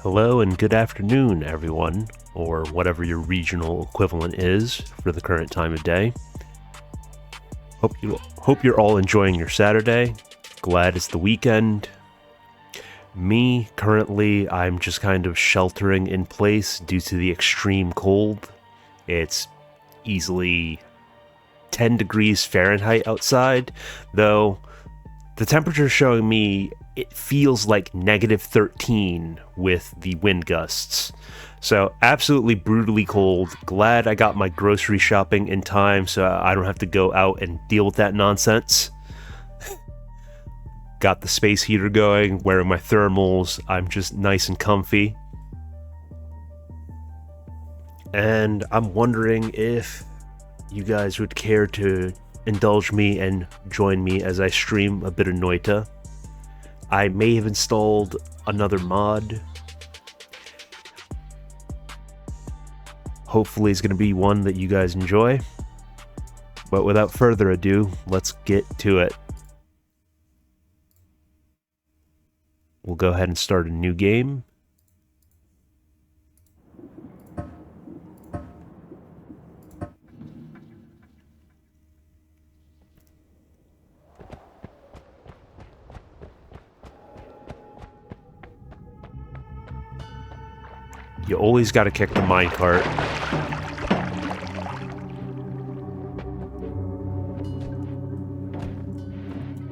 Hello and good afternoon, everyone, or whatever your regional equivalent is for the current time of day. Hope you're all enjoying your Saturday. Glad it's the weekend. Me, currently, I'm just kind of sheltering in place due to the extreme cold. It's easily 10 degrees Fahrenheit outside, though the temperature showing me it feels like -13 with the wind gusts. So absolutely brutally cold. Glad I got my grocery shopping in time so I don't have to go out and deal with that nonsense. Got the space heater going, wearing my thermals. I'm just nice and comfy. And I'm wondering if you guys would care to indulge me and join me as I stream a bit of Noita. I may have installed another mod. Hopefully it's going to be one that you guys enjoy. But without further ado, let's get to it. We'll go ahead and start a new game. You always got to kick the minecart.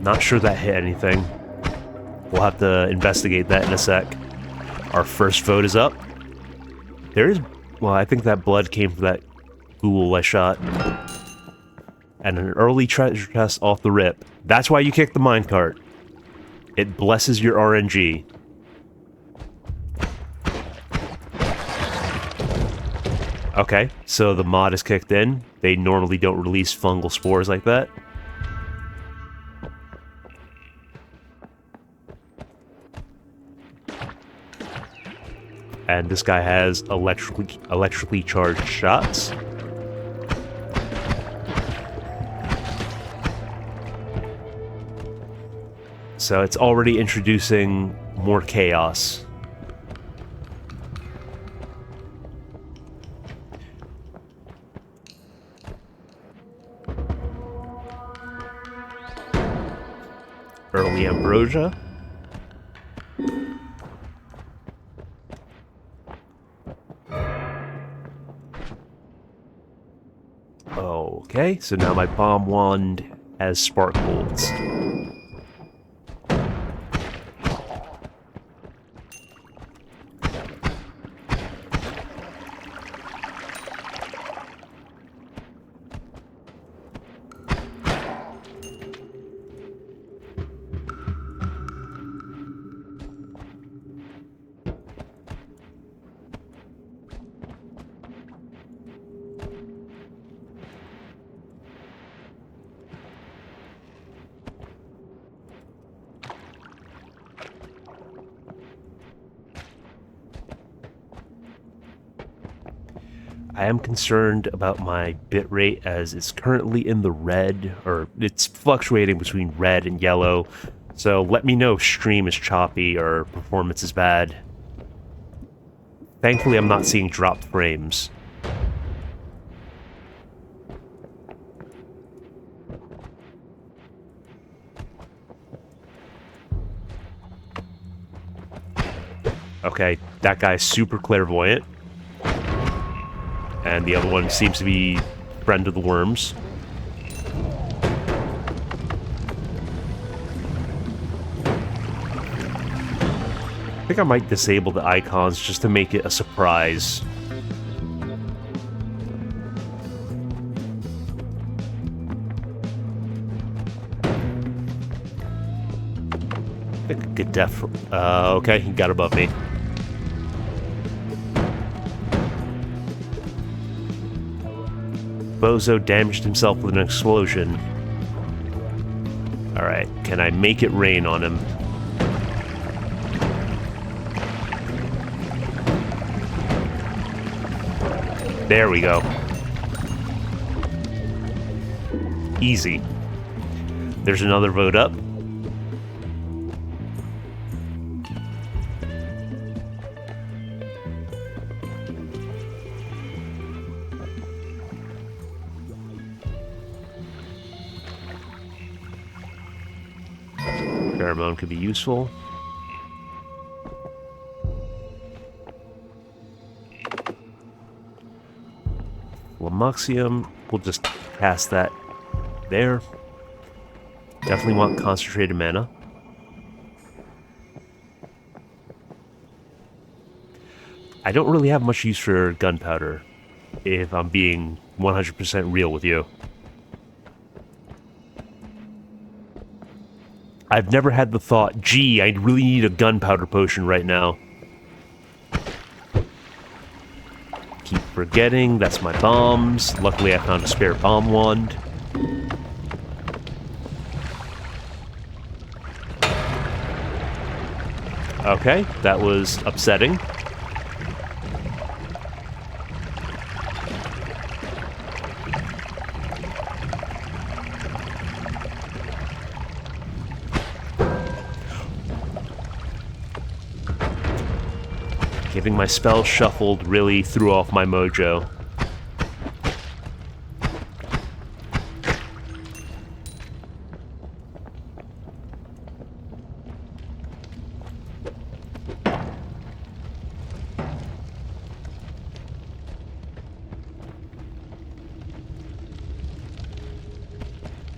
Not sure that hit anything. We'll have to investigate that in a sec. Our first vote is up. Well, I think that blood came from that ghoul I shot. And an early treasure chest off the rip. That's why you kick the minecart. It blesses your RNG. Okay, so the mod is kicked in. They normally don't release fungal spores like that. And this guy has electrically charged shots. So it's already introducing more chaos. Early ambrosia. Okay, so now my bomb wand has spark bolts. I am concerned about my bitrate as it's currently in the red, or it's fluctuating between red and yellow. So let me know if stream is choppy or performance is bad. Thankfully, I'm not seeing dropped frames. Okay, that guy's super clairvoyant. And the other one seems to be friend of the worms. I think I might disable the icons just to make it a surprise. I think I could okay, he got above me. Bozo damaged himself with an explosion. Alright, can I make it rain on him? There we go. Easy. There's another vote up. Pheromone could be useful. Lamuxium, we'll just cast that there. Definitely want concentrated mana. I don't really have much use for gunpowder, if I'm being 100% real with you. I've never had the thought, gee, I really need a gunpowder potion right now. Keep forgetting, that's my bombs. Luckily I found a spare bomb wand. Okay, that was upsetting. Getting my spell shuffled really threw off my mojo.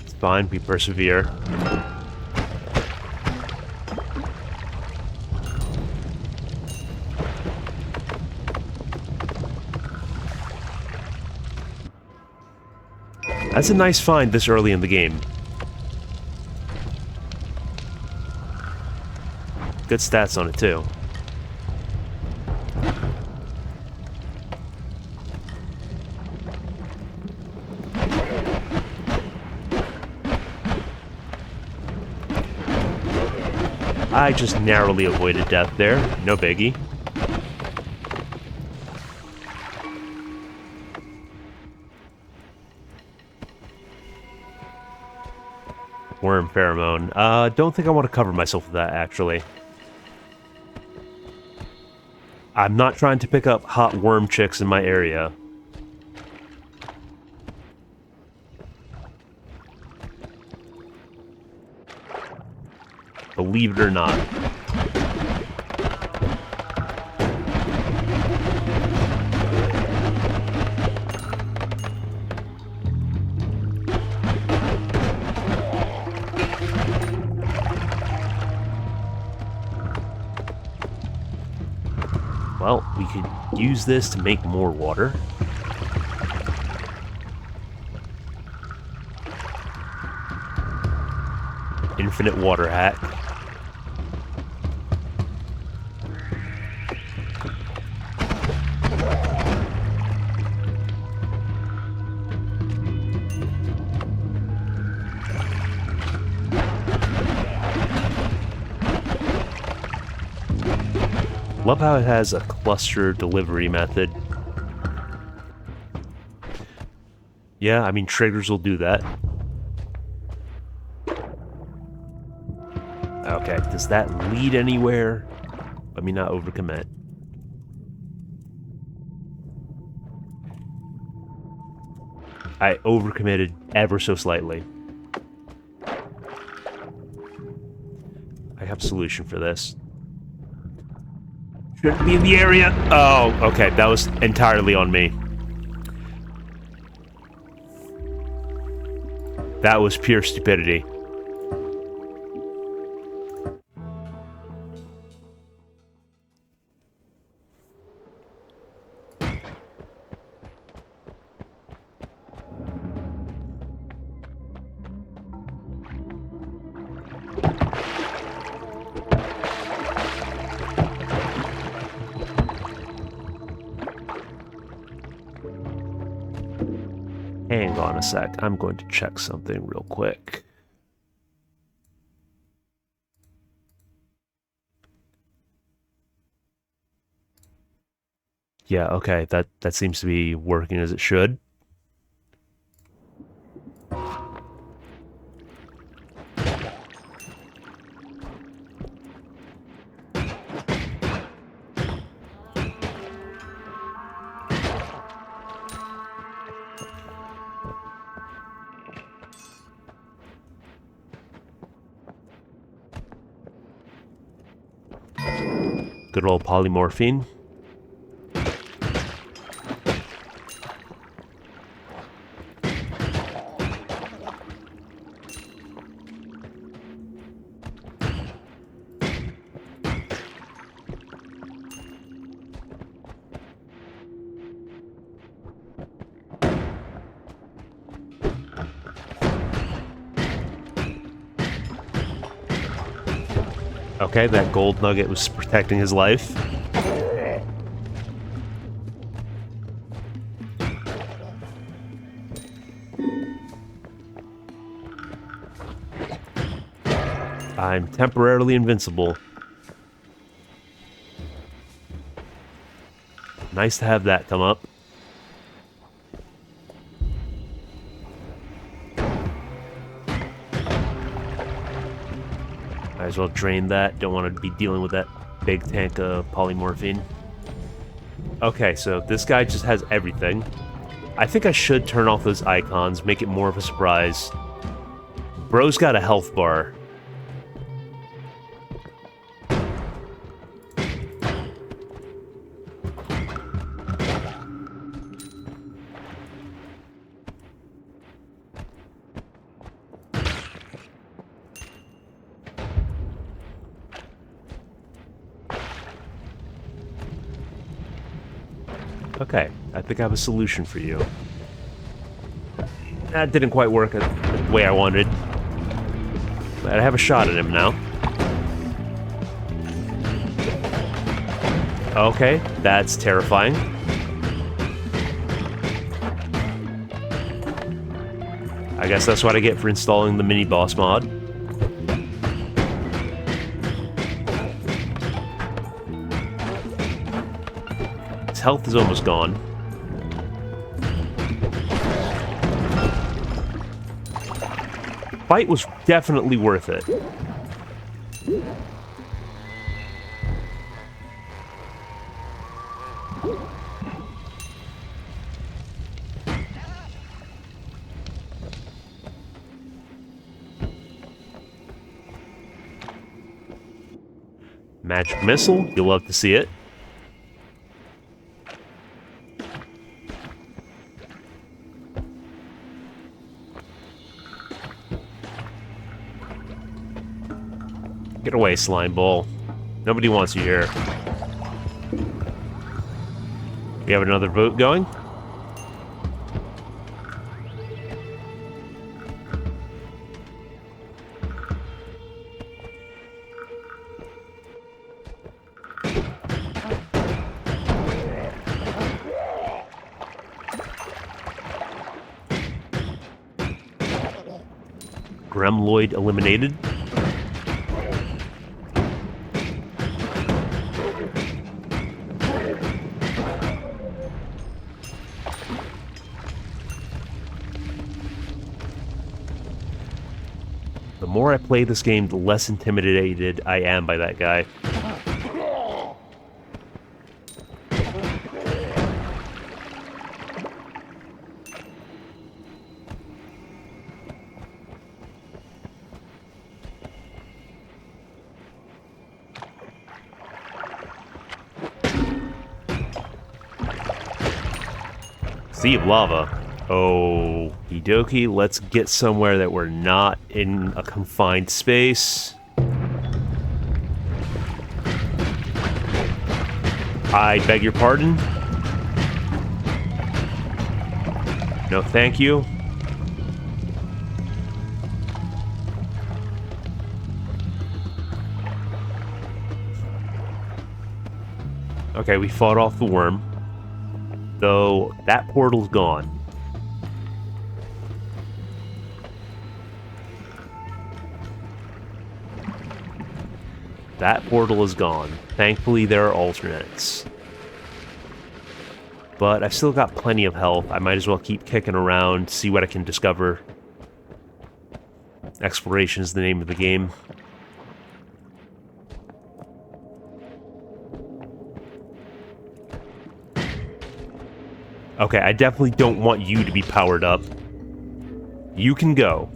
It's fine, we persevere. That's a nice find this early in the game. Good stats on it, too. I just narrowly avoided death there. No biggie. Worm pheromone. Don't think I want to cover myself with that, actually. I'm not trying to pick up hot worm chicks in my area. Believe it or not. Well, we could use this to make more water. Infinite water hack. Love how it has a cluster delivery method. Yeah, I mean, triggers will do that. Okay, does that lead anywhere? Let me not overcommit. I overcommitted ever so slightly. I have a solution for this. Shouldn't be in the area. Oh, okay, that was entirely on me. That was pure stupidity. Hang on a sec. I'm going to check something real quick. Yeah, okay, that seems to be working as it should. Good old polymorphine. Okay, that gold nugget was protecting his life. I'm temporarily invincible. Nice to have that come up. Might as well drain that. Don't want to be dealing with that big tank of polymorphine. Okay, so this guy just has everything. I think I should turn off those icons, make it more of a surprise. Bro's got a health bar. Okay, I think I have a solution for you. That didn't quite work the way I wanted. But I have a shot at him now. Okay, that's terrifying. I guess that's what I get for installing the mini-boss mod. His health is almost gone. Fight was definitely worth it. Magic missile, you'll love to see it. Get away, slime ball. Nobody wants you here. We have another vote going. Gremloid eliminated. The more I play this game, the less intimidated I am by that guy. Sea of lava. Oh, okie let's get somewhere that we're not in a confined space. I beg your pardon? No, thank you. Okay, we fought off the worm. Though, that portal's gone. That portal is gone. Thankfully, there are alternates. But I've still got plenty of health. I might as well keep kicking around, see what I can discover. Exploration is the name of the game. Okay, I definitely don't want you to be powered up. You can go.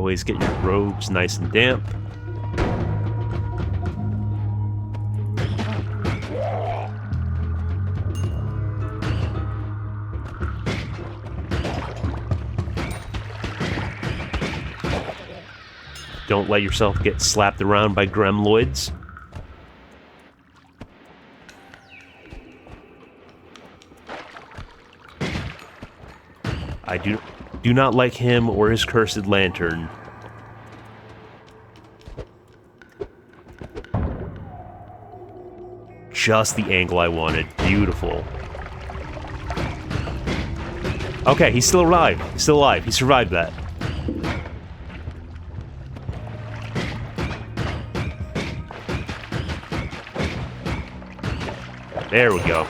Always get your robes nice and damp. Don't let yourself get slapped around by gremloids. I do not like him or his cursed lantern. Just the angle I wanted. Beautiful. Okay, he's still alive. He's still alive. He survived that. There we go.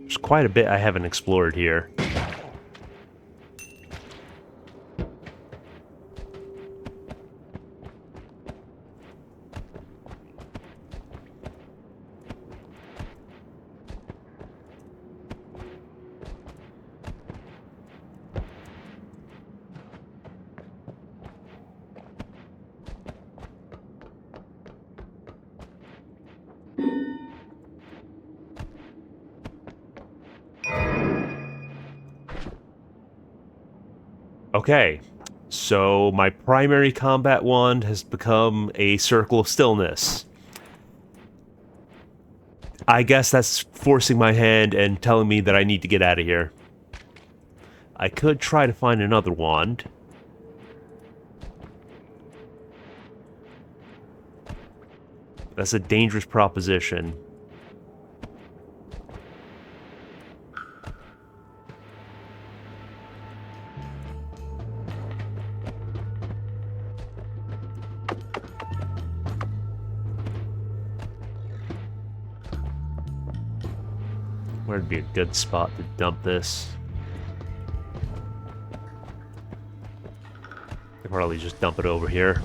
There's quite a bit I haven't explored here. Okay, so my primary combat wand has become a circle of stillness. I guess that's forcing my hand and telling me that I need to get out of here. I could try to find another wand. That's a dangerous proposition. Where'd be a good spot to dump this? I could probably just dump it over here.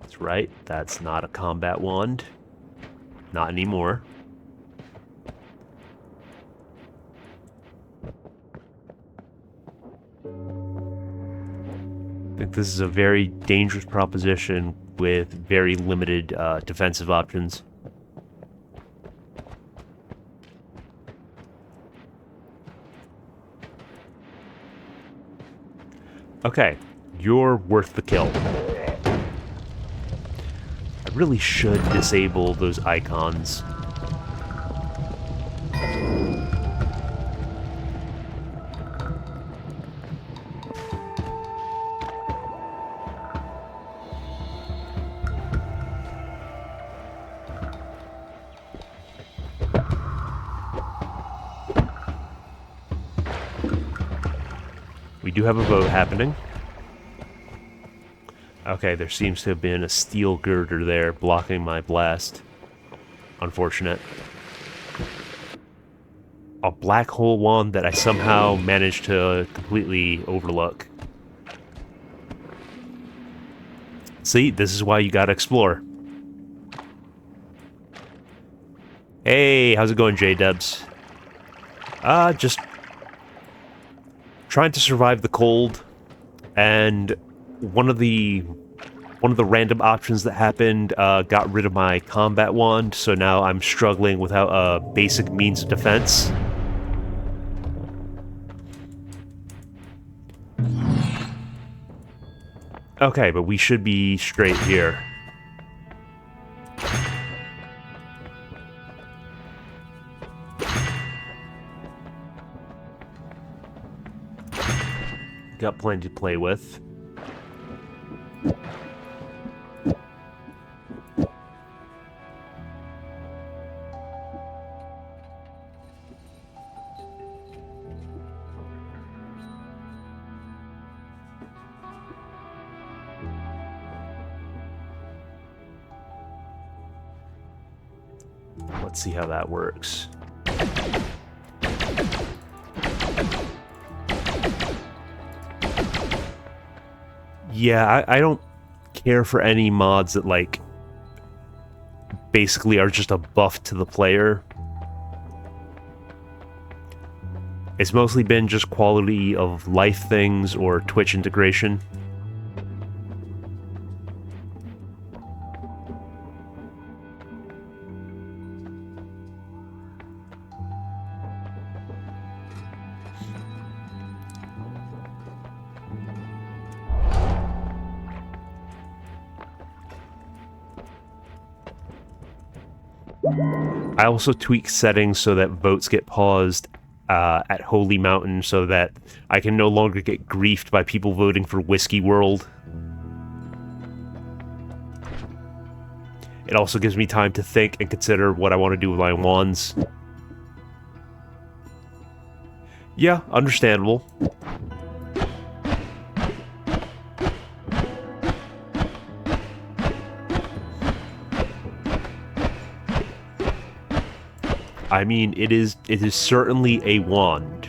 That's right, that's not a combat wand. Not anymore. I think this is a very dangerous proposition with very limited defensive options. Okay, you're worth the kill. I really should disable those icons. We do have a vote happening. Okay, there seems to have been a steel girder there blocking my blast. Unfortunate. A black hole wand that I somehow managed to completely overlook. See, this is why you gotta explore. Hey, how's it going, J-Dubs? Just trying to survive the cold, and one of the random options that happened got rid of my combat wand, so now I'm struggling without a basic means of defense. Okay, but we should be straight here. Got plenty to play with. Let's see how that works. Yeah, I don't care for any mods that, like, basically are just a buff to the player. It's mostly been just quality of life things or Twitch integration. I also tweak settings so that votes get paused at Holy Mountain so that I can no longer get griefed by people voting for Whiskey World. It also gives me time to think and consider what I want to do with my wands. Yeah, understandable. I mean, it is certainly a wand.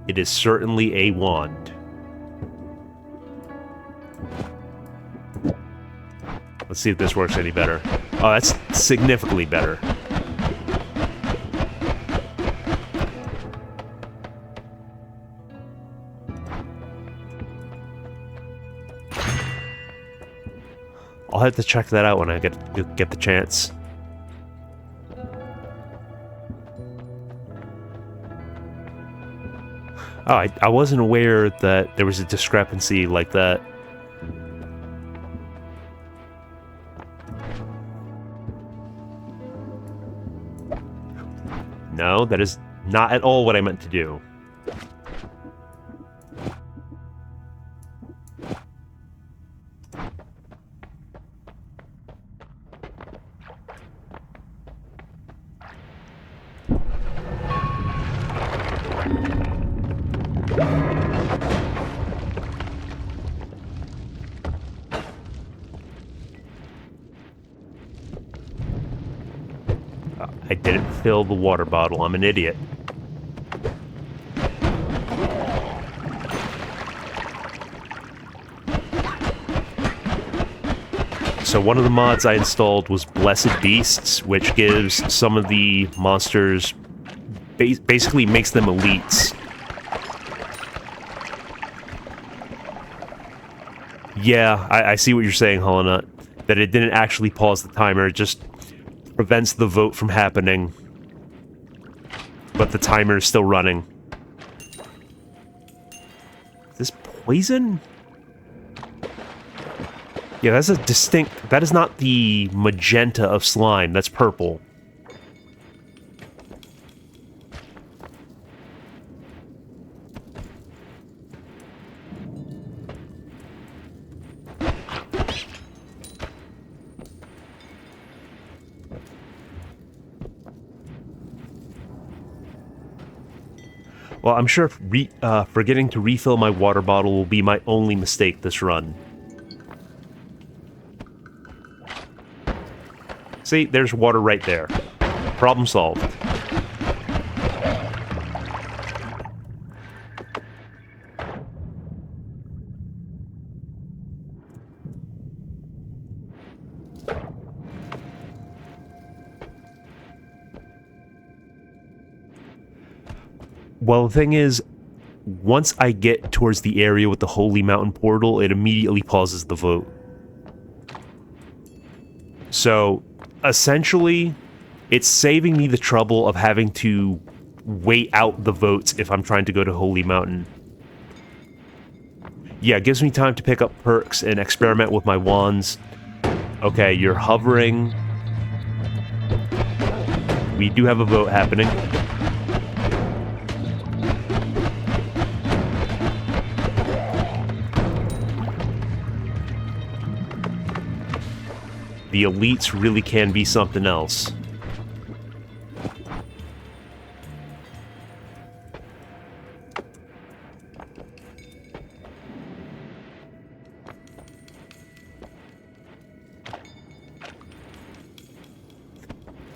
It is certainly a wand. Let's see if this works any better. Oh, that's significantly better. I'll have to check that out when I get the chance. Oh, I wasn't aware that there was a discrepancy like that. No, that is not at all what I meant to do. I didn't fill the water bottle. I'm an idiot. So one of the mods I installed was Blessed Beasts, which gives some of the monsters... basically makes them elites. Yeah, I see what you're saying, Hollow Nut. That it didn't actually pause the timer, it just prevents the vote from happening. But the timer is still running. Is this poison? Yeah, that's a distinct... That is not the magenta of slime, that's purple. Well, I'm sure forgetting to refill my water bottle will be my only mistake this run. See, there's water right there. Problem solved. Well, the thing is, once I get towards the area with the Holy Mountain portal, it immediately pauses the vote. So, essentially, it's saving me the trouble of having to wait out the votes if I'm trying to go to Holy Mountain. Yeah, it gives me time to pick up perks and experiment with my wands. Okay, you're hovering. We do have a vote happening. The elites really can be something else.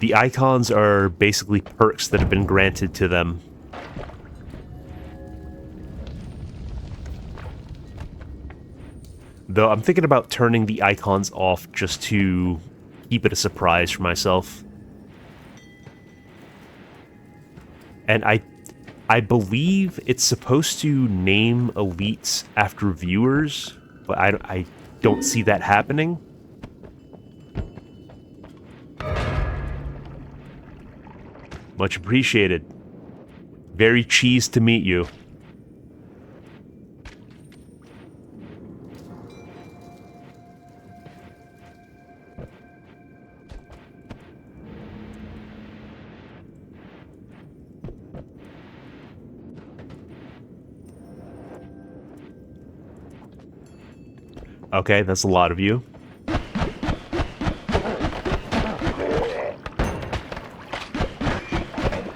The icons are basically perks that have been granted to them. Though I'm thinking about turning the icons off just to keep it a surprise for myself. And I believe it's supposed to name elites after viewers, but I don't see that happening. Much appreciated. Very cheesed to meet you. Okay, that's a lot of you.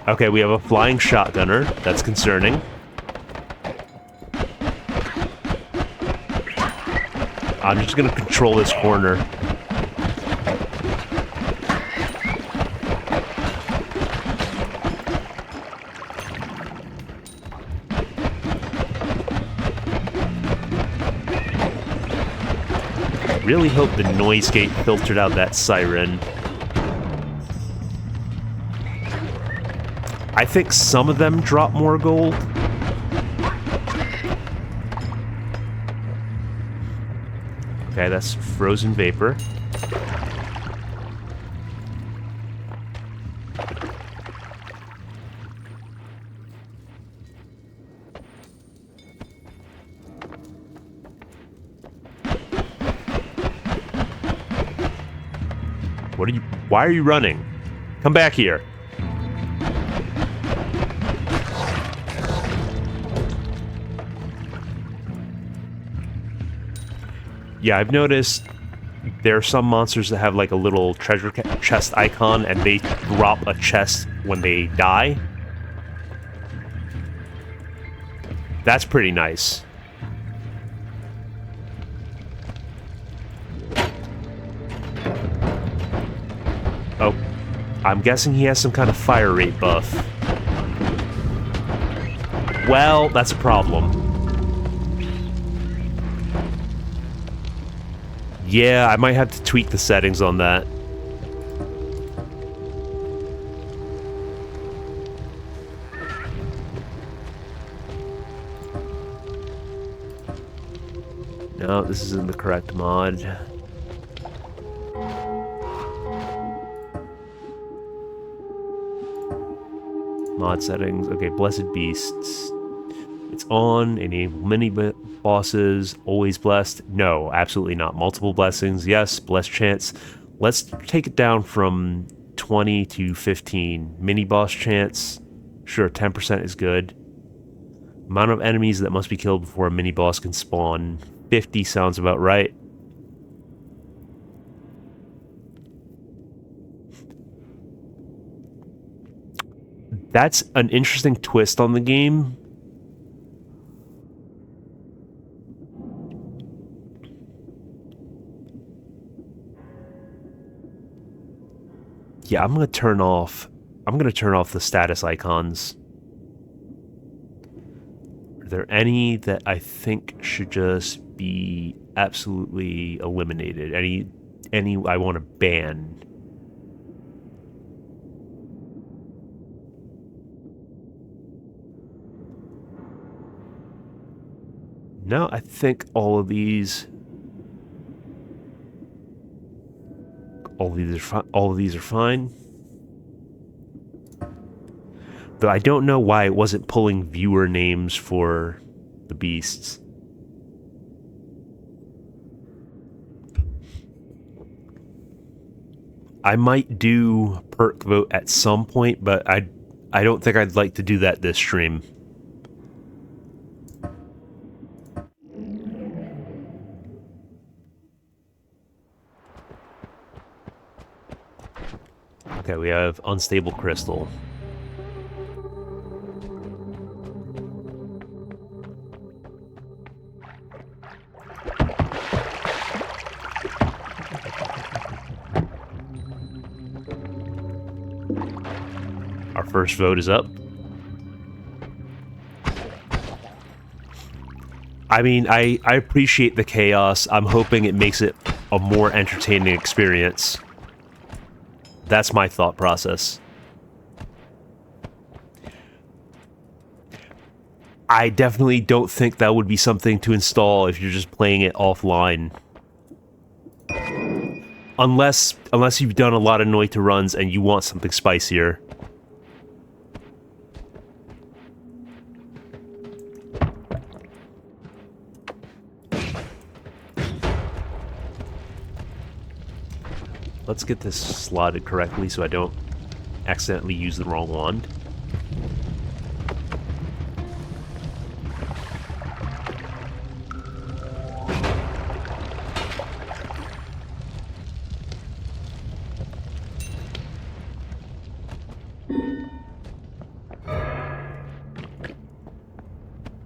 Okay, we have a flying shotgunner. That's concerning. I'm just gonna control this corner. Really hope the noise gate filtered out that siren. I think some of them drop more gold. Okay, that's frozen vapor. Why are you running? Come back here. Yeah, I've noticed there are some monsters that have like a little treasure chest icon and they drop a chest when they die. That's pretty nice. Oh, I'm guessing he has some kind of fire rate buff. Well, that's a problem. Yeah, I might have to tweak the settings on that. No, this isn't the correct mod. Mod settings. Okay, Blessed Beasts. It's on. Enable mini bosses. Always blessed. No, absolutely not. Multiple blessings. Yes, blessed chance. Let's take it down from 20 to 15. Mini boss chance. Sure, 10% is good. Amount of enemies that must be killed before a mini boss can spawn. 50 sounds about right. That's an interesting twist on the game. Yeah, I'm gonna turn off the status icons. Are there any that I think should just be absolutely eliminated? Any I want to ban? No, I think all of these are fine. Though I don't know why it wasn't pulling viewer names for the beasts. I might do perk vote at some point, but I don't think I'd like to do that this stream. Okay, we have unstable crystal. Our first vote is up. I mean, I appreciate the chaos. I'm hoping it makes it a more entertaining experience. That's my thought process. I definitely don't think that would be something to install if you're just playing it offline. Unless you've done a lot of Noita runs and you want something spicier. Let's get this slotted correctly so I don't accidentally use the wrong wand.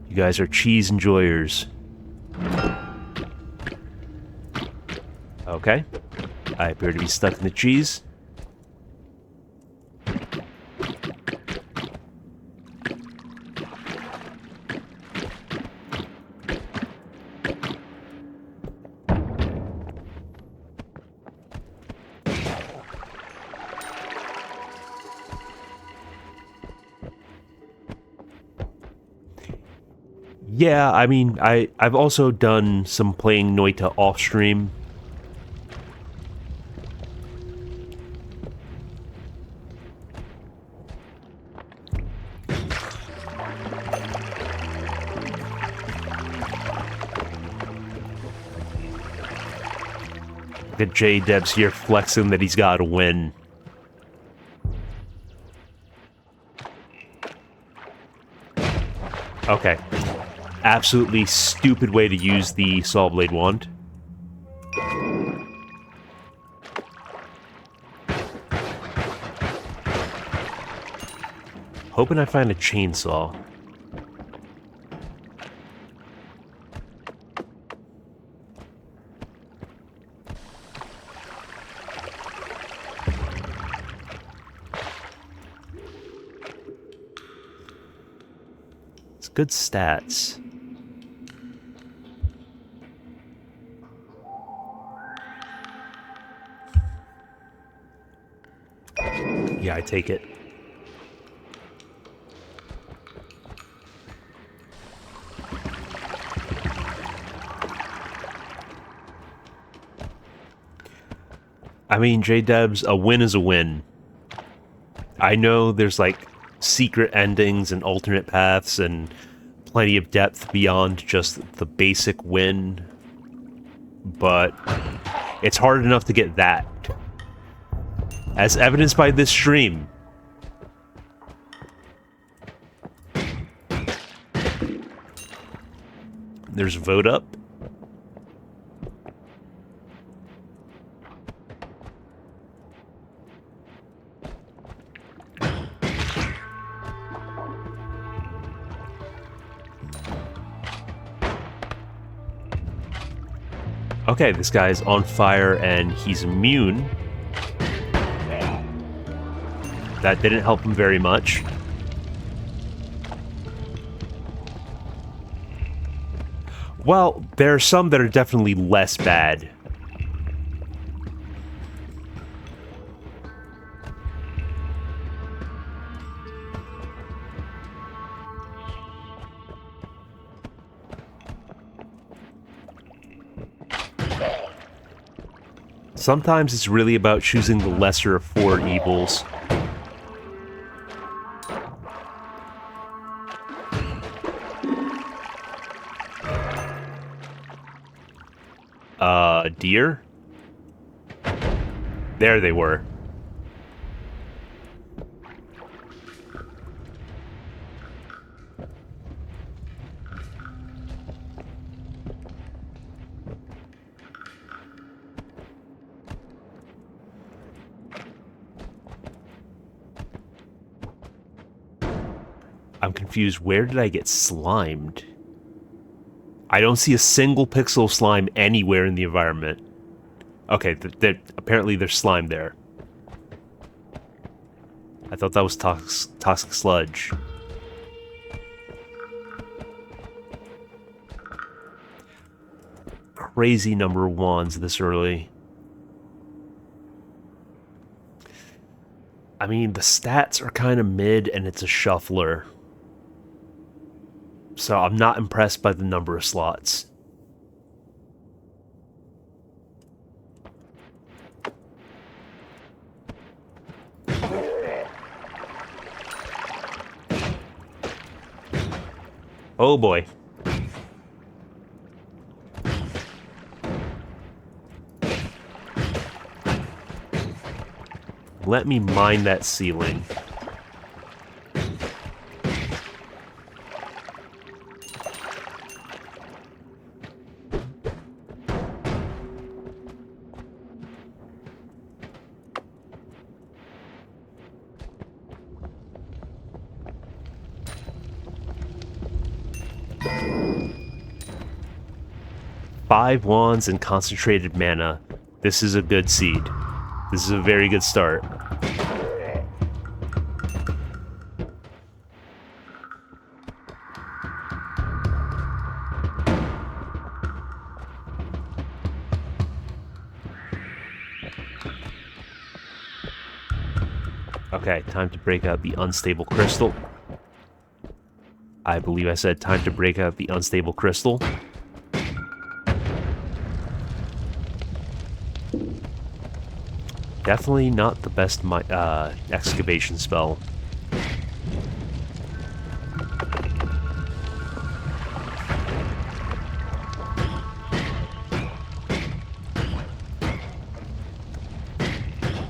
You guys are cheese enjoyers. Okay. I appear to be stuck in the cheese. Yeah, I mean, I've also done some playing Noita off-stream. Look at J-Debs here flexing that he's got to win. Okay. Absolutely stupid way to use the Saw Blade Wand. Hoping I find a chainsaw. It's good stats. Yeah, I take it. I mean, J-Debs, a win is a win. I know there's, like, secret endings and alternate paths and plenty of depth beyond just the basic win, but it's hard enough to get that. As evidenced by this stream. There's vote up. Okay, this guy's on fire and he's immune. That didn't help him very much. Well, there are some that are definitely less bad. Sometimes it's really about choosing the lesser of four evils. Deer? There they were. I'm confused. Where did I get slimed? I don't see a single pixel of slime anywhere in the environment. Okay, apparently there's slime there. I thought that was toxic sludge. Crazy number of wands this early. I mean, the stats are kind of mid and it's a shuffler. So I'm not impressed by the number of slots. Oh boy. Let me mine that ceiling. Five wands and concentrated mana. This is a good seed. This is a very good start. Okay, time to break out the unstable crystal. I believe I said time to break out the unstable crystal. Definitely not the best excavation spell.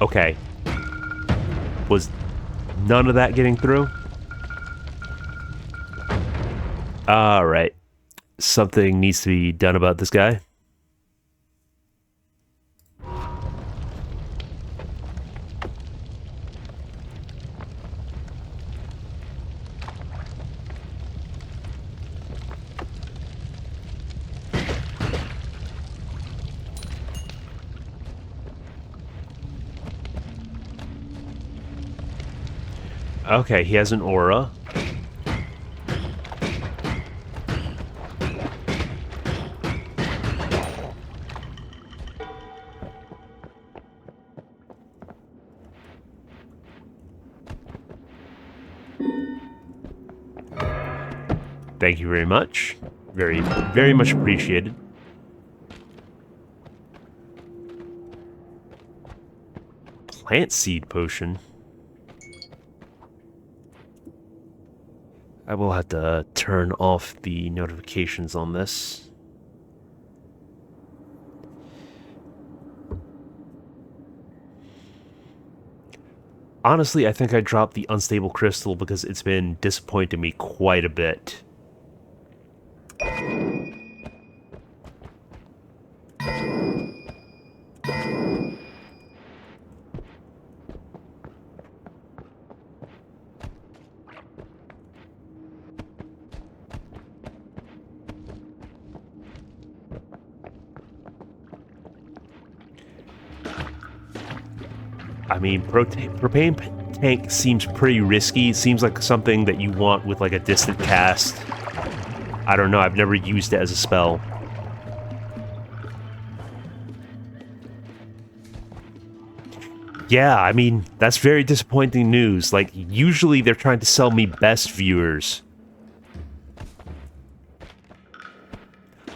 Okay. Was none of that getting through? Alright. Something needs to be done about this guy. Okay, he has an aura. Thank you very much. Very, very much appreciated. Plant seed potion. I will have to turn off the notifications on this. Honestly, I think I dropped the unstable crystal because it's been disappointing me quite a bit. I mean, propane tank seems pretty risky. It seems like something that you want with like a distant cast. I don't know, I've never used it as a spell. Yeah, I mean, that's very disappointing news. Like, usually they're trying to sell me best viewers.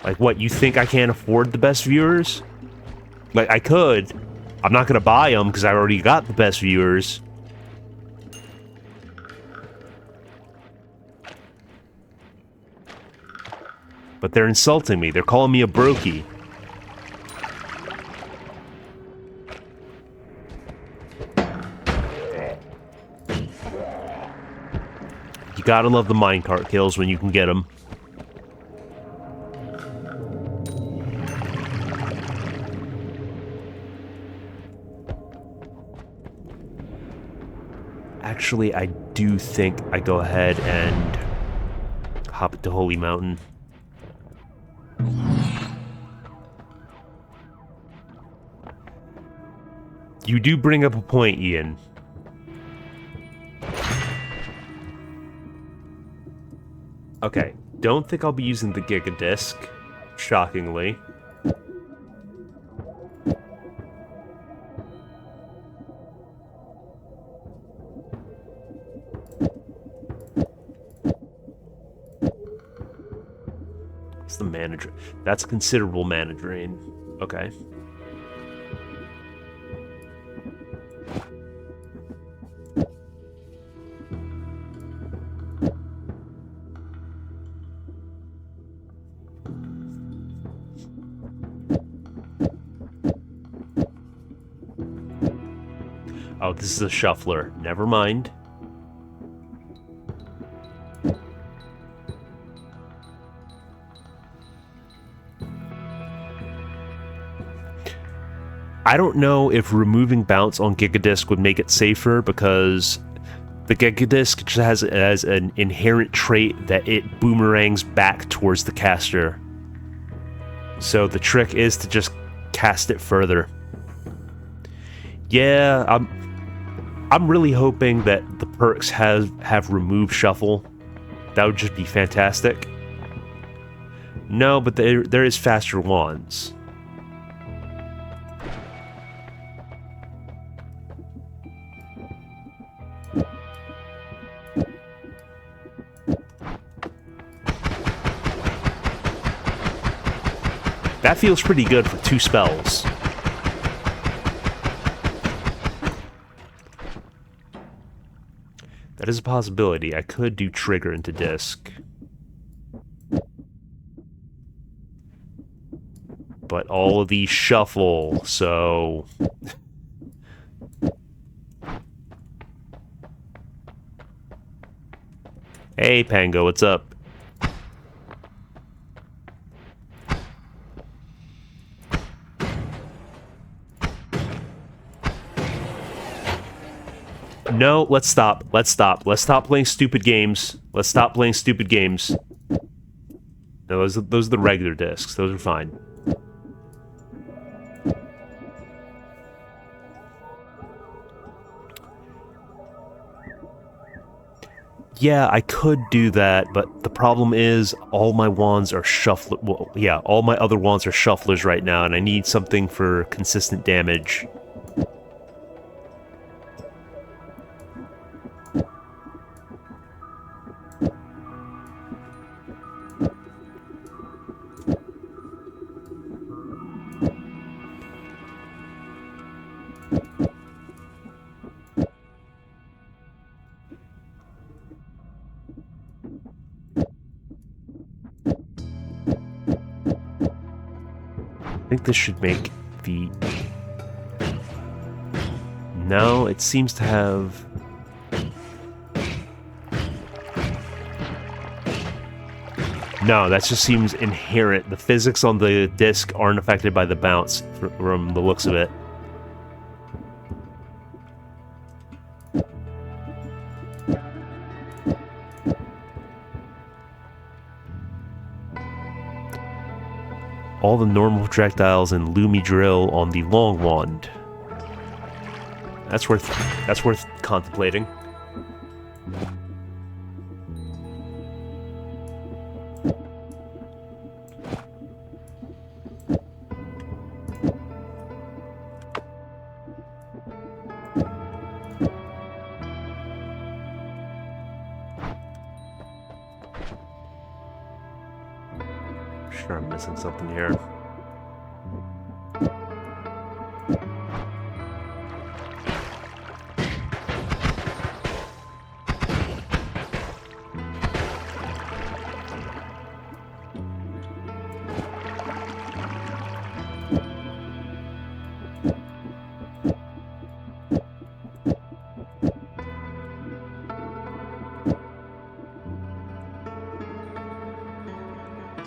Like, what, you think I can't afford the best viewers? Like, I could. I'm not gonna buy them because I already got the best viewers. But they're insulting me. They're calling me a brokey. You gotta love the minecart kills when you can get them. Actually, I do think I go ahead and hop into Holy Mountain. You do bring up a point, Ian. Okay, don't think I'll be using the Giga Disc, shockingly. It's the manager. That's considerable mana drain. Okay. Oh, this is a shuffler. Never mind. I don't know if removing bounce on Gigadisc would make it safer, because the Gigadisc just has an inherent trait that it boomerangs back towards the caster. So the trick is to just cast it further. Yeah, I'm really hoping that the perks have remove shuffle. That would just be fantastic. No, but there is faster wands. That feels pretty good for 2 spells. That is a possibility. I could do trigger into disc. But all of these shuffle, so... Hey, Pango, what's up? No, let's stop. Let's stop. Let's stop playing stupid games. Let's stop playing stupid games. No, those are the regular discs. Those are fine. Yeah, I could do that, but the problem is all my wands are shuffler. Well, yeah, all my other wands are shufflers right now, and I need something for consistent damage. I think this should make the... No, it seems to have... No, that just seems inherent. The physics on the disc aren't affected by the bounce, from the looks of it. All the normal projectiles and Lumi drill on the long wand. That's worth contemplating. Sure, I'm missing something here.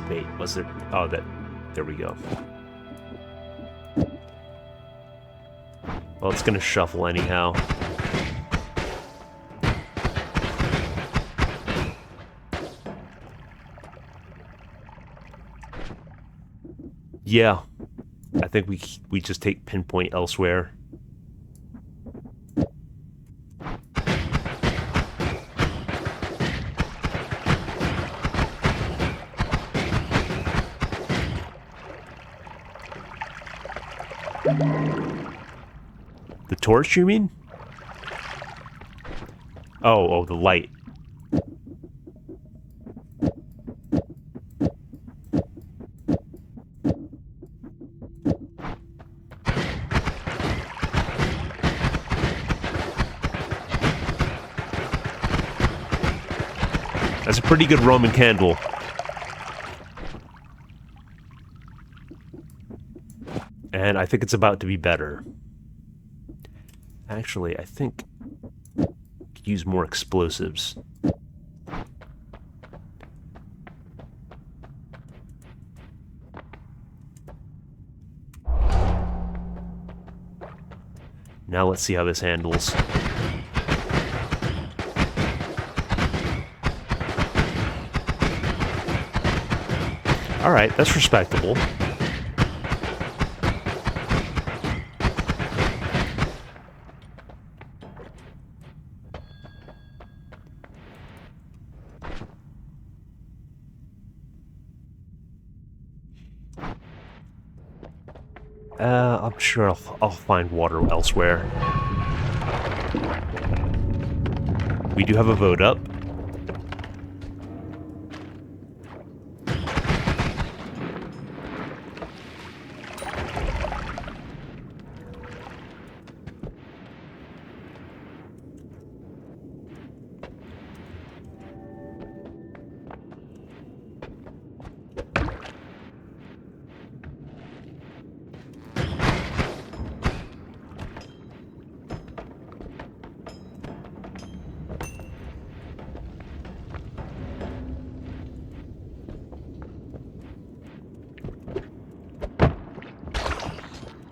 Wait, was there... Oh, there we go. Well, it's gonna shuffle anyhow. Yeah. I think we just take pinpoint elsewhere. The torch, you mean? Oh, the light. That's a pretty good Roman candle. And I think it's about to be better. Actually, I think I could use more explosives. Now let's see how this handles. Alright, that's respectable. I'm sure I'll find water elsewhere. We do have a vote up.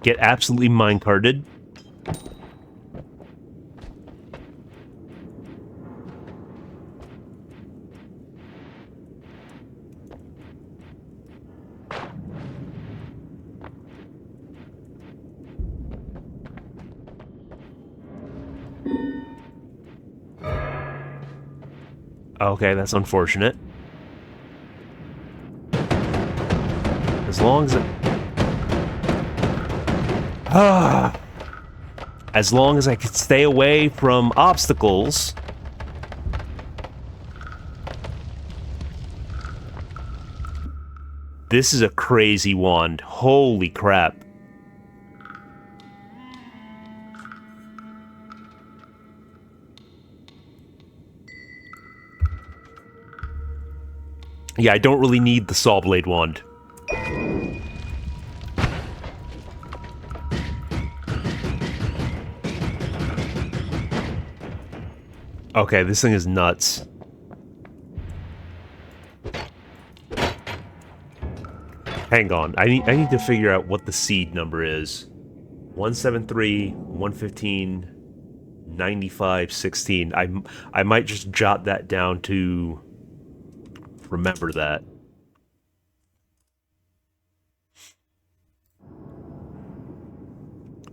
Get absolutely minecarted. Okay, that's unfortunate. As long as it... As long as I could stay away from obstacles. This is a crazy wand. Holy crap. Yeah, I don't really need the saw blade wand. Okay, this thing is nuts. Hang on, I need to figure out what the seed number is. 173, 115, 95, 16. I might just jot that down to remember that.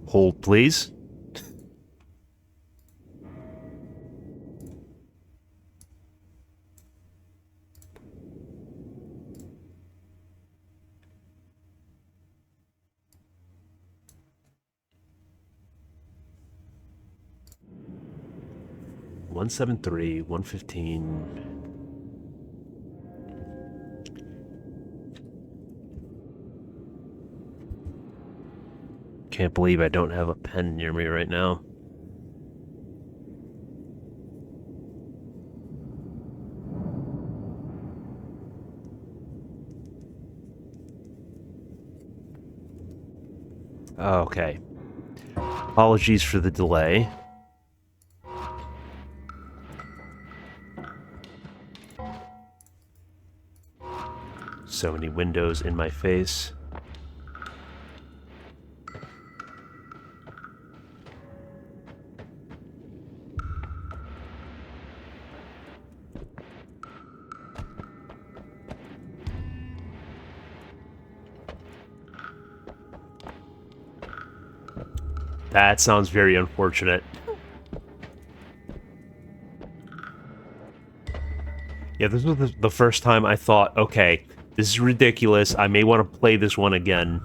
Hold, please. One 173, 115. Can't believe I don't have a pen near me right now. Okay. Apologies for the delay. So many windows in my face. That sounds very unfortunate. Yeah, this was the first time I thought, okay, this is ridiculous. I may want to play this one again.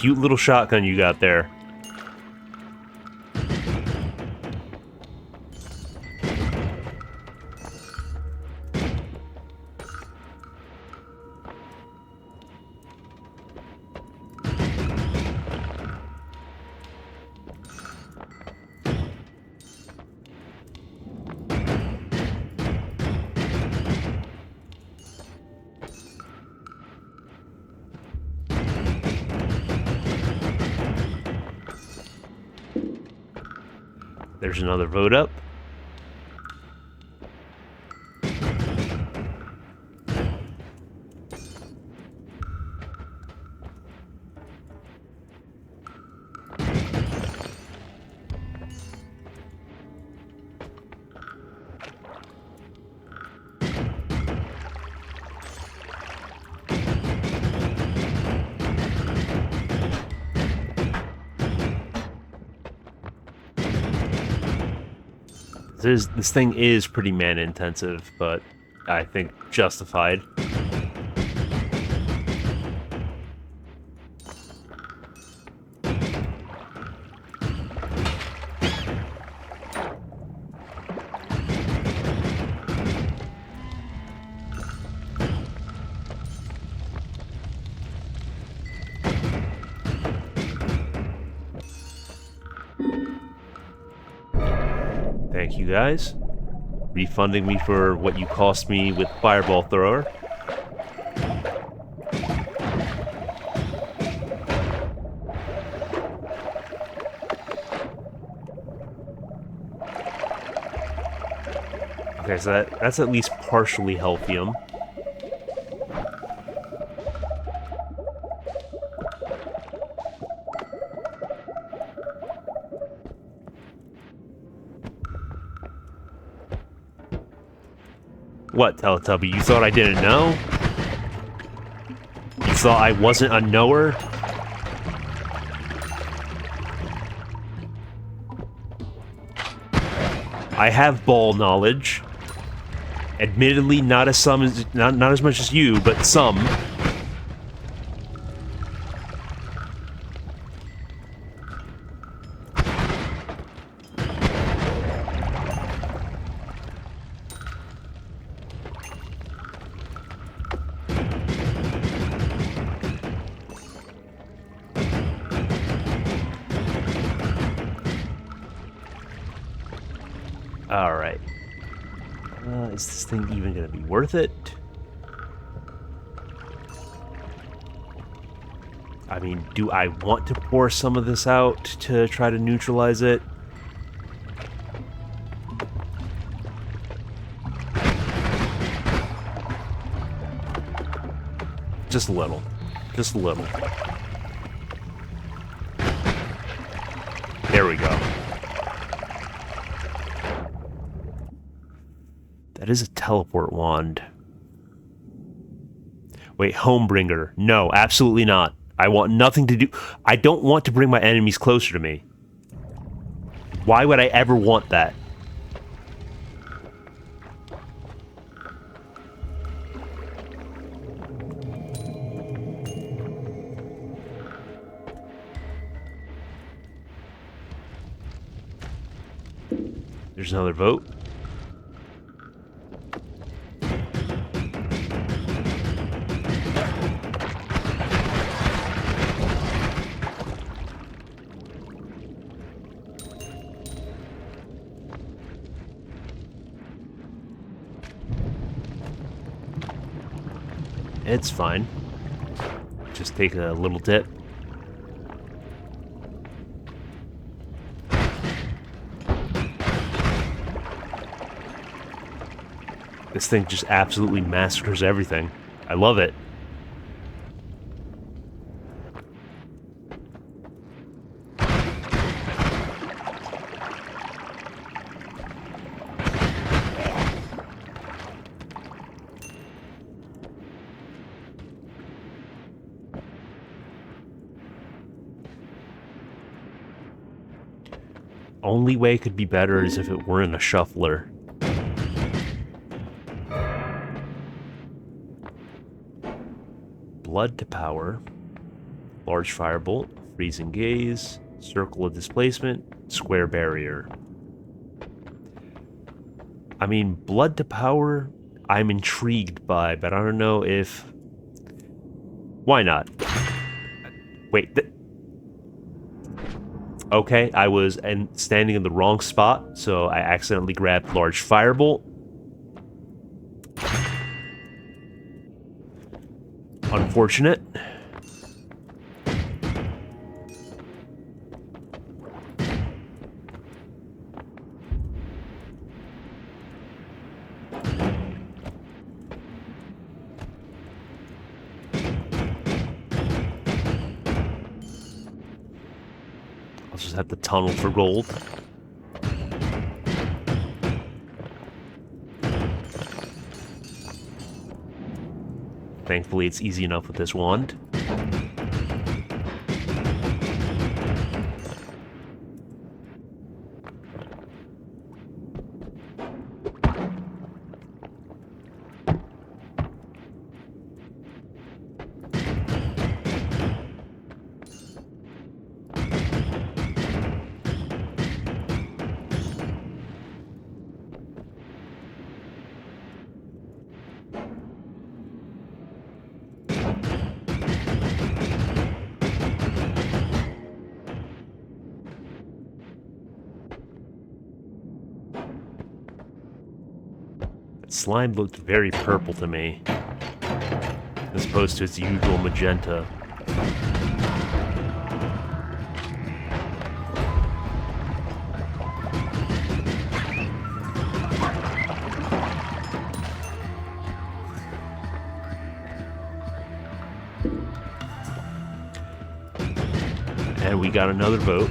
cute little shotgun you got there. There's another vote up. This thing is pretty mana intensive, but I think justified. Thank you guys. Refunding me for what you cost me with Fireball Thrower. Okay, so that's at least partially healthium. What, Teletubby? You thought I didn't know? You thought I wasn't a knower? I have ball knowledge. Admittedly, not as much as you, but some. Alright. Is this thing even going to be worth it? I mean, do I want to pour some of this out to try to neutralize it? Just a little. Just a little. There we go. That is a teleport wand. Wait, Homebringer. No, absolutely not. I want nothing to do... I don't want to bring my enemies closer to me. Why would I ever want that? There's another vote. It's fine. Just take a little dip. This thing just absolutely massacres everything. I love it. Only way it could be better is if it weren't a shuffler. Blood to power. Large firebolt, freezing gaze, circle of displacement, square barrier. I mean, blood to power, I'm intrigued by, but I don't know if... Why not? Wait, okay, I was standing in the wrong spot, so I accidentally grabbed large firebolt. Unfortunate. I'll just have to tunnel for gold. Thankfully, it's easy enough with this wand. Slime looked very purple to me, as opposed to its usual magenta. And we got another vote.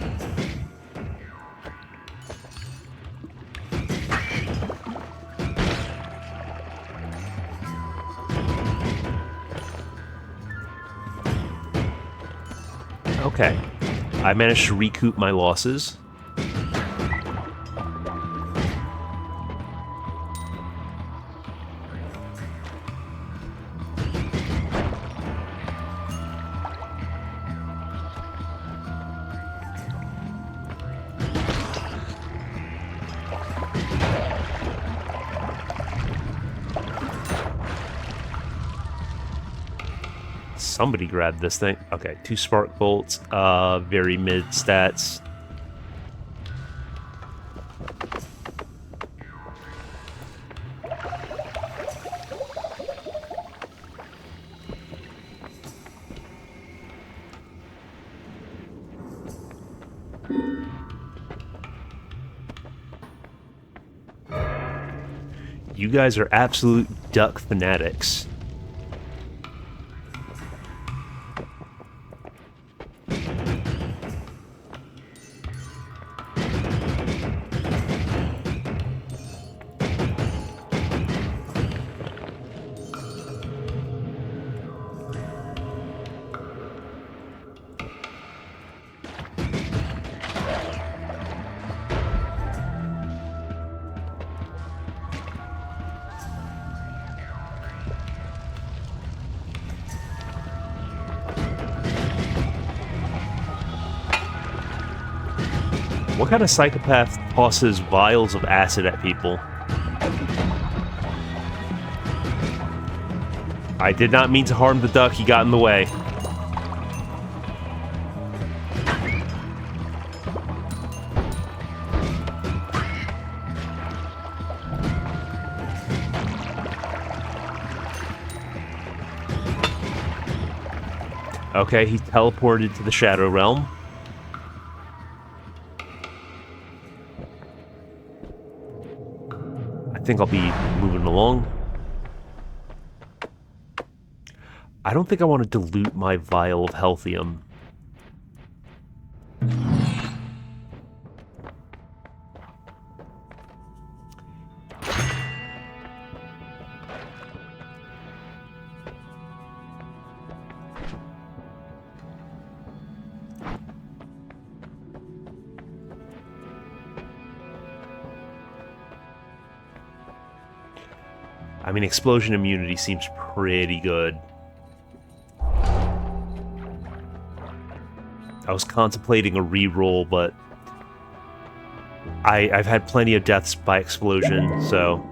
Okay, I managed to recoup my losses. Somebody grabbed this thing. Okay, 2 spark bolts, very mid stats. You guys are absolute duck fanatics. What kind of psychopath tosses vials of acid at people? I did not mean to harm the duck, he got in the way. Okay, he teleported to the Shadow Realm. I think I'll be moving along. I don't think I want to dilute my vial of healthium. I mean, explosion immunity seems pretty good. I was contemplating a reroll, but I've had plenty of deaths by explosion, so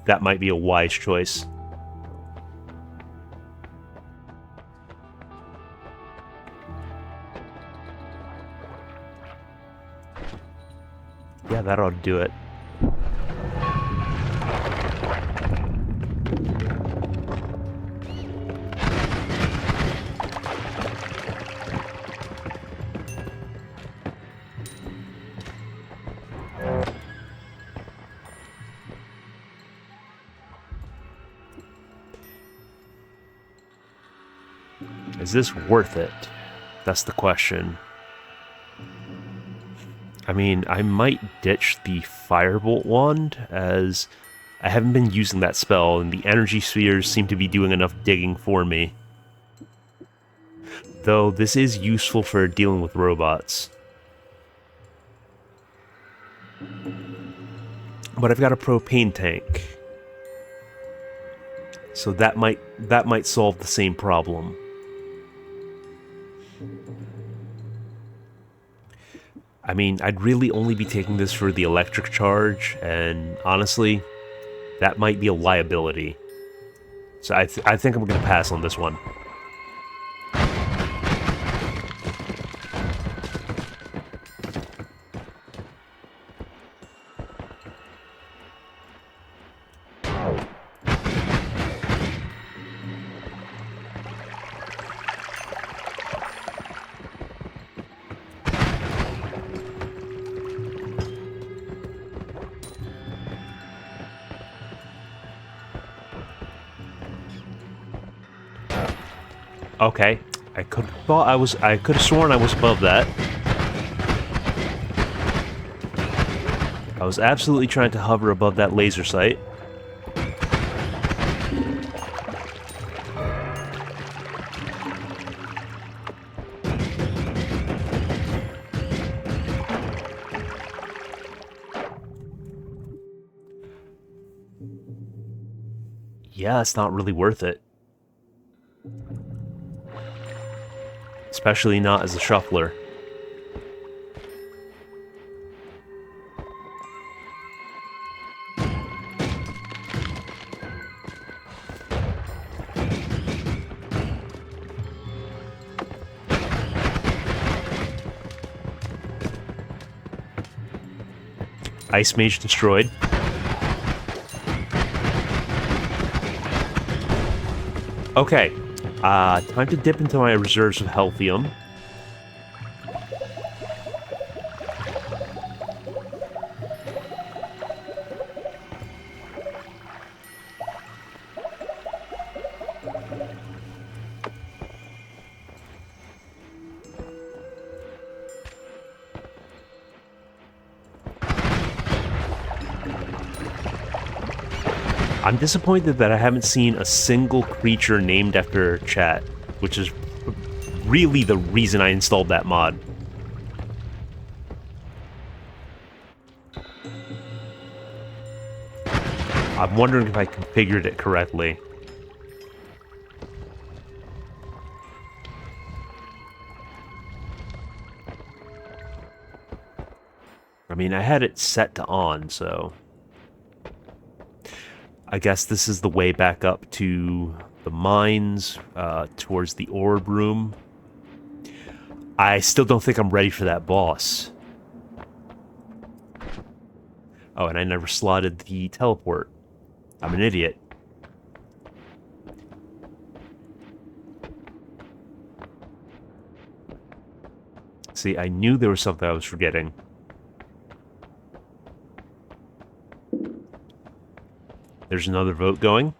that might be a wise choice. Yeah, that ought to do it. Is this worth it? That's the question. I mean, I might ditch the Firebolt wand, as I haven't been using that spell, and the energy spheres seem to be doing enough digging for me. Though this is useful for dealing with robots. But I've got a propane tank, so that might solve the same problem. I mean, I'd really only be taking this for the electric charge, and honestly, that might be a liability. So I think I'm going to pass on this one. Okay, I could have sworn I was above that. I was absolutely trying to hover above that laser sight. Yeah, it's not really worth it. Especially not as a shuffler. Archmage destroyed. Okay. Time to dip into my reserves of healthium. I'm disappointed that I haven't seen a single creature named after chat, which is really the reason I installed that mod. I'm wondering if I configured it correctly. I mean, I had it set to on, so I guess this is the way back up to the mines, towards the orb room. I still don't think I'm ready for that boss. Oh, and I never slotted the teleport. I'm an idiot. See, I knew there was something I was forgetting. There's another vote going.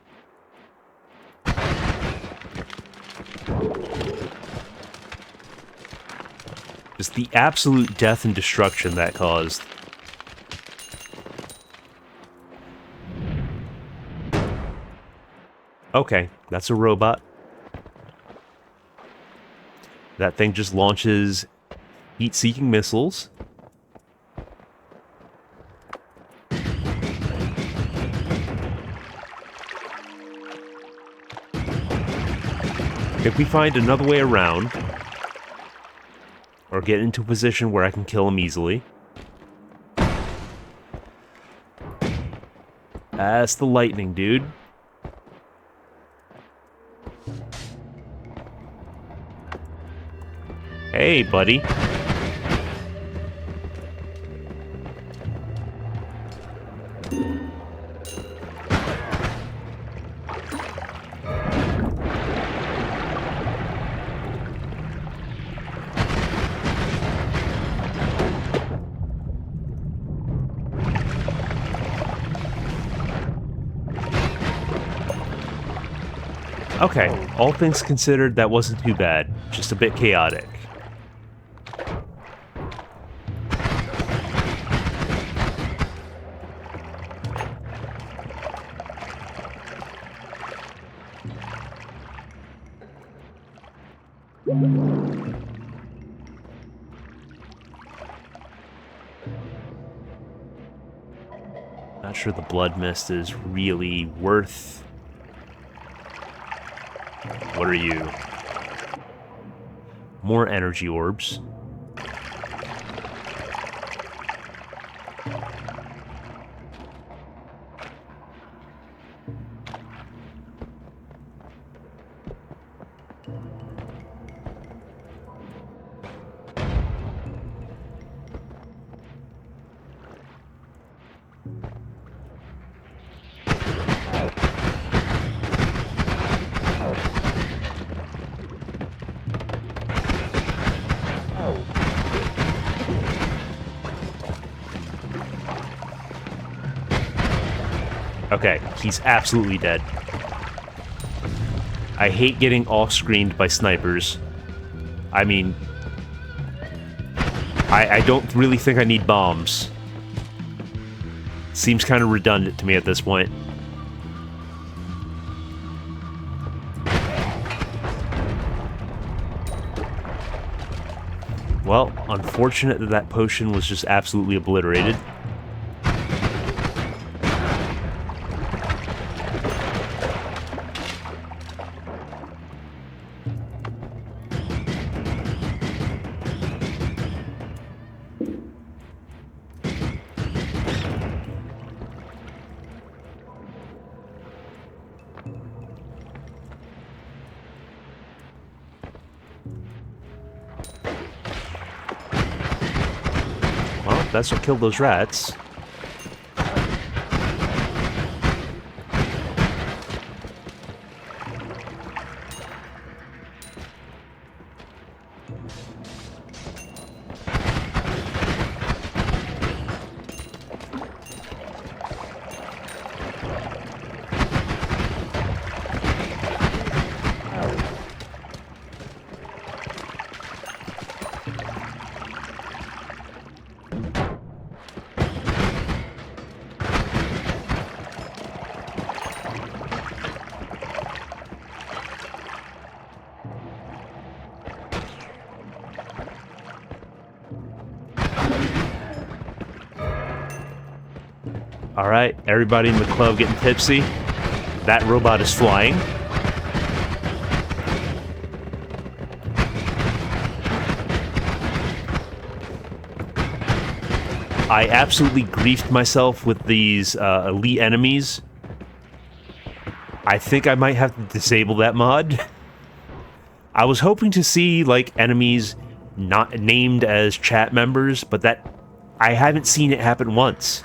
Just the absolute death and destruction that caused. Okay, that's a robot. That thing just launches heat-seeking missiles. If we find another way around, or get into a position where I can kill him easily. That's the lightning, dude. Hey, buddy. Okay, all things considered, that wasn't too bad. Just a bit chaotic. Not sure the blood mist is really worth... What are you? More energy orbs. Okay, he's absolutely dead. I hate getting off-screened by snipers. I mean... I don't really think I need bombs. Seems kind of redundant to me at this point. Well, unfortunate that that potion was just absolutely obliterated. Well, that's what killed those rats. Alright, everybody in the club getting tipsy. That robot is flying. I absolutely griefed myself with these elite enemies. I think I might have to disable that mod. I was hoping to see, like, enemies not named as chat members, but that... I haven't seen it happen once.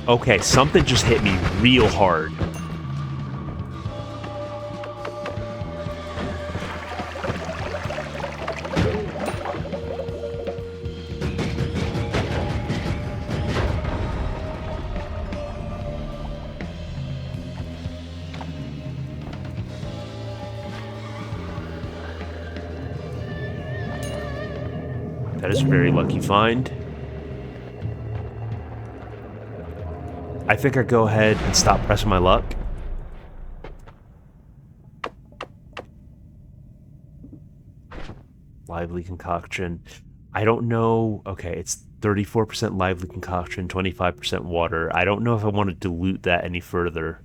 Okay, something just hit me real hard. That is a very lucky find. I think I go ahead and stop pressing my luck. lively concoction. I don't know. Okay, it's 34% lively concoction, 25% water. I don't know if I want to dilute that any further.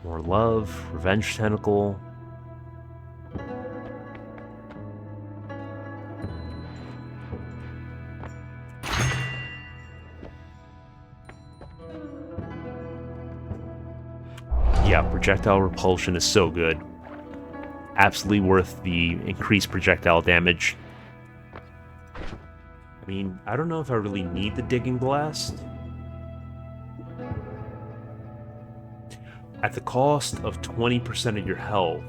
More love, revenge tentacle. Yeah, projectile repulsion is so good. Absolutely worth the increased projectile damage. I mean, I don't know if I really need the digging blast. At the cost of 20% of your health.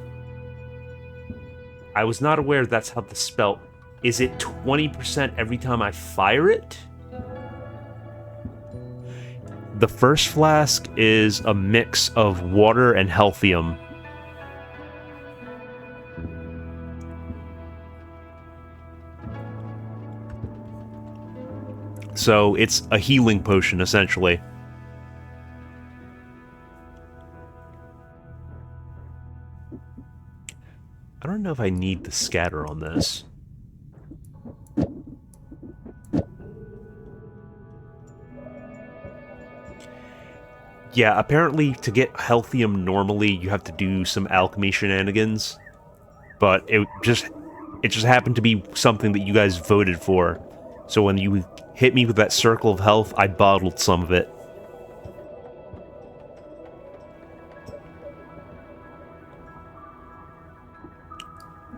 I was not aware that's how the spell... Is it 20% every time I fire it? The first flask is a mix of water and healthium. So it's a healing potion, essentially. I don't know if I need the scatter on this. Yeah, apparently to get healthium normally, you have to do some alchemy shenanigans. But it just happened to be something that you guys voted for. So when you hit me with that circle of health, I bottled some of it.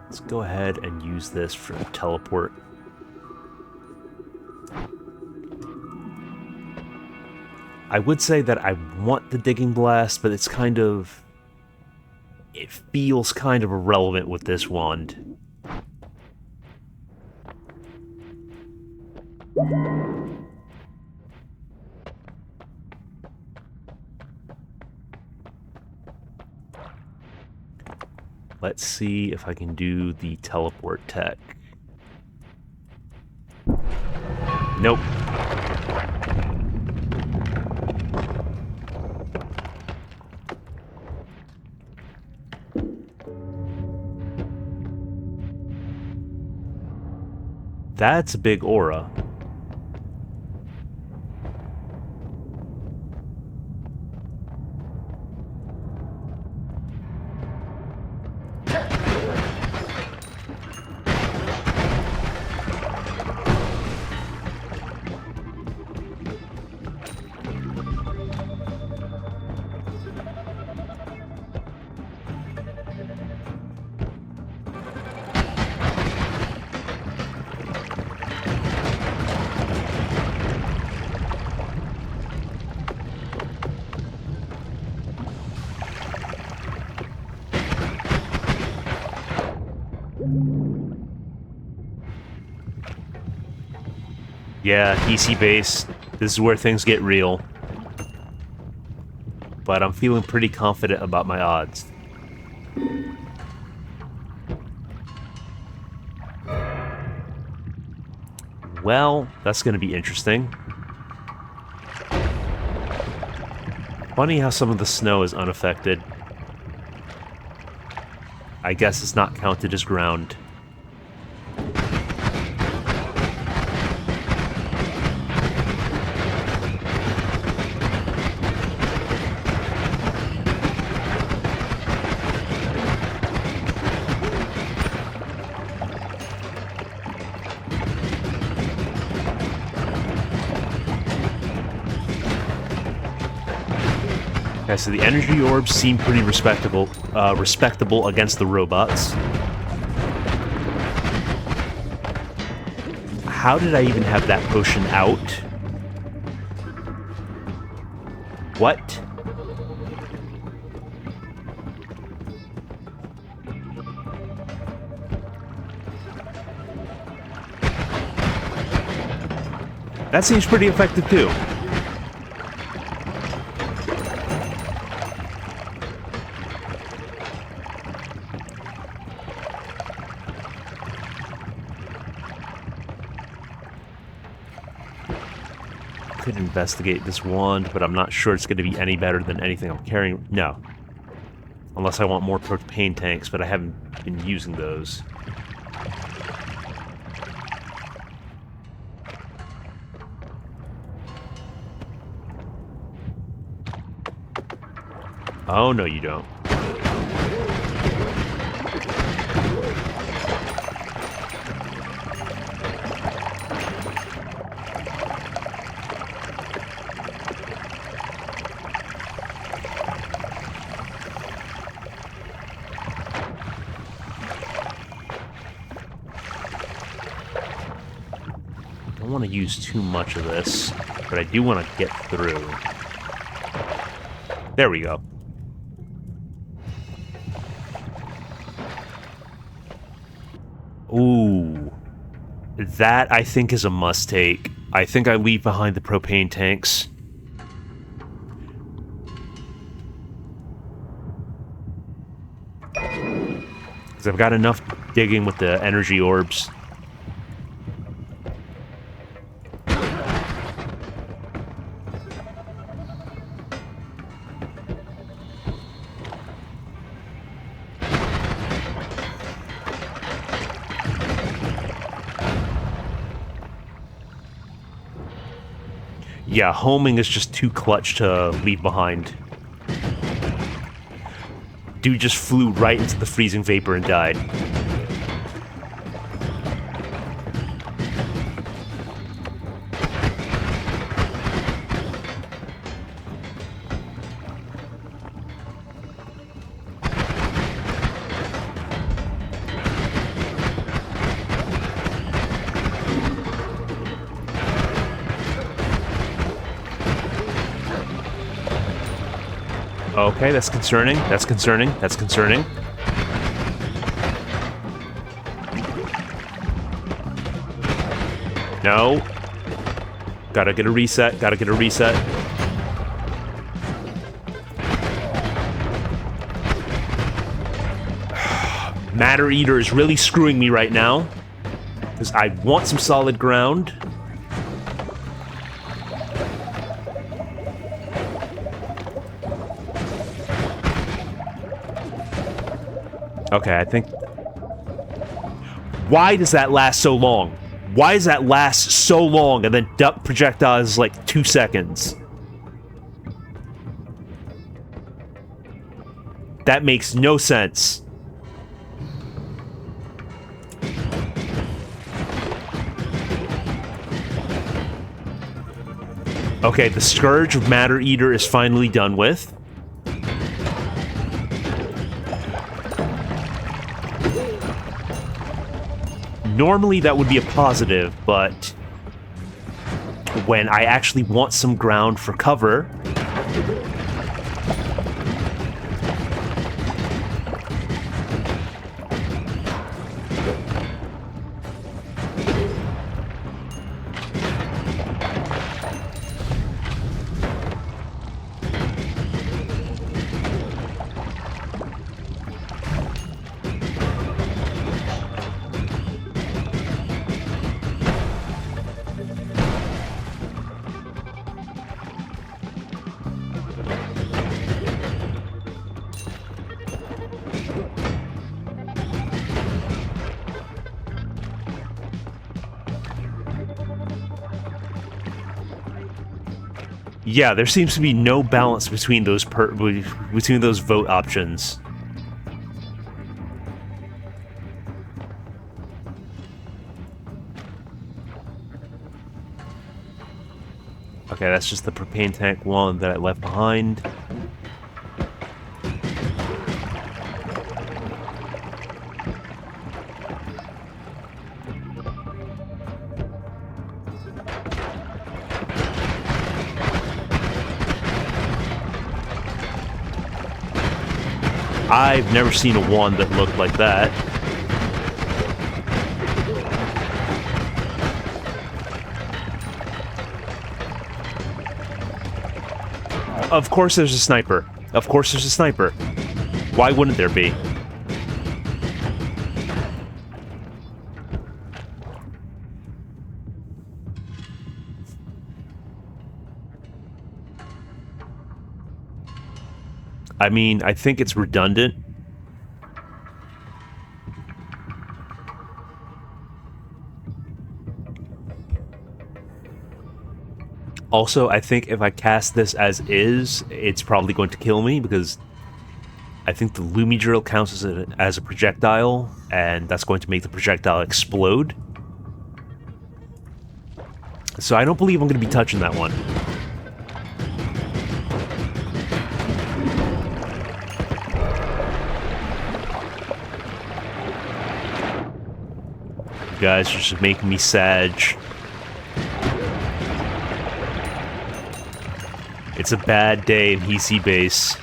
Let's go ahead and use this for teleport. I would say that I want the digging blast, but it's kind of... It feels kind of irrelevant with this wand. Let's see if I can do the teleport tech. Nope. That's a big aura. Yeah, DC base. This is where things get real. But I'm feeling pretty confident about my odds. Well, that's going to be interesting. Funny how some of the snow is unaffected. I guess it's not counted as ground. Okay, so the energy orbs seem pretty respectable against the robots. How did I even have that potion out? What? That seems pretty effective too. could investigate this wand, but I'm not sure it's going to be any better than anything I'm carrying. No. Unless I want more propane tanks, but I haven't been using those. Oh, no, you don't. I don't want to use too much of this, but I do want to get through. There we go. Ooh. That, I think, is a must-take. I think I leave behind the propane tanks. Because I've got enough digging with the energy orbs. Yeah, homing is just too clutch to leave behind. Dude just flew right into the freezing vapor and died. Okay, that's concerning. That's concerning. That's concerning. No. Gotta get a reset. Gotta get a reset. Matter Eater is really screwing me right now. Because I want some solid ground. Okay, I think... Why does that last so long? Why does that last so long and then duck projectiles like 2 seconds? That makes no sense. Okay, the Scourge of Matter Eater is finally done with. Normally that would be a positive, but when I actually want some ground for cover, yeah, there seems to be no balance between those vote options. Okay, that's just the propane tank one that I left behind. I've never seen a wand that looked like that. Of course there's a sniper. Of course there's a sniper. Why wouldn't there be? I mean, I think it's redundant. Also, I think if I cast this as is, it's probably going to kill me, because I think the Lumi Drill counts as a projectile, and that's going to make the projectile explode. So I don't believe I'm going to be touching that one. You guys are just making me sad. It's a bad day in EC base.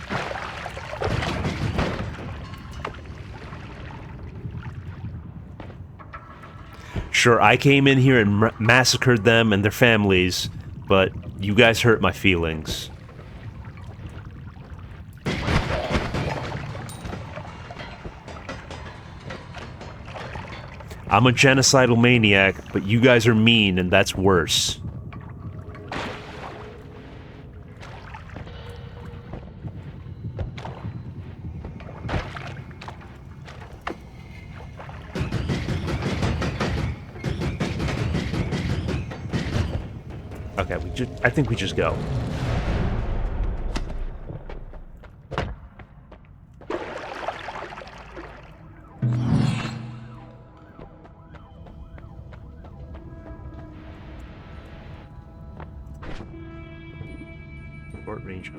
Sure, I came in here and massacred them and their families, but you guys hurt my feelings. I'm a genocidal maniac, but you guys are mean, and that's worse. Okay, I think we just go. Short range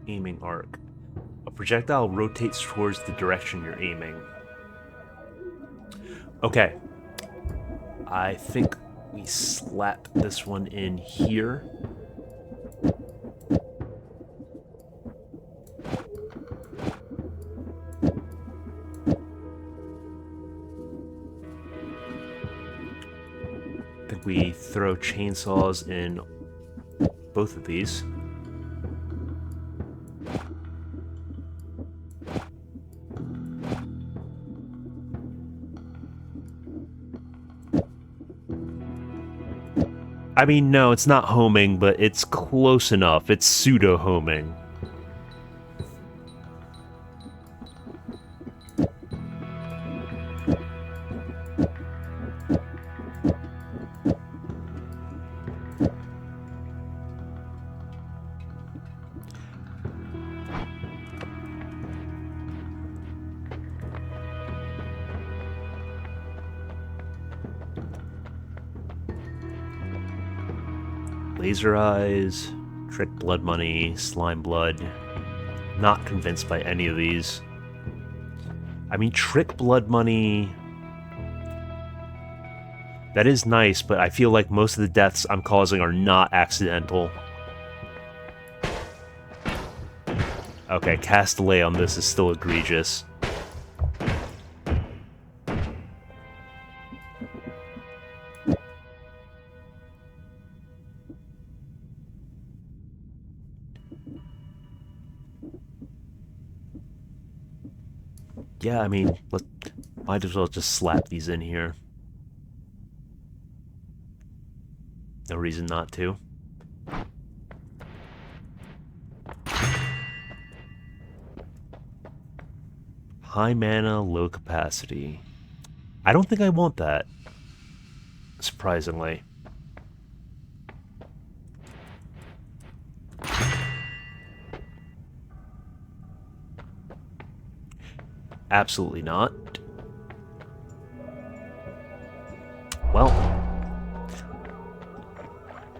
aiming arc. A projectile rotates towards the direction you're aiming. Okay. I think we slap this one in here. I think we throw chainsaws in both of these. I mean, no, it's not homing, but it's close enough. It's pseudo-homing. Laser eyes, trick blood money, slime blood. Not convinced by any of these. I mean, trick blood money... that is nice, but I feel like most of the deaths I'm causing are not accidental. Okay, cast delay on this is still egregious. Yeah, I mean, might as well just slap these in here. No reason not to. High mana, low capacity. I don't think I want that. Surprisingly. Absolutely not. Well,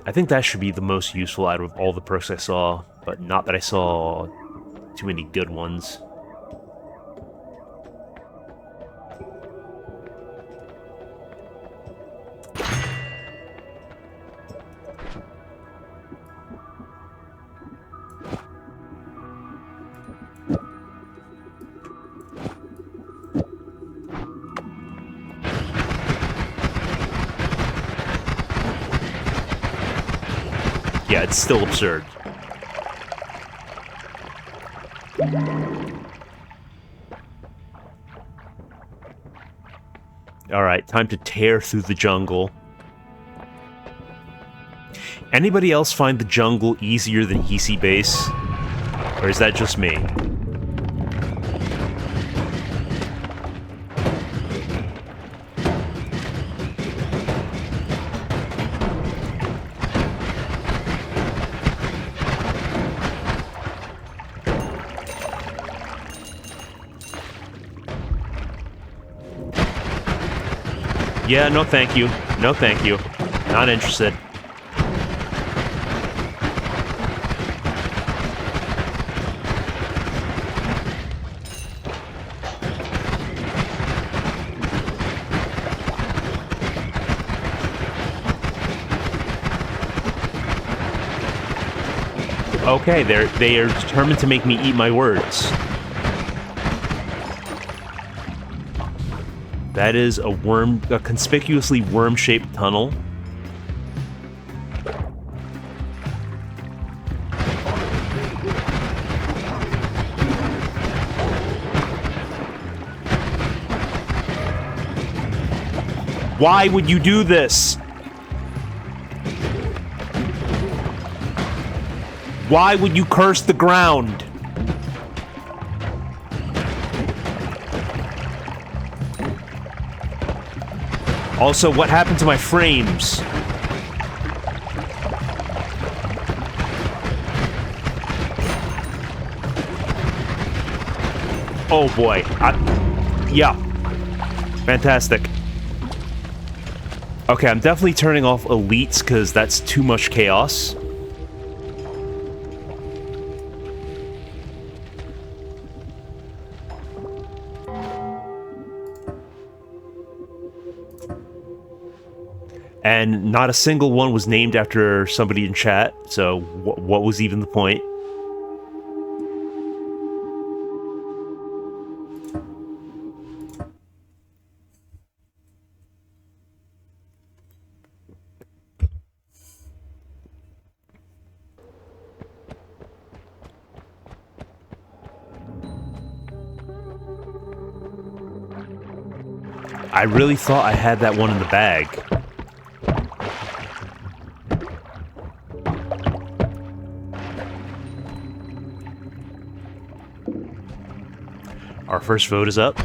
I think that should be the most useful out of all the perks I saw, but not that I saw too many good ones. Yeah, it's still absurd. Alright, time to tear through the jungle. Anybody else find the jungle easier than EC base? Or is that just me? Yeah, no thank you. No thank you. Not interested. Okay, they are determined to make me eat my words. That is a conspicuously worm-shaped tunnel. Why would you do this? Why would you curse the ground? Also, what happened to my frames? Oh boy. Yeah. Fantastic. Okay, I'm definitely turning off elites because that's too much chaos. And not a single one was named after somebody in chat, so what was even the point? I really thought I had that one in the bag. Our first vote is up.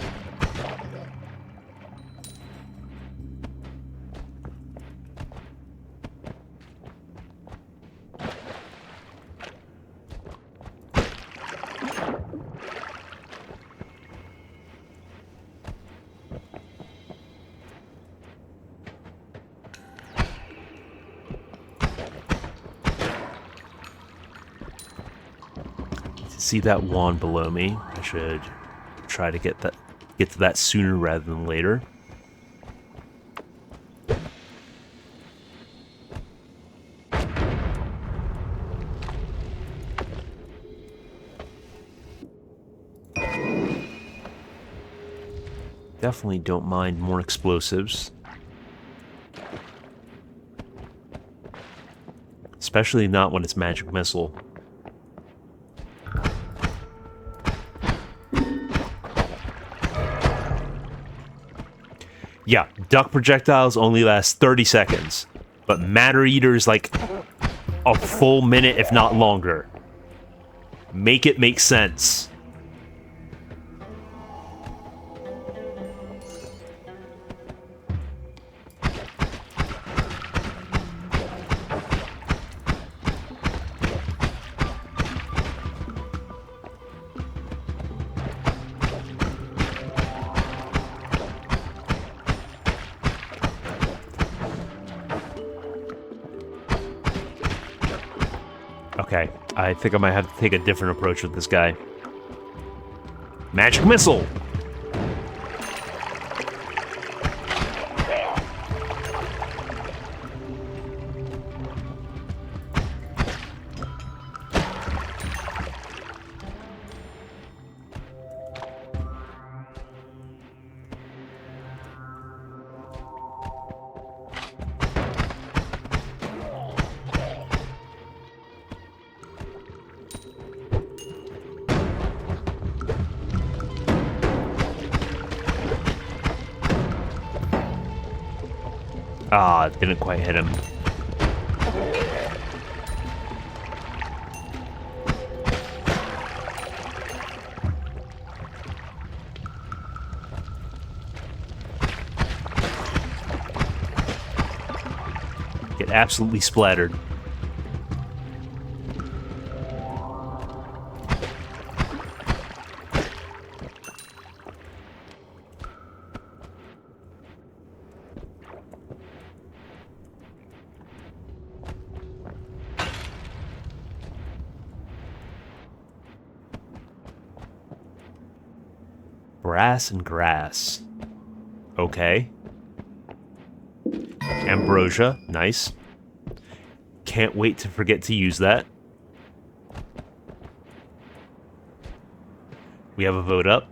See that wand below me? I should try to get to that sooner rather than later. Definitely don't mind more explosives. Especially not when it's magic missile. Yeah, duck projectiles only last 30 seconds, but matter eaters like a full minute, if not longer. Make it make sense. Okay, I think I might have to take a different approach with this guy. Magic missile! Ah, didn't quite hit him. absolutely splattered. Brass and grass. Okay. Ambrosia, nice. Can't wait to forget to use that. We have a vote up.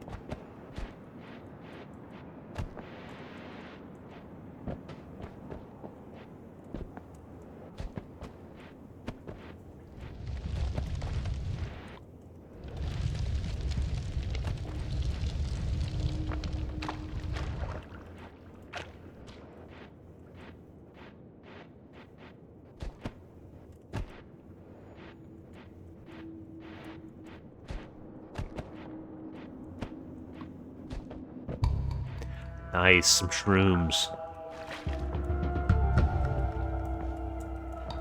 Nice, some shrooms.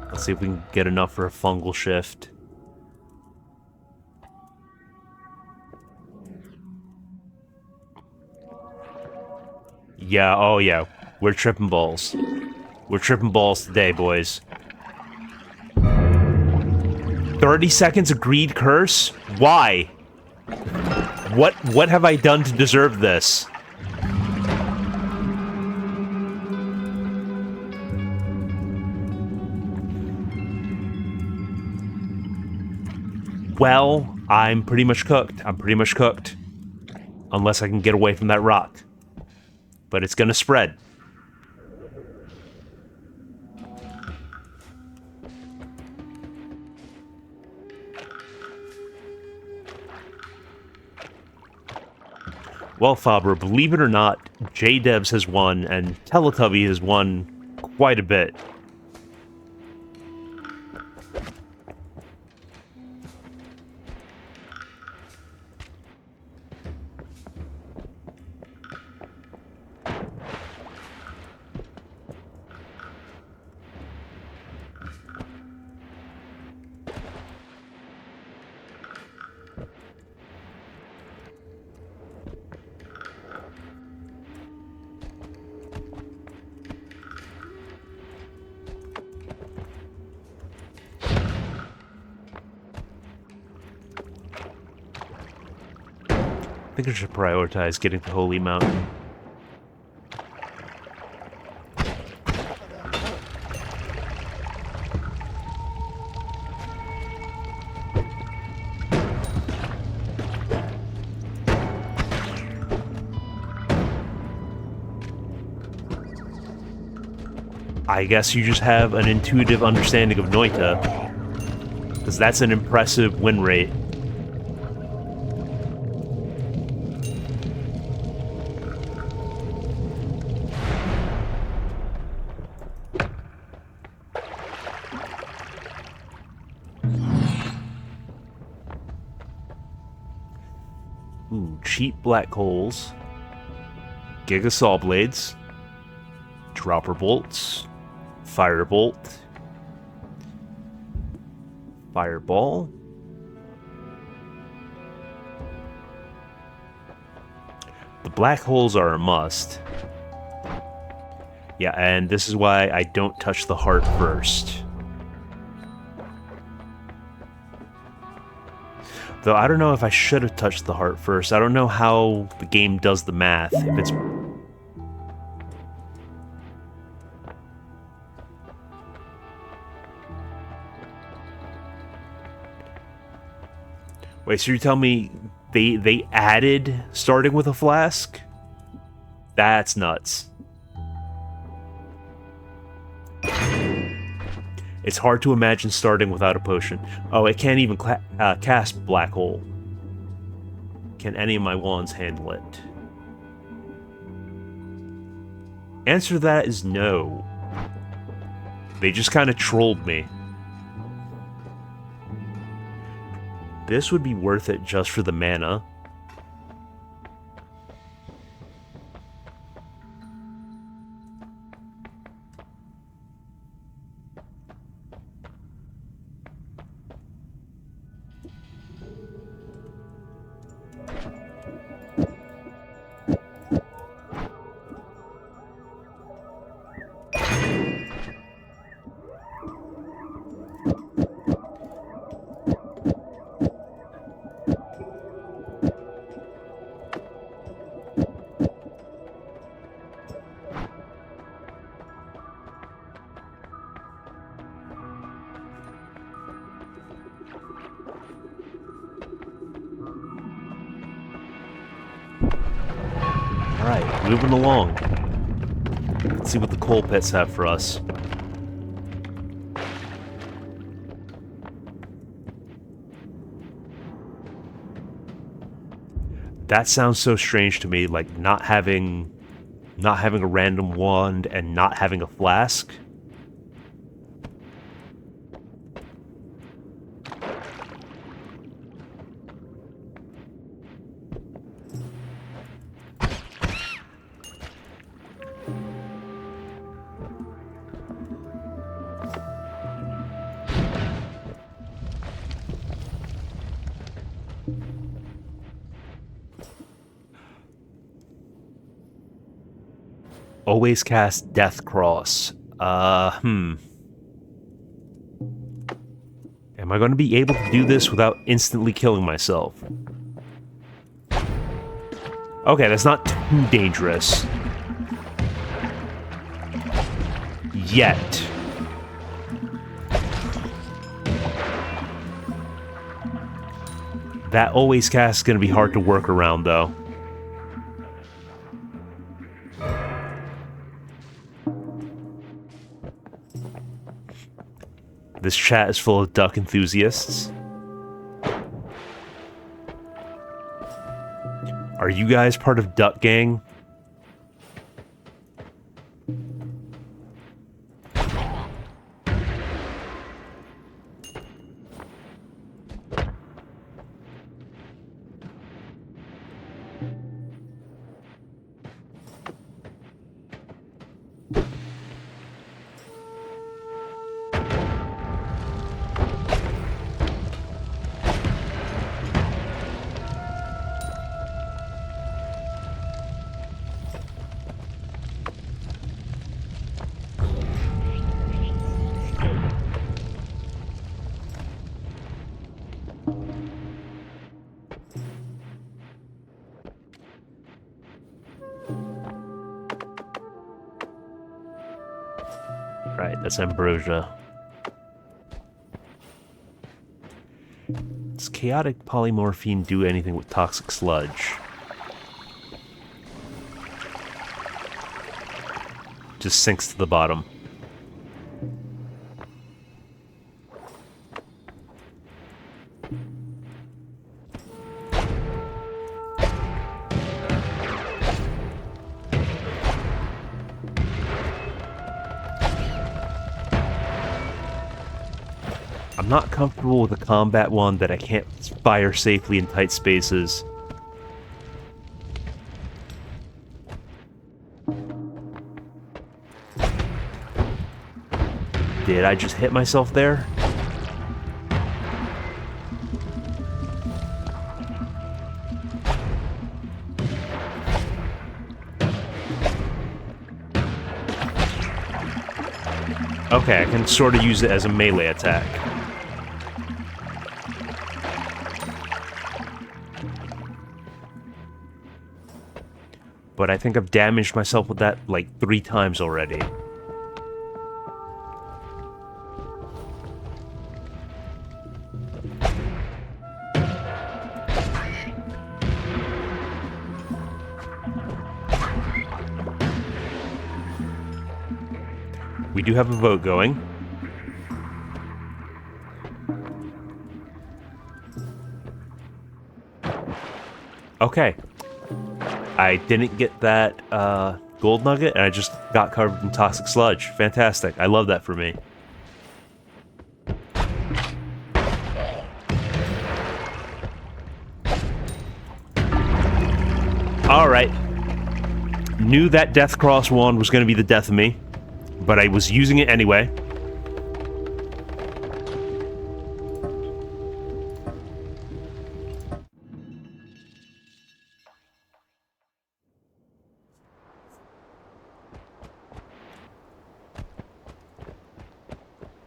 Let's see if we can get enough for a fungal shift. Yeah, oh yeah. We're tripping balls. We're tripping balls today, boys. 30 seconds of greed curse? Why? What have I done to deserve this? Well, I'm pretty much cooked. I'm pretty much cooked. Unless I can get away from that rock. But it's gonna spread. Well, Faber, believe it or not, J-Debs has won, and Teletubby has won quite a bit. I think I should prioritize getting to Holy Mountain. I guess you just have an intuitive understanding of Noita, because that's an impressive win rate. Ooh, cheap black holes, Giga Saw Blades, Dropper Bolts, Firebolt, Fireball. The black holes are a must. Yeah, and this is why I don't touch the heart first. Though I don't know if I should have touched the heart first. I don't know how the game does the math. If it's... Wait, so you're telling me they added starting with a flask? That's nuts. It's hard to imagine starting without a potion. Oh, it can't even cast Black Hole. Can any of my wands handle it? Answer to that is no. They just kind of trolled me. This would be worth it just for the mana. moving along. Let's see what the coal pits have for us. That sounds so strange to me, like not having a random wand and not having a flask. Always cast Death Cross. Am I going to be able to do this without instantly killing myself? Okay, that's not too dangerous. Yet. That always cast is going to be hard to work around, though. This chat is full of duck enthusiasts. Are you guys part of Duck Gang? Right, that's ambrosia. Does chaotic polymorphine do anything with toxic sludge? Just sinks to the bottom. I'm not comfortable with a combat one that I can't fire safely in tight spaces. Did I just hit myself there? Okay, I can sort of use it as a melee attack. But I think I've damaged myself with that like 3 times already. We do have a vote going. Okay. I didn't get that gold nugget, and I just got covered in toxic sludge. Fantastic. I love that for me. Alright. Knew that Death Cross wand was going to be the death of me, but I was using it anyway.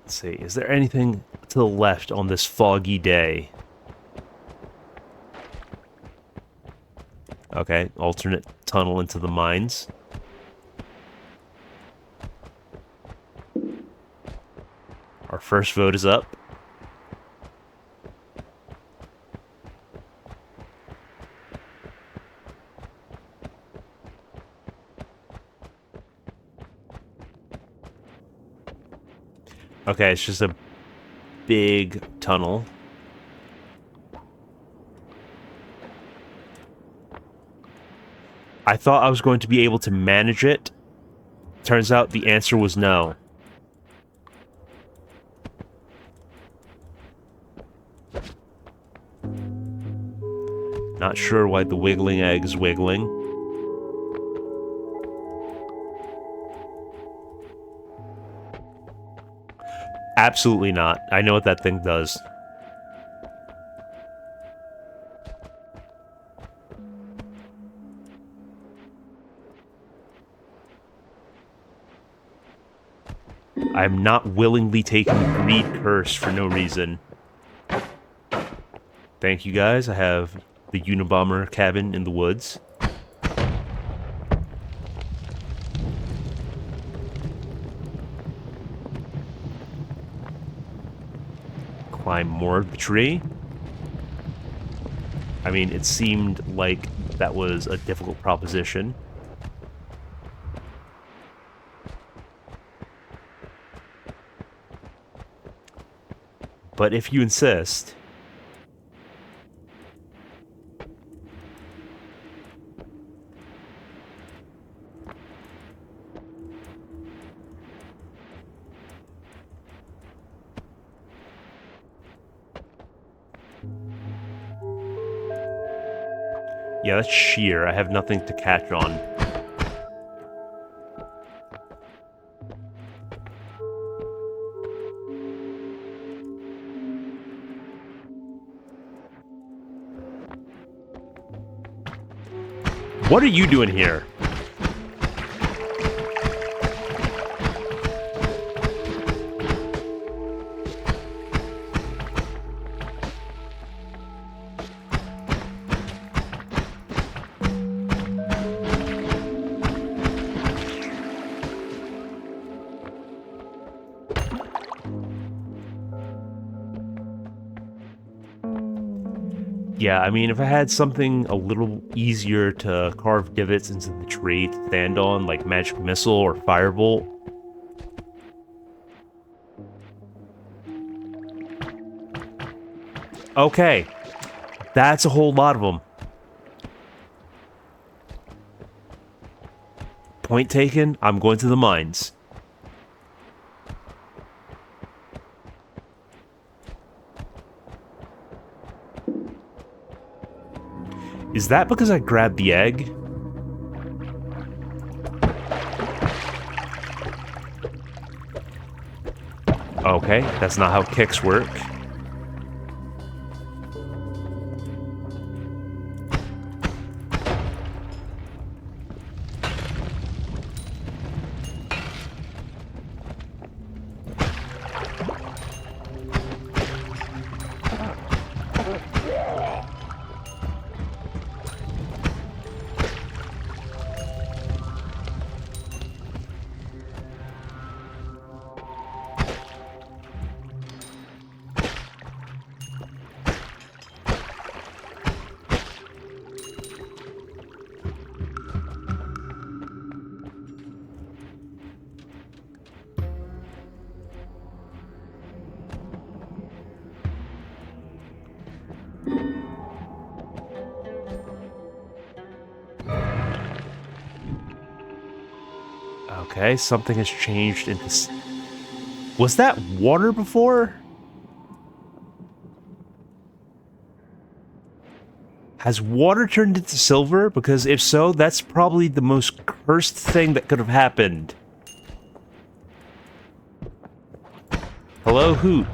Let's see, is there anything to the left on this foggy day? Okay, alternate tunnel into the mines. Our first vote is up. Okay, it's just a big tunnel. I thought I was going to be able to manage it. Turns out the answer was no. Not sure why the wiggling egg's wiggling. Absolutely not. I know what that thing does. I'm not willingly taking Greed Curse for no reason. Thank you guys. I have the Unabomber cabin in the woods. Climb more of the tree. I mean, it seemed like that was a difficult proposition. But if you insist... Yeah, that's sheer. I have nothing to catch on. What are you doing here? Yeah, I mean, if I had something a little easier to carve divots into the tree to stand on, like Magic Missile or Firebolt. Okay, that's a whole lot of them. Point taken, I'm going to the mines. Is that because I grabbed the egg? Okay, that's not how kicks work. Okay, something has changed into... Was that water before? Has water turned into silver? Because if so, that's probably the most cursed thing that could have happened. Hello, Hoot?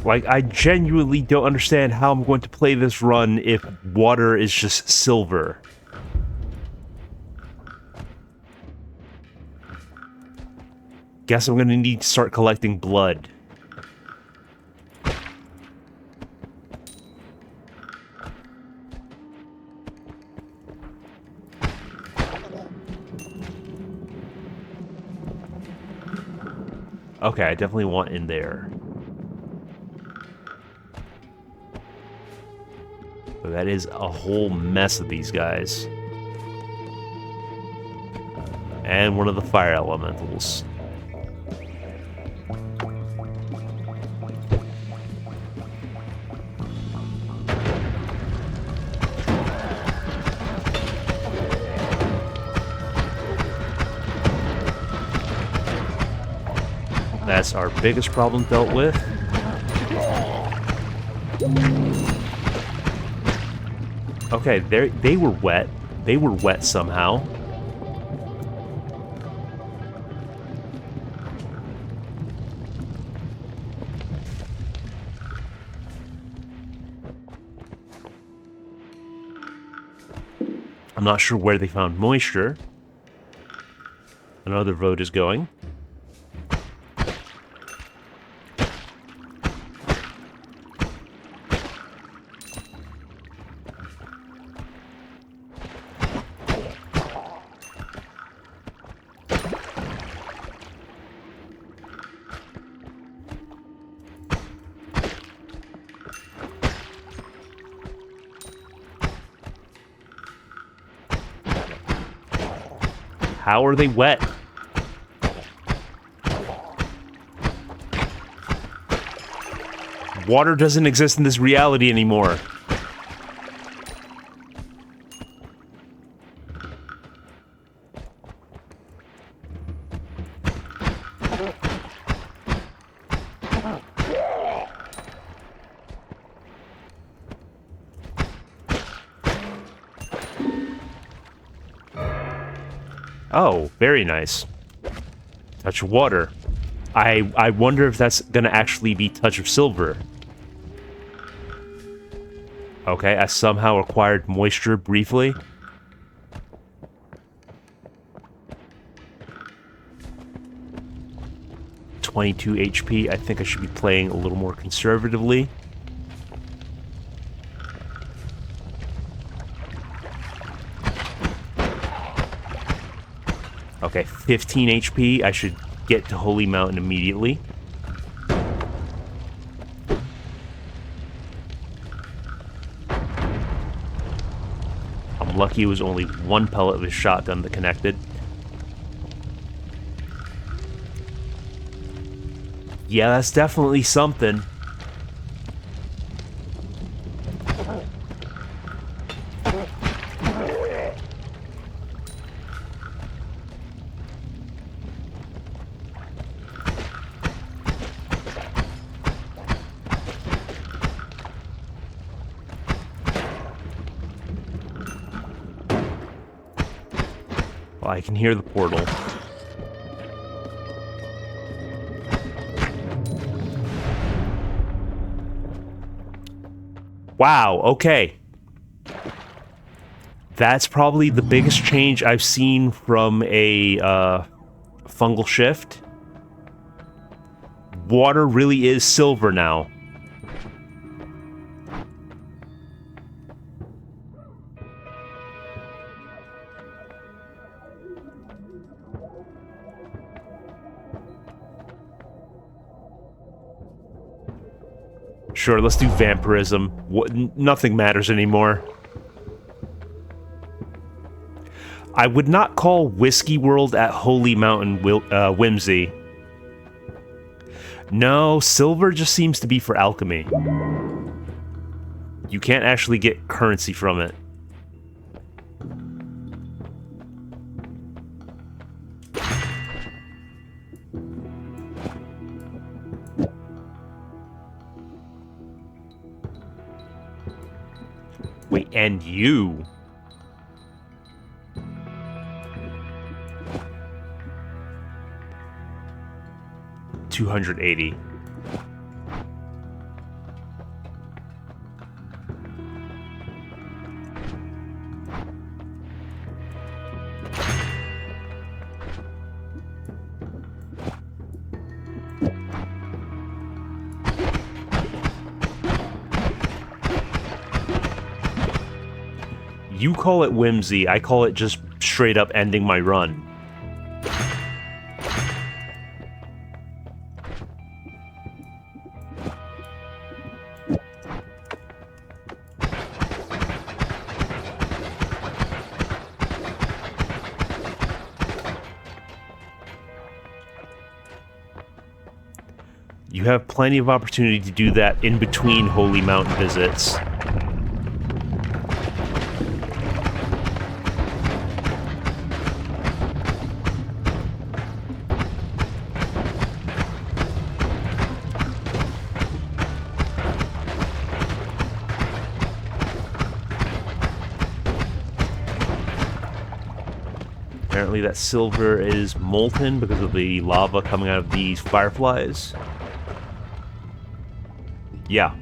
Like, I genuinely don't understand how I'm going to play this run if water is just silver. Guess I'm gonna need to start collecting blood. Okay, I definitely want in there. But that is a whole mess of these guys. And one of the fire elementals. That's our biggest problem dealt with. Okay, they were wet. They were wet somehow. I'm not sure where they found moisture. Another vote is going. How are they wet? Water doesn't exist in this reality anymore. Oh, very nice. Touch of water. I wonder if that's gonna actually be touch of silver. Okay, I somehow acquired moisture briefly. (22 HP. I think I should be playing a little more conservatively. Okay, 15 HP. I should get to Holy Mountain immediately. I'm lucky it was only one pellet of his shotgun that connected. Yeah, that's definitely something. Well, I can hear the portal. Wow, okay. That's probably the biggest change I've seen from a fungal shift. Water really is silver now. Sure, let's do vampirism. Nothing matters anymore. I would not call Whiskey World at Holy Mountain whimsy. No, silver just seems to be for alchemy. You can't actually get currency from it. Wait, and you? $280. You call it whimsy, I call it just straight up ending my run. You have plenty of opportunity to do that in between Holy Mountain visits. Apparently that silver is molten because of the lava coming out of these fireflies. Yeah.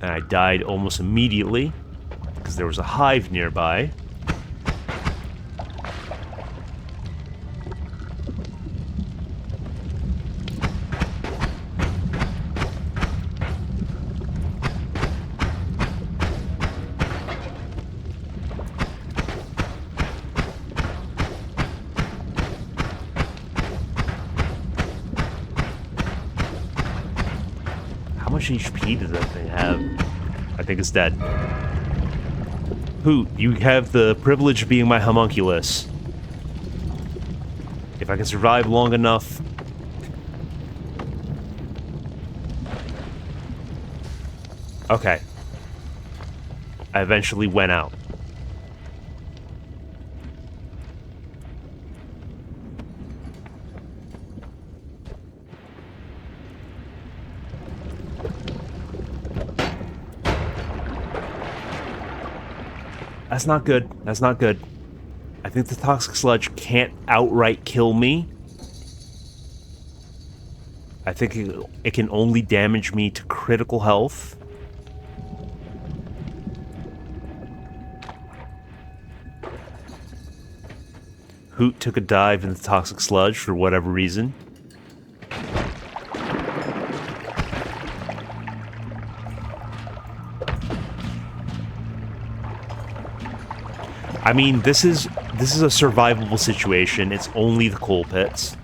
And I died almost immediately because there was a hive nearby. How much HP does that thing have? I think it's dead. Hoot, you have the privilege of being my homunculus. If I can survive long enough... Okay. I eventually went out. That's not good. That's not good. I think the toxic sludge can't outright kill me. I think it can only damage me to critical health. Hoot took a dive in the toxic sludge for whatever reason. I mean, this is a survivable situation. It's only the coal pits.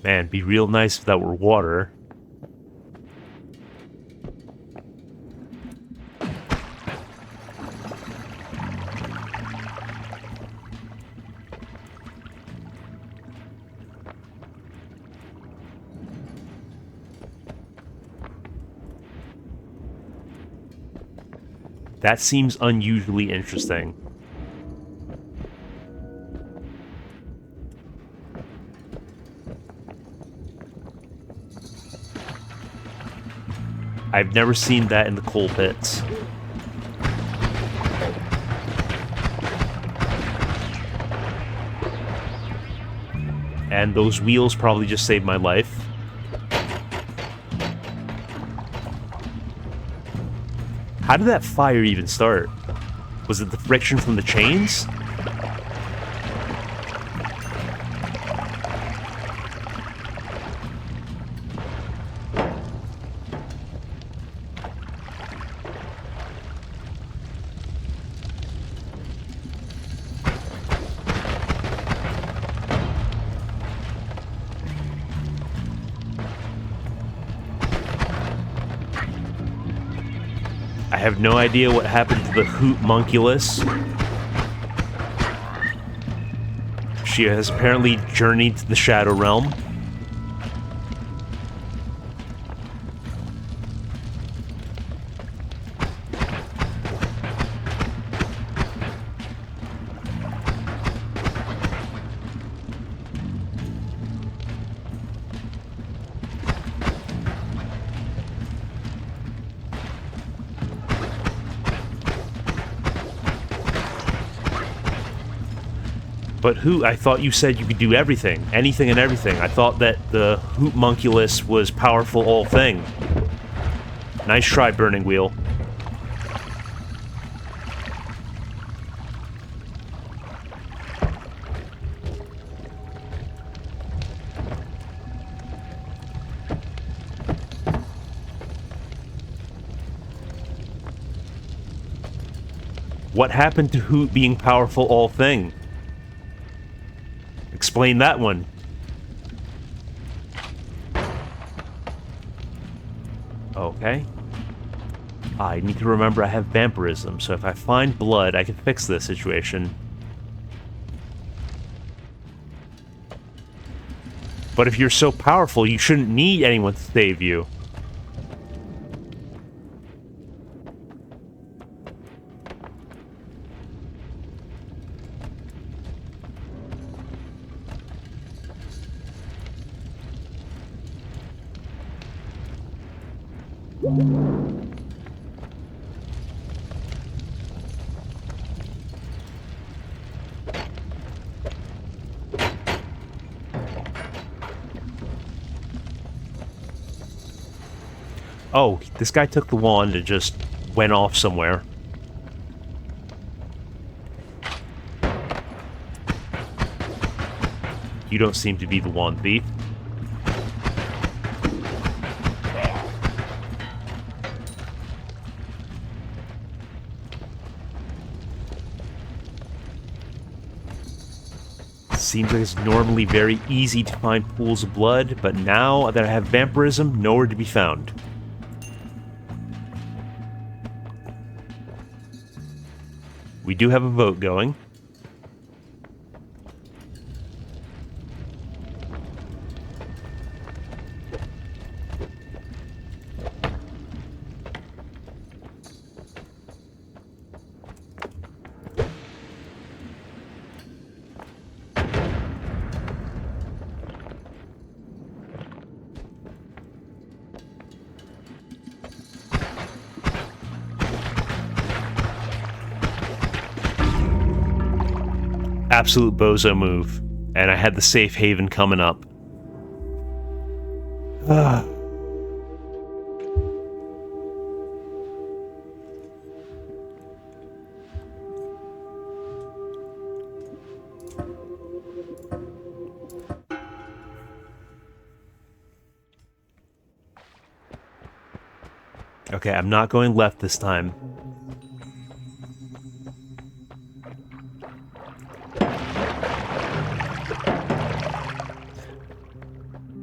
Man, be real nice if that were water. That seems unusually interesting. I've never seen that in the coal pits. And those wheels probably just saved my life. How did that fire even start? Was it the friction from the chains? I have no idea what happened to the homunculus. She has apparently journeyed to the Shadow Realm. But I thought you said you could do everything. Anything and everything. I thought that the homunculus was powerful all thing. Nice try, Burning Wheel. What happened to who being powerful all thing? Explain that one. Okay. I need to remember I have vampirism, so if I find blood, I can fix this situation. But if you're so powerful, you shouldn't need anyone to save you. Oh, this guy took the wand and just went off somewhere. You don't seem to be the wand thief. Seems like it's normally very easy to find pools of blood, but now that I have vampirism, nowhere to be found. We do have a vote going. Absolute bozo move. And I had the safe haven coming up. Okay, I'm not going left this time.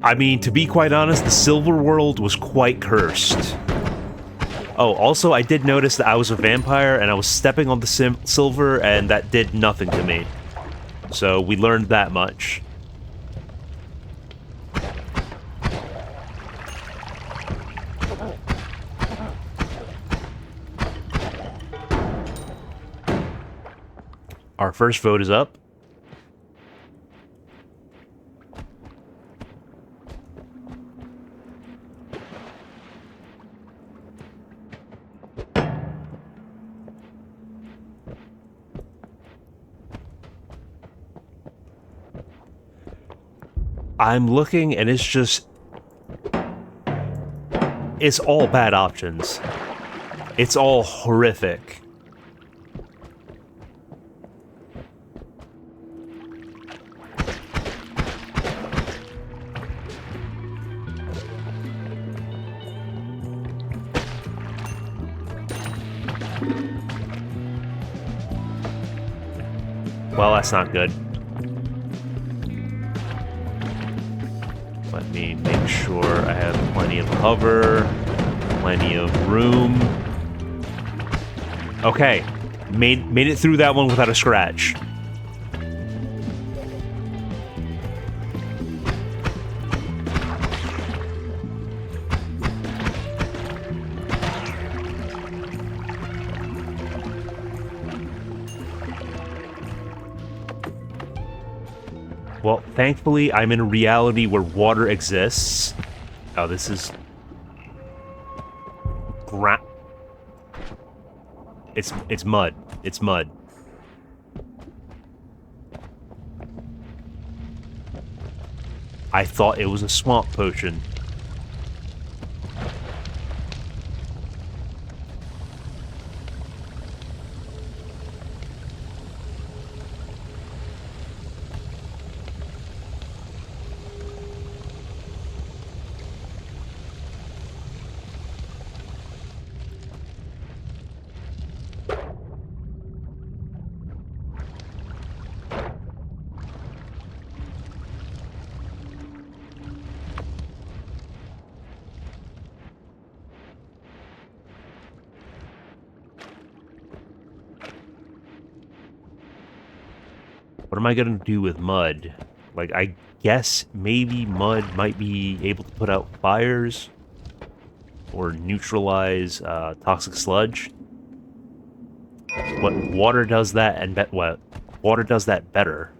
I mean, to be quite honest, the Silver World was quite cursed. Oh, also, I did notice that I was a vampire, and I was stepping on the silver, and that did nothing to me. So, we learned that much. Our first vote is up. I'm looking, and it's just... It's all bad options. It's all horrific. Well, that's not good. Let me make sure I have plenty of cover, plenty of room. Okay, made it through that one without a scratch. Well, thankfully, I'm in a reality where water exists. Oh, this is... It's mud. It's mud. I thought it was a swamp potion. What am I gonna do with mud? Like, I guess maybe mud might be able to put out fires or neutralize toxic sludge. But water does that, and water does that better.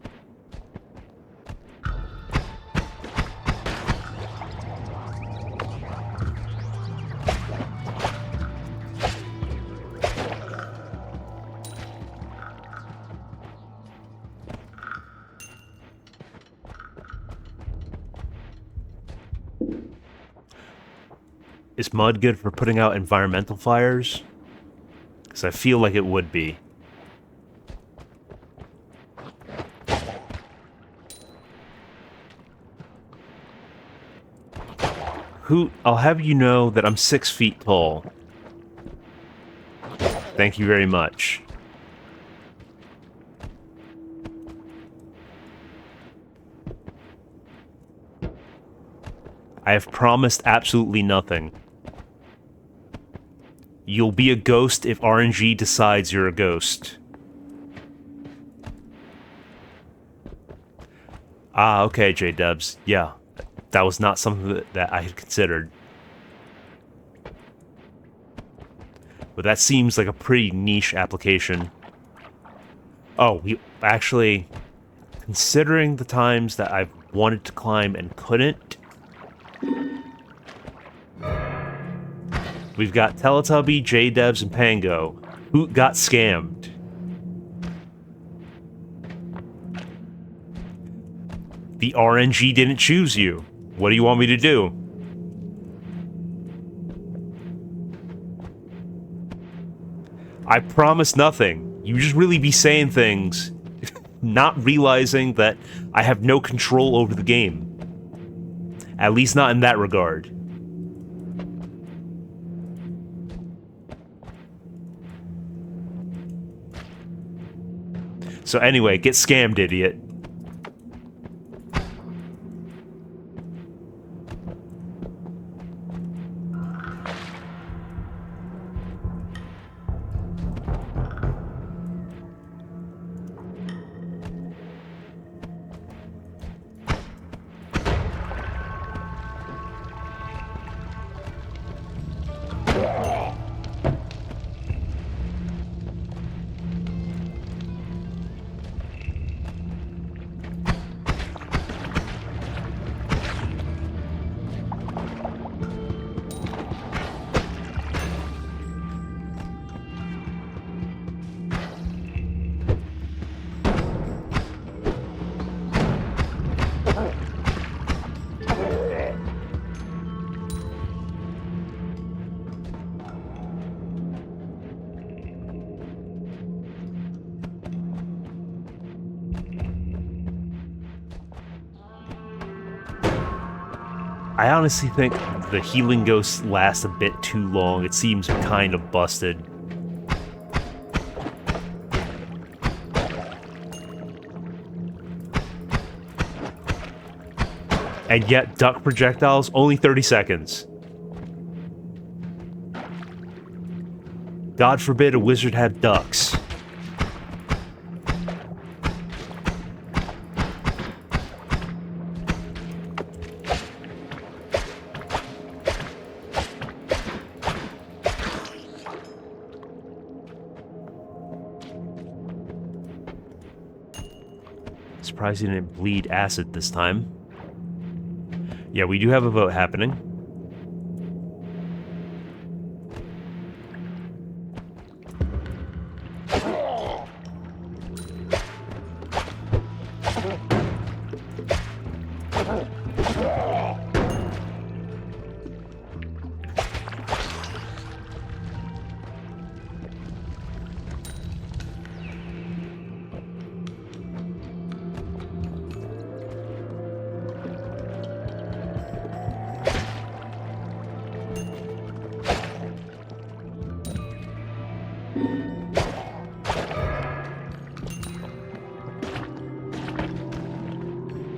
Is mud good for putting out environmental fires? Because I feel like it would be. I'll have you know that I'm 6 feet tall. Thank you very much. I have promised absolutely nothing. You'll be a ghost if RNG decides you're a ghost. Ah, okay, J-Dubs. Yeah, that was not something that I had considered. But that seems like a pretty niche application. Oh, actually, considering the times that I've wanted to climb and couldn't, we've got Teletubby, J-Dubs, and Pango, who got scammed. The RNG didn't choose you. What do you want me to do? I promise nothing. You just really be saying things, not realizing that I have no control over the game. At least not in that regard. So anyway, get scammed, idiot. I honestly think the healing ghosts last a bit too long. It seems kind of busted. And yet, duck projectiles, only 30 seconds. God forbid a wizard had ducks. Surprised he didn't bleed acid this time. Yeah, we do have a vote happening.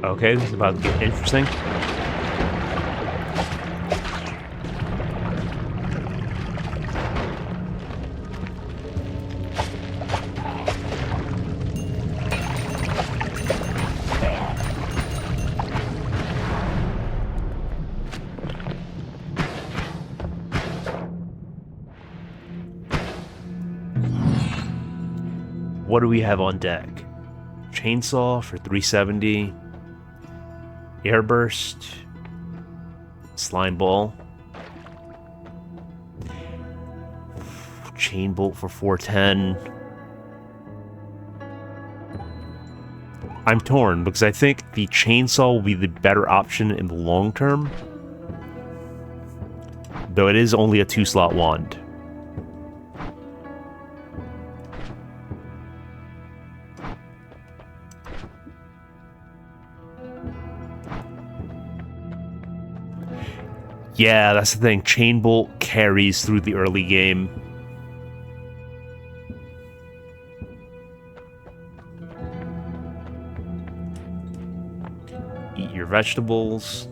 Okay, this is about to get interesting. what do we have on deck? Chainsaw for 370. Airburst. Slime ball. Chain bolt for 410. I'm torn because I think the chainsaw will be the better option in the long term. Though it is only a 2-slot wand. Yeah, that's the thing. Chain bolt carries through the early game. Eat your vegetables.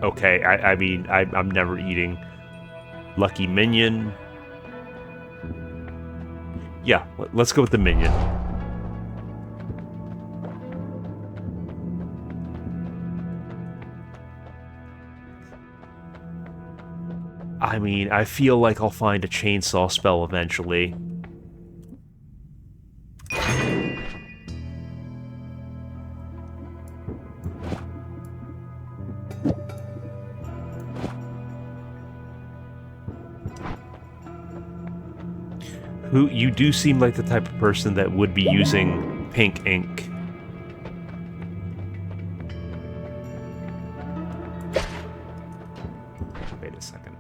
Okay, I mean, I'm never eating. Lucky minion. Yeah, let's go with the minion. I mean, I feel like I'll find a chainsaw spell eventually. You do seem like the type of person that would be using pink ink. Wait a second.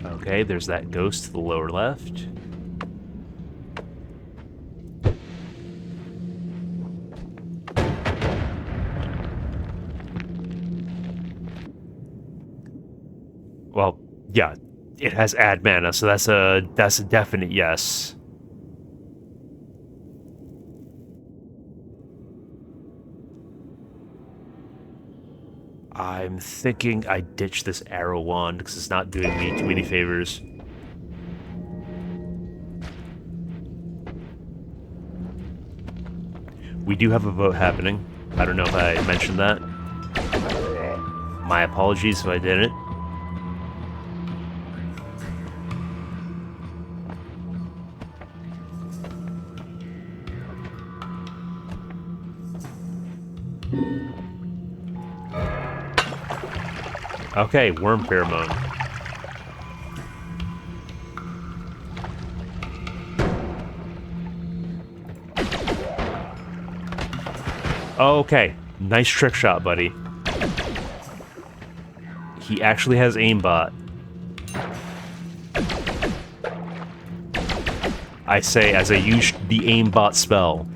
Okay, there's that ghost to the lower left. Well, yeah, it has add mana, so that's a definite yes. I'm thinking I ditch this arrow wand because it's not doing me too many favors. We do have a vote happening. I don't know if I mentioned that. My apologies if I didn't. Okay, worm pheromone. Okay, nice trick shot, buddy. He actually has aimbot. I say as I use the aimbot spell.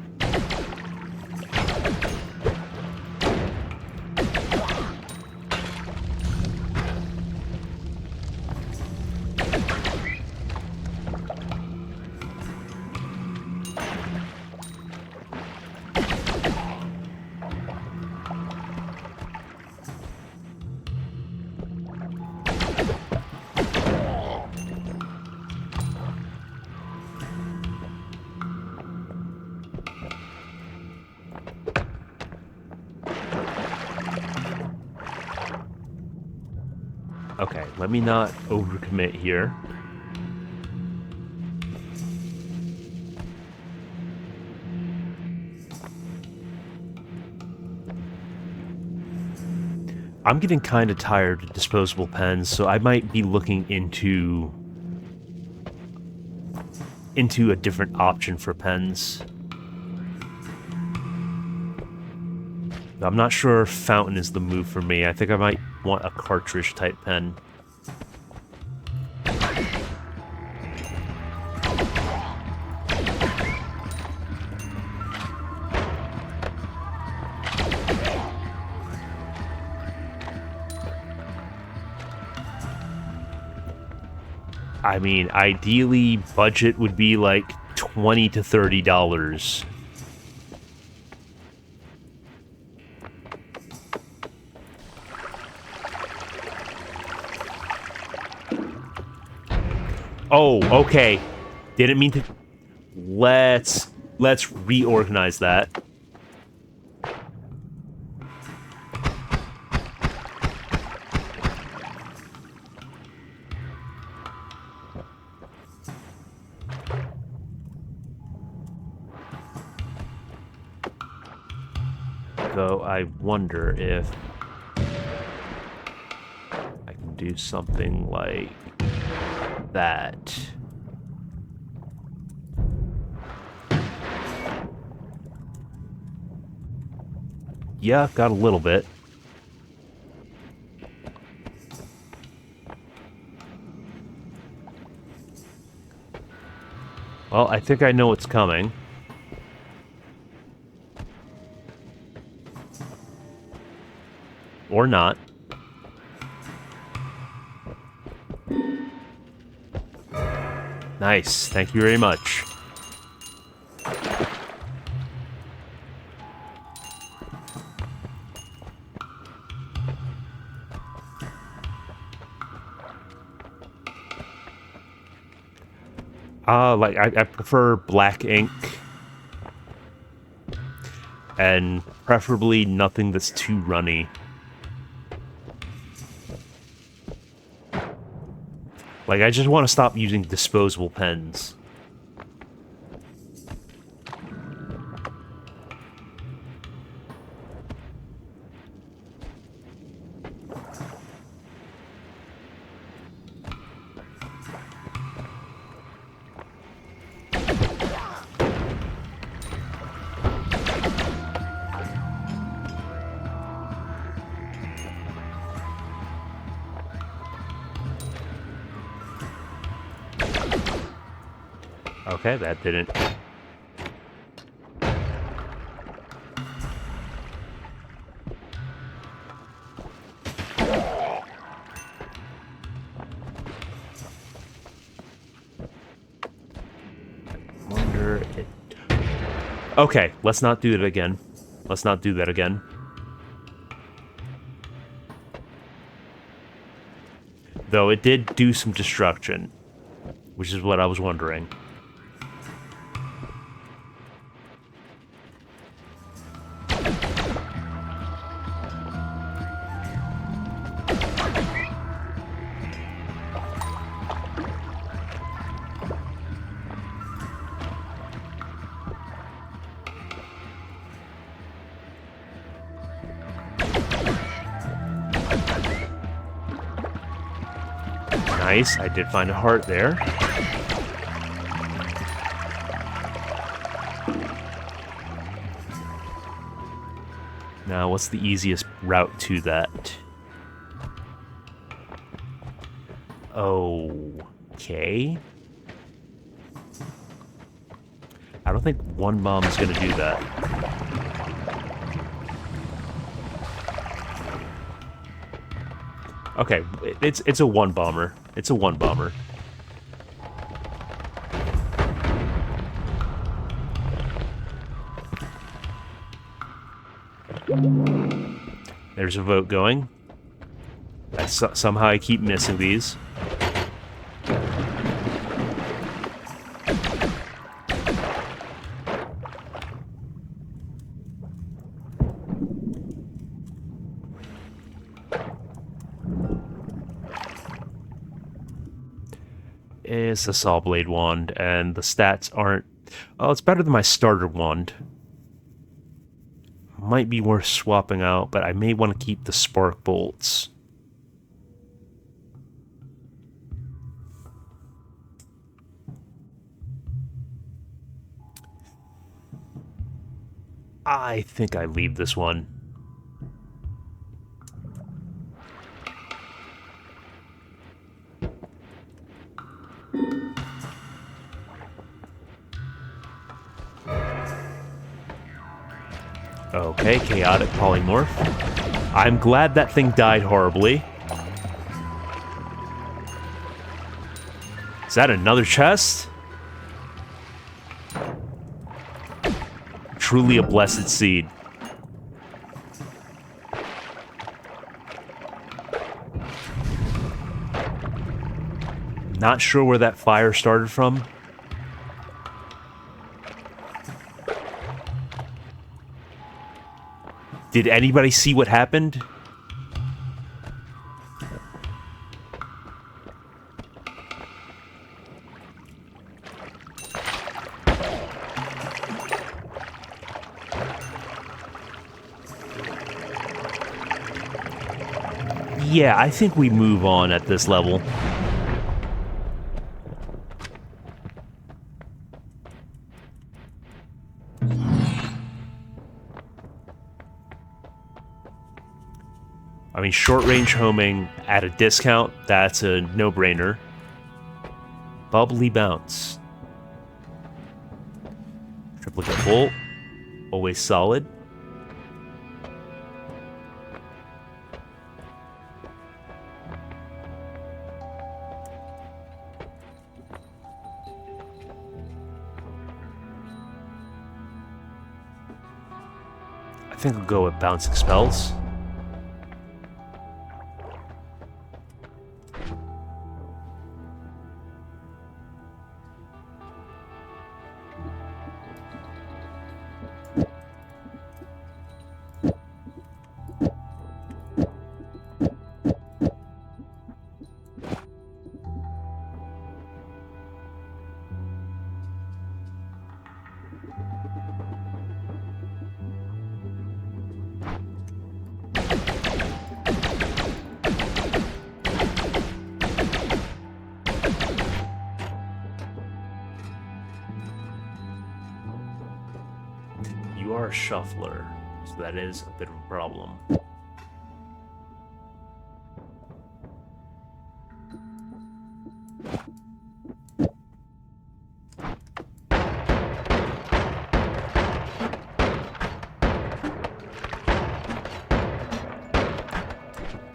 Okay, let me not overcommit here. I'm getting kind of tired of disposable pens, so I might be looking into a different option for pens. I'm not sure if fountain is the move for me. I think I might want a cartridge type pen. I mean, ideally, budget would be like $20 to $30. Oh, okay. Didn't mean to... Let's reorganize that. Though I wonder if I can do something like that. Yeah, got a little bit. Well, I think I know what's coming. Or not. Nice. Thank you very much. Like, I prefer black ink. And preferably nothing that's too runny. Like, I just want to stop using disposable pens. Okay, that didn't... Wonder it... Okay, let's not do it again. Let's not do that again. Though it did do some destruction, which is what I was wondering. Nice, I did find a heart there. Now, what's the easiest route to that? Okay. I don't think one bomb is going to do that. Okay, it's a one bomber. It's a one bomber. There's a vote going. Somehow I keep missing these. It's a saw blade wand, and the stats aren't... Oh, it's better than my starter wand. Might be worth swapping out, but I may want to keep the spark bolts. I think I leave this one. Okay, chaotic polymorph. I'm glad that thing died horribly. Is that another chest? Truly a blessed seed. Not sure where that fire started from. Did anybody see what happened? Yeah, I think we move on at this level. I mean, short-range homing at a discount, that's a no-brainer. Bubbly bounce. Triplicate bolt. Always solid. I think I'll go with bouncing spells. You are a shuffler, so that is a bit of a problem.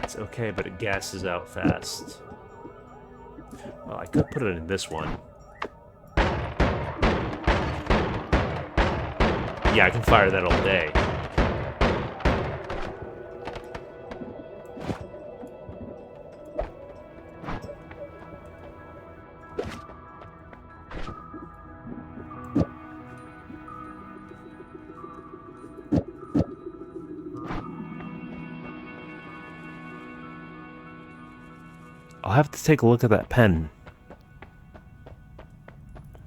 It's okay, but it gasses out fast. Well, I could put it in this one. Yeah, I can fire that all day. I'll have to take a look at that pen.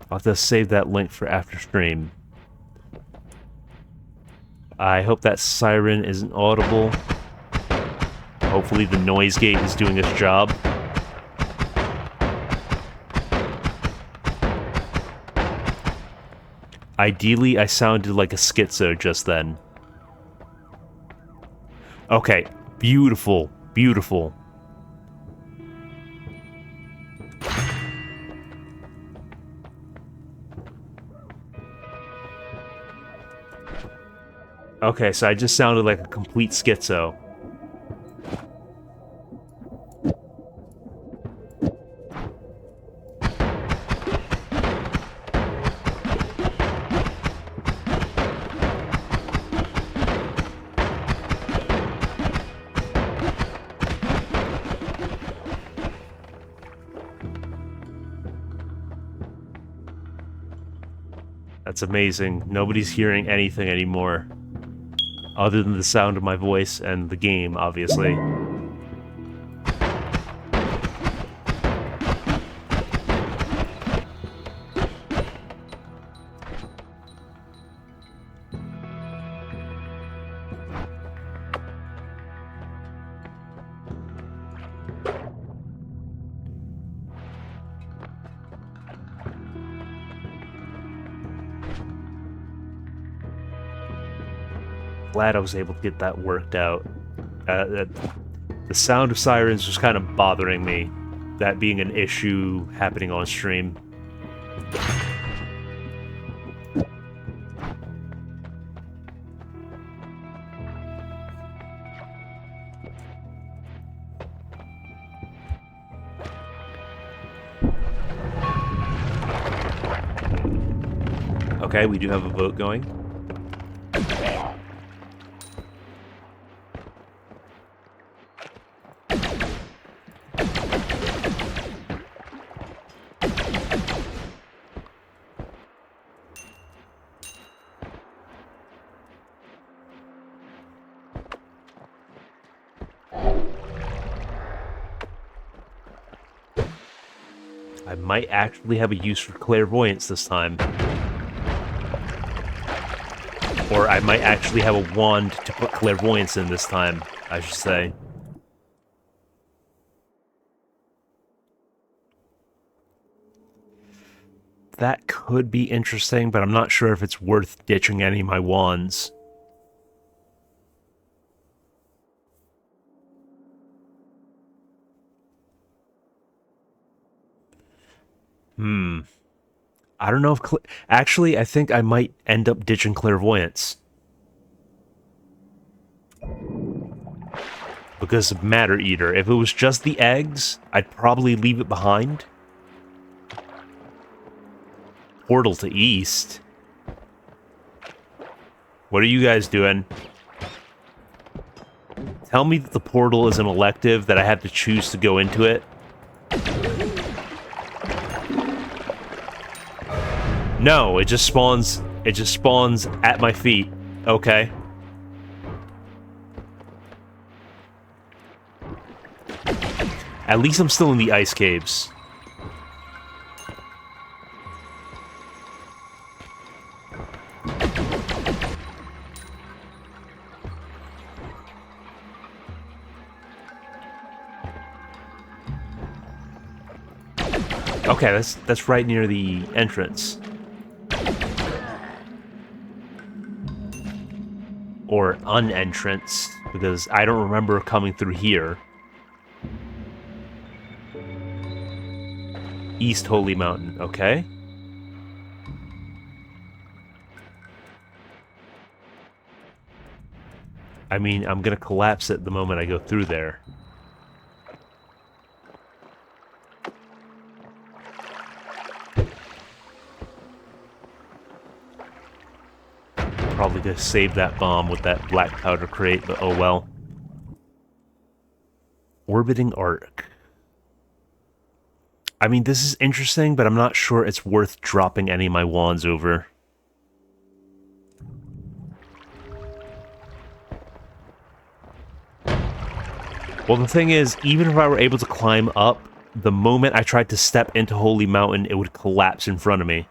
I'll have to save that link for after stream. I hope that siren isn't audible. Hopefully the noise gate is doing its job. Ideally, I sounded like a schizo just then. Okay, beautiful, beautiful. Okay, so I just sounded like a complete schizo. That's amazing. Nobody's hearing anything anymore. Other than the sound of my voice and the game, obviously. Glad I was able to get that worked out. The sound of sirens was kind of bothering me. That being an issue happening on stream. Okay, we do have a vote going. I might actually have a use for clairvoyance this time. Or I might actually have a wand to put clairvoyance in this time, I should say. That could be interesting, but I'm not sure if it's worth ditching any of my wands. I don't know if... Actually, I think I might end up ditching clairvoyance. Because of Matter Eater. If it was just the eggs, I'd probably leave it behind. Portal to East. What are you guys doing? Tell me that the portal is an elective, that I have to choose to go into it. No, it just spawns at my feet. Okay. At least I'm still in the ice caves. Okay, that's right near the entrance. Or un-entrance, because I don't remember coming through here. East Holy Mountain, okay. I mean, I'm gonna collapse it the moment I go through there. Probably gonna save that bomb with that black powder crate, but oh well. Orbiting Arc. I mean, this is interesting, but I'm not sure it's worth dropping any of my wands over. Well, the thing is, even if I were able to climb up, the moment I tried to step into Holy Mountain, it would collapse in front of me.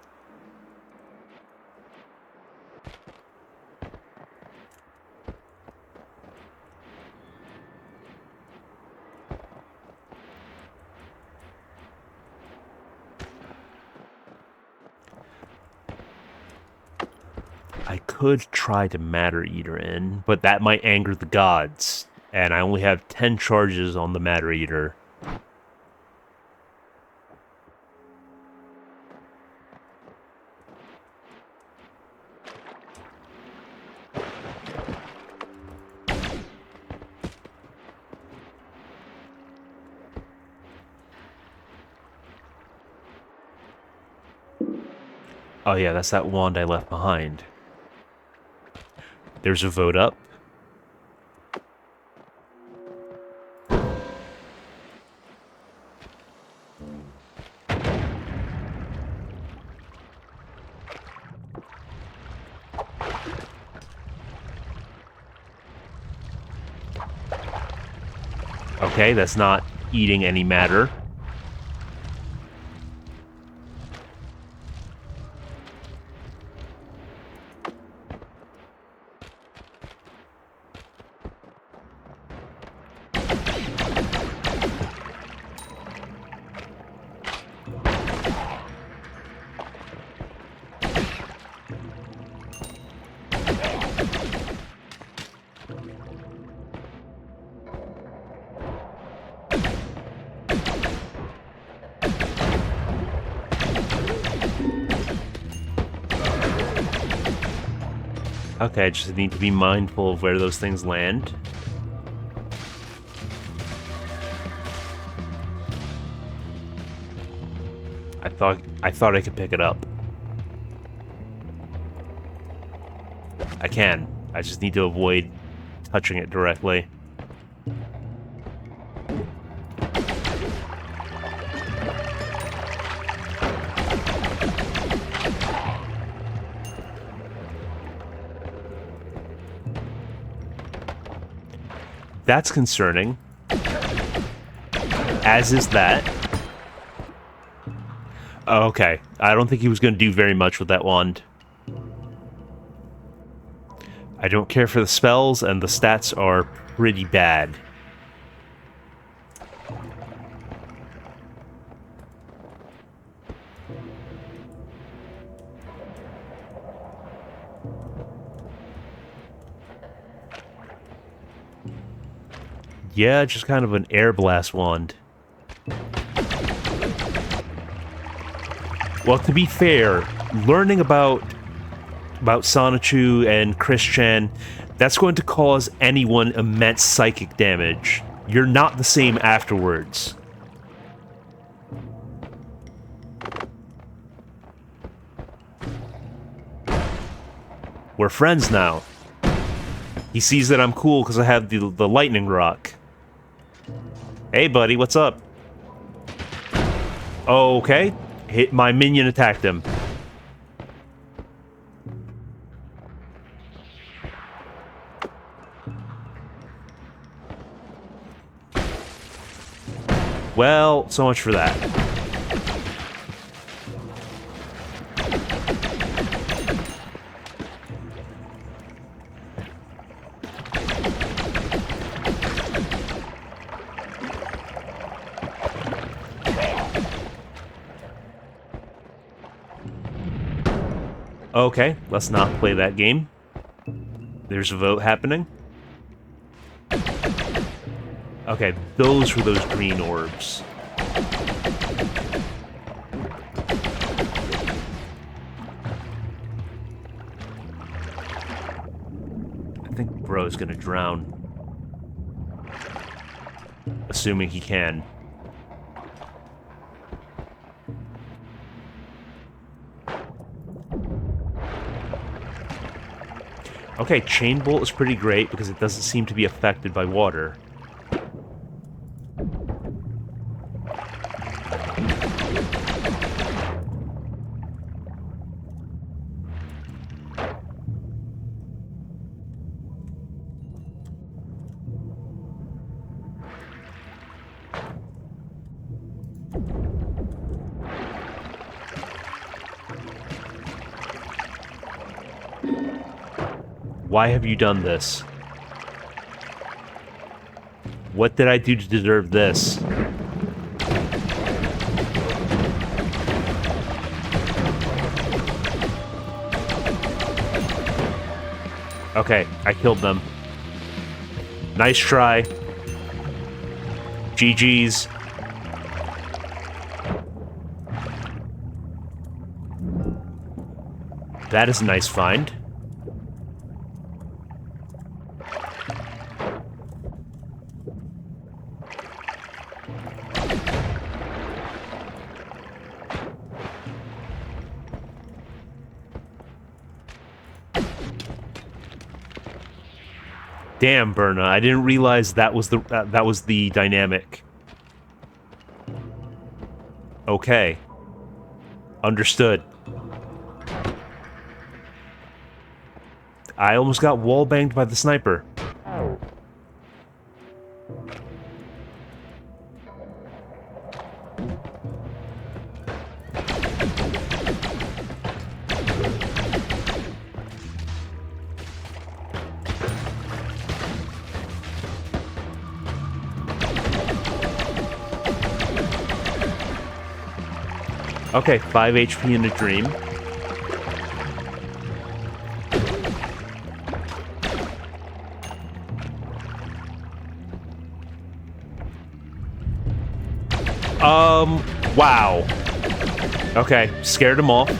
I could try to Matter Eater in, but that might anger the gods. And I only have 10 charges on the Matter Eater. Oh yeah, that's that wand I left behind. There's a vote up. Okay, that's not eating any matter. Okay, I just need to be mindful of where those things land. I thought I could pick it up. I can. I just need to avoid touching it directly. That's concerning. As is that. Oh, okay. I don't think he was going to do very much with that wand. I don't care for the spells, and the stats are pretty bad. Yeah, just kind of an air blast wand. Well, to be fair, learning about Sonichu and Christian, that's going to cause anyone immense psychic damage. You're not the same afterwards. We're friends now. He sees that I'm cool because I have the lightning rock. Hey, buddy, what's up? Okay. My minion attacked him. Well, so much for that. Okay, let's not play that game. There's a vote happening. Okay, those were those green orbs. I think Bro's gonna drown. Assuming he can. Okay, Chain Bolt is pretty great because it doesn't seem to be affected by water. Why have you done this? What did I do to deserve this? Okay, I killed them. Nice try. GG's. That is a nice find. Damn, Berna, I didn't realize that was the dynamic. Okay. Understood. I almost got wall-banged by the sniper. Okay, 5 HP in a dream. Wow. Okay, scared him off.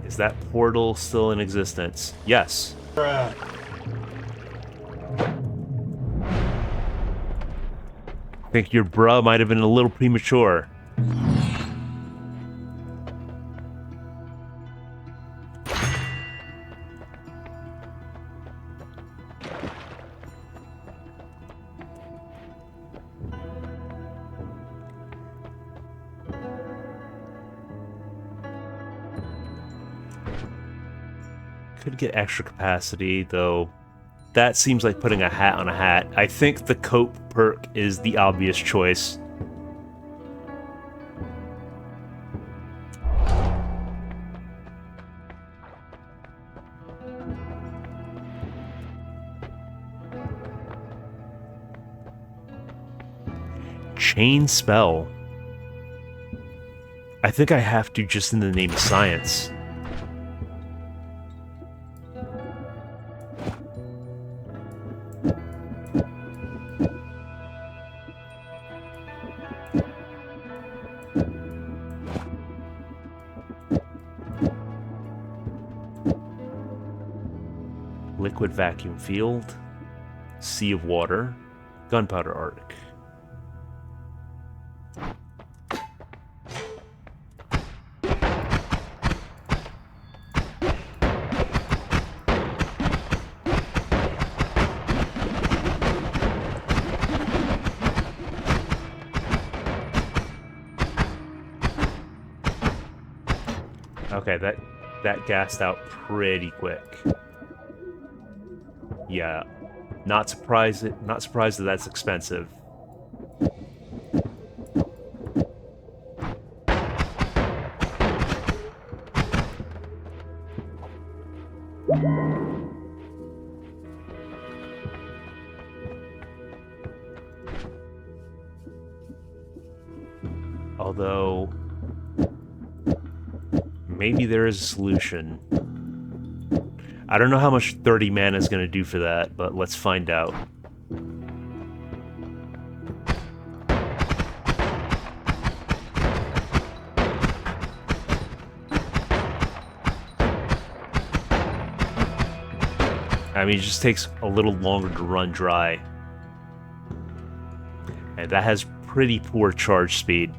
Is that portal still in existence? Yes. Bruh. I think your bruh might have been a little premature. Could get extra capacity, though that seems like putting a hat on a hat. I think the coat perk is the obvious choice. Chain spell. I think I have to just in the name of science. Liquid vacuum field, sea of water, gunpowder arc. Okay, that gassed out pretty quick. Yeah, not surprised that that's expensive. Although maybe there is a solution. I don't know how much 30 mana is going to do for that, but let's find out. I mean, it just takes a little longer to run dry. And that has pretty poor charge speed.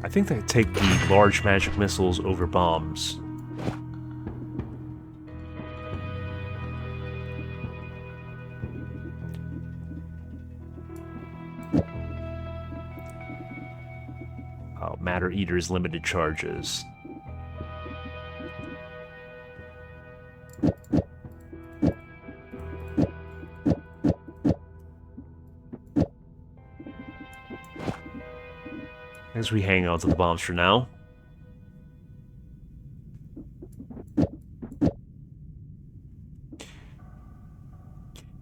I think they take the large magic missiles over bombs. Oh, Matter Eater's limited charges. As we hang on to the bombs for now.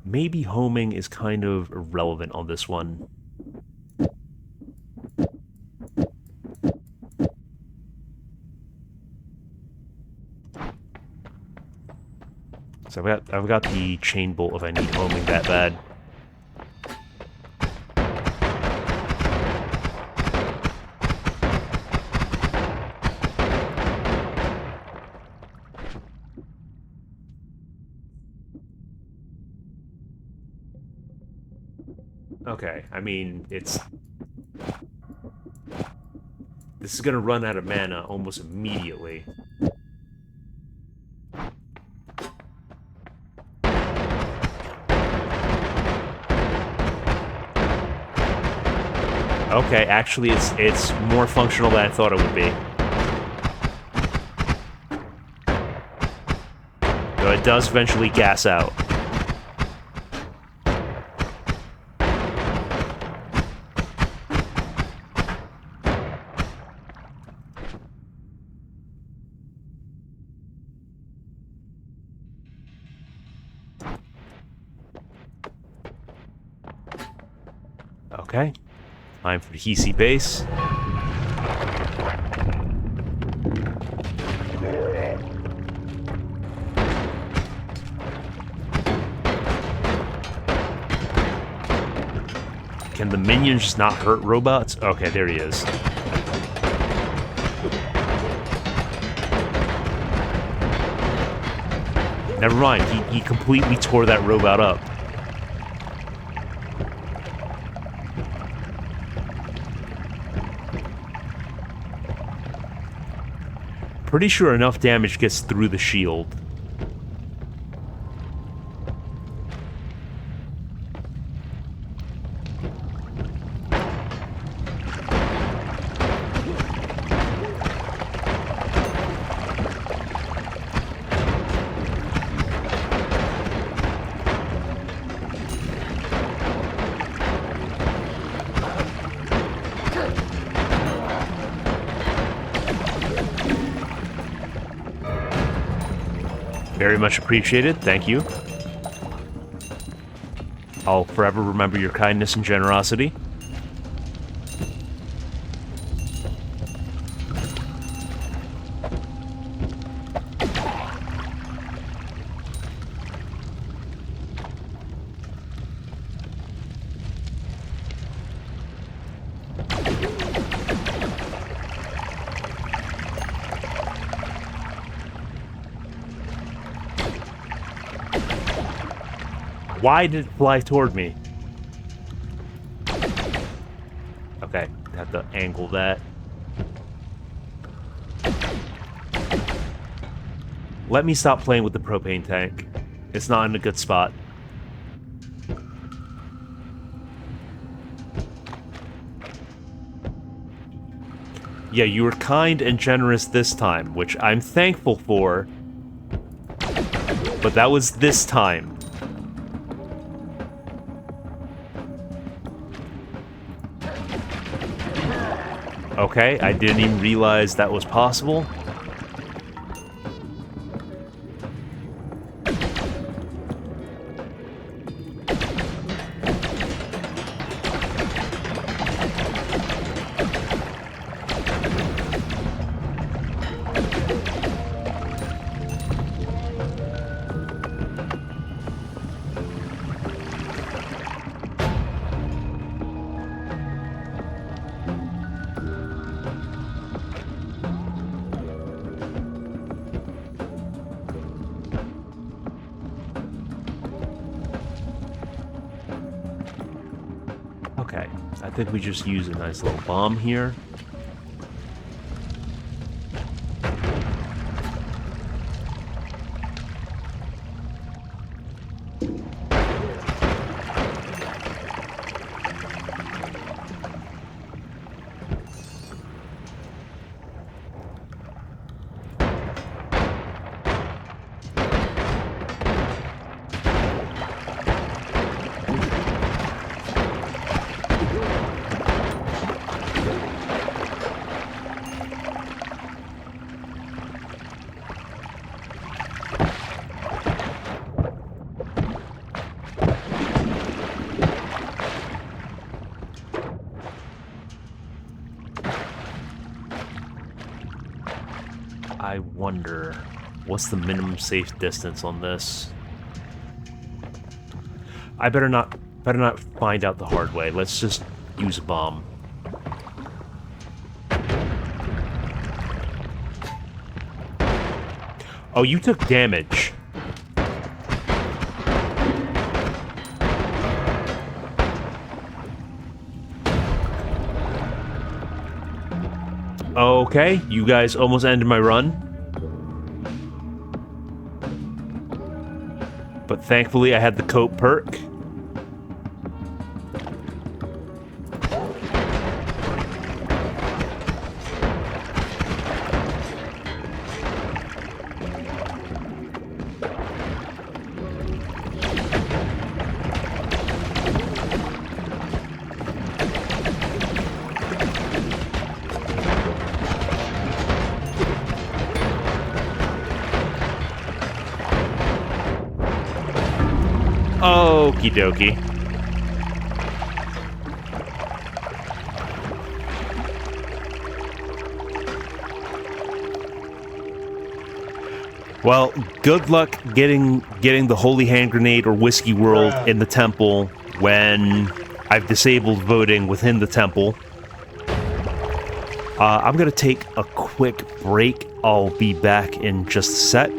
Maybe homing is kind of irrelevant on this one. So I've got the chain bolt if I need homing that bad. Okay, I mean, this is gonna run out of mana almost immediately. Okay, actually it's more functional than I thought it would be. Though it does eventually gas out. Okay, time for the Hisi base. Can the minions just not hurt robots? Okay, there he is. Never mind, he completely tore that robot up. Pretty sure enough damage gets through the shield. Very much appreciated. Thank you. I'll forever remember your kindness and generosity. Why did it fly toward me? Okay, have to angle that. Let me stop playing with the propane tank. It's not in a good spot. Yeah, you were kind and generous this time, which I'm thankful for. But that was this time. Okay, I didn't even realize that was possible. Okay, I think we just use a nice little bomb here. I wonder, what's the minimum safe distance on this? I better not find out the hard way. Let's just use a bomb. Oh, you took damage. Okay, you guys almost ended my run. But thankfully I had the coat perk. Okie dokie. Well, good luck getting the Holy Hand Grenade or Whiskey World in the temple when I've disabled voting within the temple. I'm gonna take a quick break. I'll be back in just a sec.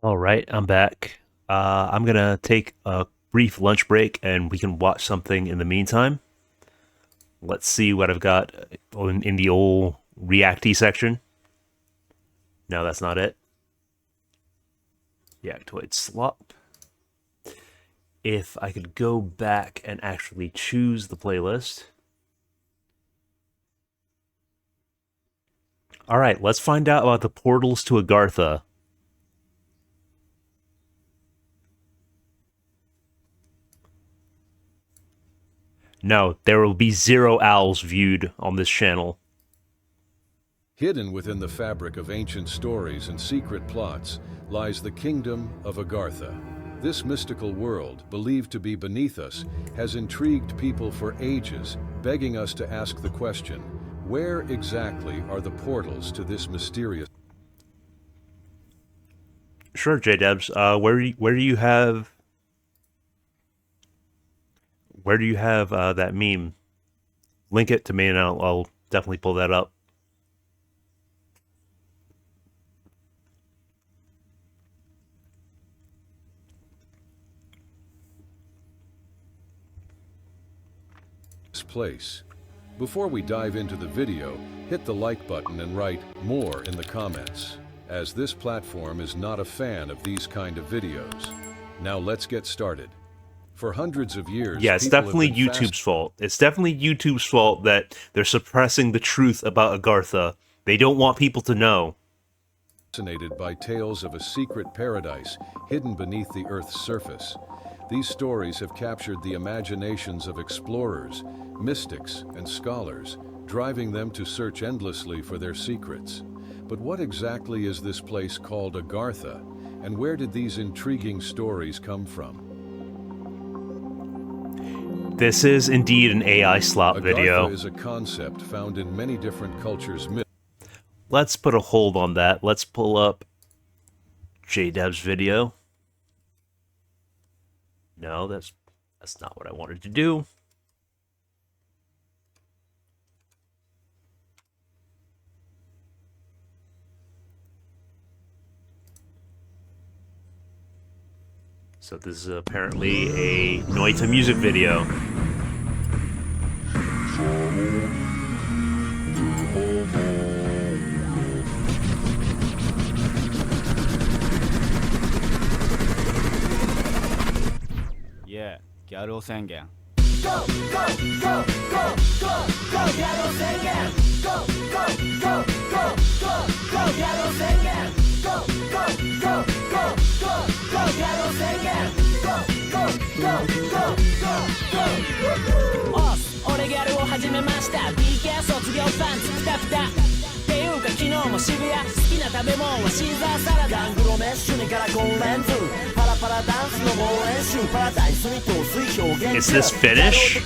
All right, I'm back. I'm gonna take a brief lunch break, and we can watch something in the meantime. Let's see what I've got in the old reacty section. No, that's not it. The Acolyte slop. If I could go back and actually choose the playlist. All right, let's find out about the portals to Agartha. No, there will be 0 owls viewed on this channel. Hidden within the fabric of ancient stories and secret plots lies the kingdom of Agartha. This mystical world, believed to be beneath us, has intrigued people for ages, begging us to ask the question, where exactly are the portals to this mysterious... Sure, J-Debs. Where do you have that meme? Link it to me, and I'll definitely pull that up. place. Before we dive into the video, hit the like button and write more in the comments, as this platform is not a fan of these kind of videos. Now let's get started. For hundreds of years, yeah, it's definitely YouTube's fault. It's definitely YouTube's fault that they're suppressing the truth about Agartha. They don't want people to know. Fascinated by tales of a secret paradise hidden beneath the Earth's surface. These stories have captured the imaginations of explorers, mystics, and scholars, driving them to search endlessly for their secrets. But what exactly is this place called Agartha, and where did these intriguing stories come from? This is indeed an AI slop video. Agartha is a concept found in many different cultures. Let's put a hold on that. Let's pull up J-Dev's video. No, that's not what I wanted to do. So this is apparently a Noita music video. Yeah, ギャル男宣言 Go, go, go, go, go, go, ギャル男宣言 Go, go, go, go, go, go, ギャル男宣言 Go, go, go, go, go, go, ギャル男宣言 Go, go, go, go, go, go おっす、俺ギャルを始めました BK 卒業パンツピタピタっていうか昨日も渋谷好きな食べ物はシーザーサラダガングロメッシュにからゴンレンズパラパラダンスの猛練習パラダイスに陶水表現 Is this finish?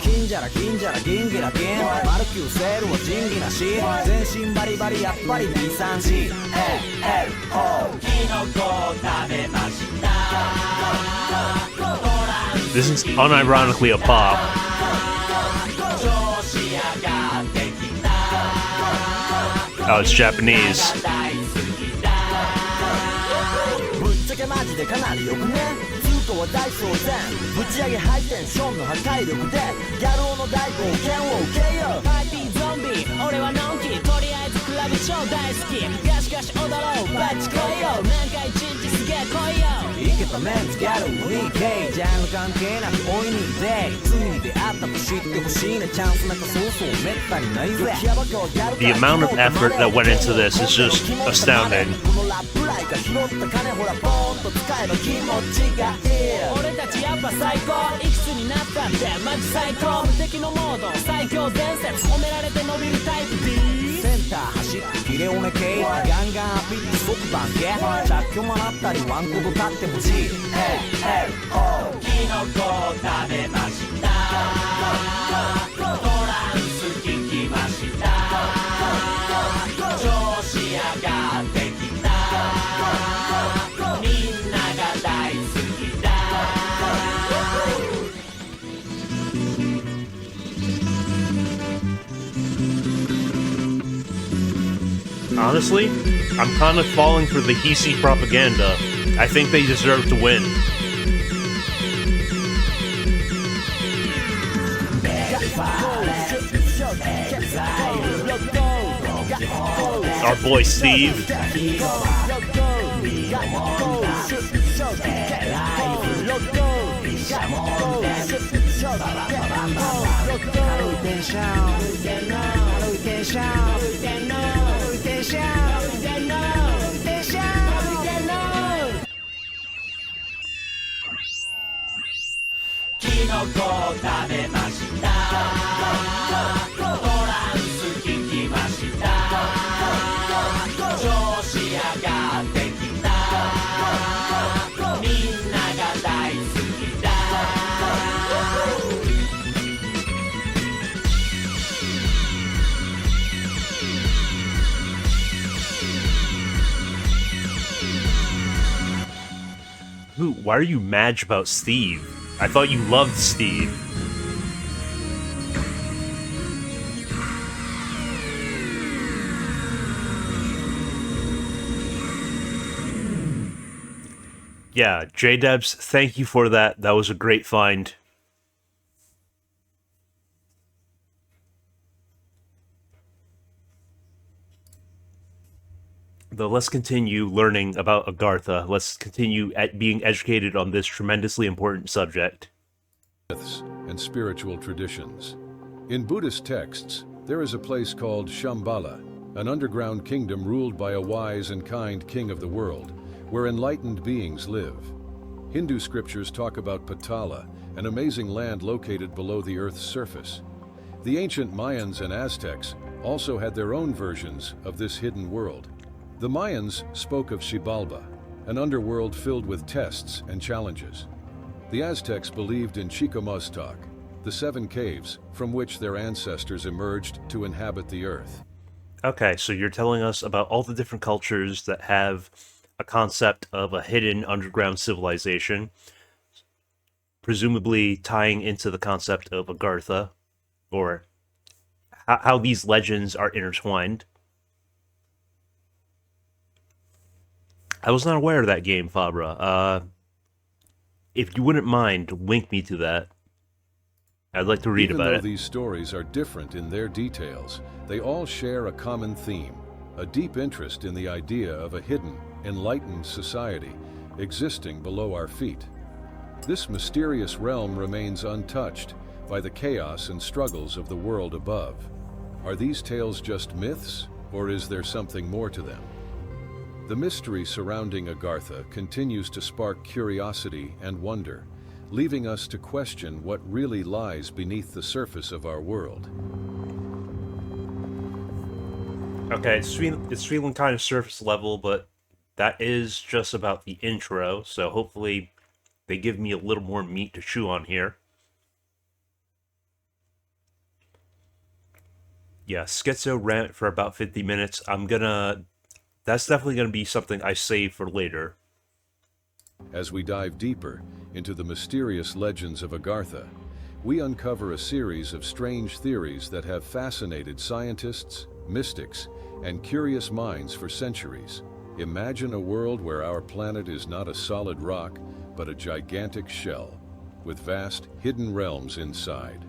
金じゃら銀じゃら銀ギラ銀マルキューセールは仁義なし全身バリバリやっぱり B3C LLO キノコを食べました This is unironically a pop. Oh, it's Japanese. ぶっちゃけマジでかなりよくね通行は大騒然ぶち上げハイテンションの破壊力でギャル男の大冒険を受けよパーティーゾンビ俺はのんきとりあえずクラブ超大好きガシガシ踊ろうバッチ来いよなんか一日すげえ来いよイケたメンツギャル 2K ジャンル関係なく追いにデイついに出会ったと知ってほしいねチャンスなんかそうそうめったにないぜ The amount of effort that went into this is just astounding. 俺たちやっぱ最高いくつになったってマジ最高無敵のモード最強伝説褒められて伸びるタイプ D センター走ってキレオメ系ガンガンアピって即番系着去もらったりワンコド立ってほしい LLO キノコを食べましたトランス聞きました調子上がってきたみんなが大好きだ Honestly, I'm kind of falling for the Hisi propaganda. I think they deserve to win. Our boy Steve. Why are you mad about Steve? I thought you loved Steve. Yeah, J-Debs, thank you for that. That was a great find. Though let's continue learning about Agartha. Let's continue at being educated on this tremendously important subject. Myths and spiritual traditions. In Buddhist texts, there is a place called Shambhala, an underground kingdom ruled by a wise and kind king of the world, where enlightened beings live. Hindu scriptures talk about Patala, an amazing land located below the Earth's surface. The ancient Mayans and Aztecs also had their own versions of this hidden world. The Mayans spoke of Xibalba, an underworld filled with tests and challenges. The Aztecs believed in Chicomostoc, the 7 caves from which their ancestors emerged to inhabit the earth. Okay, so you're telling us about all the different cultures that have a concept of a hidden underground civilization, presumably tying into the concept of Agartha, or how these legends are intertwined. I was not aware of that game, Fabra. If you wouldn't mind, link me to that. I'd like to read about it. Even though these stories are different in their details, they all share a common theme, a deep interest in the idea of a hidden, enlightened society existing below our feet. This mysterious realm remains untouched by the chaos and struggles of the world above. Are these tales just myths, or is there something more to them? The mystery surrounding Agartha continues to spark curiosity and wonder, leaving us to question what really lies beneath the surface of our world. Okay, it's feeling kind of surface level, but that is just about the intro, so hopefully they give me a little more meat to chew on here. Yeah, Schizo rant for about 50 minutes. That's definitely gonna be something I save for later. As we dive deeper into the mysterious legends of Agartha, we uncover a series of strange theories that have fascinated scientists, mystics, and curious minds for centuries. Imagine a world where our planet is not a solid rock, but a gigantic shell, with vast, hidden realms inside.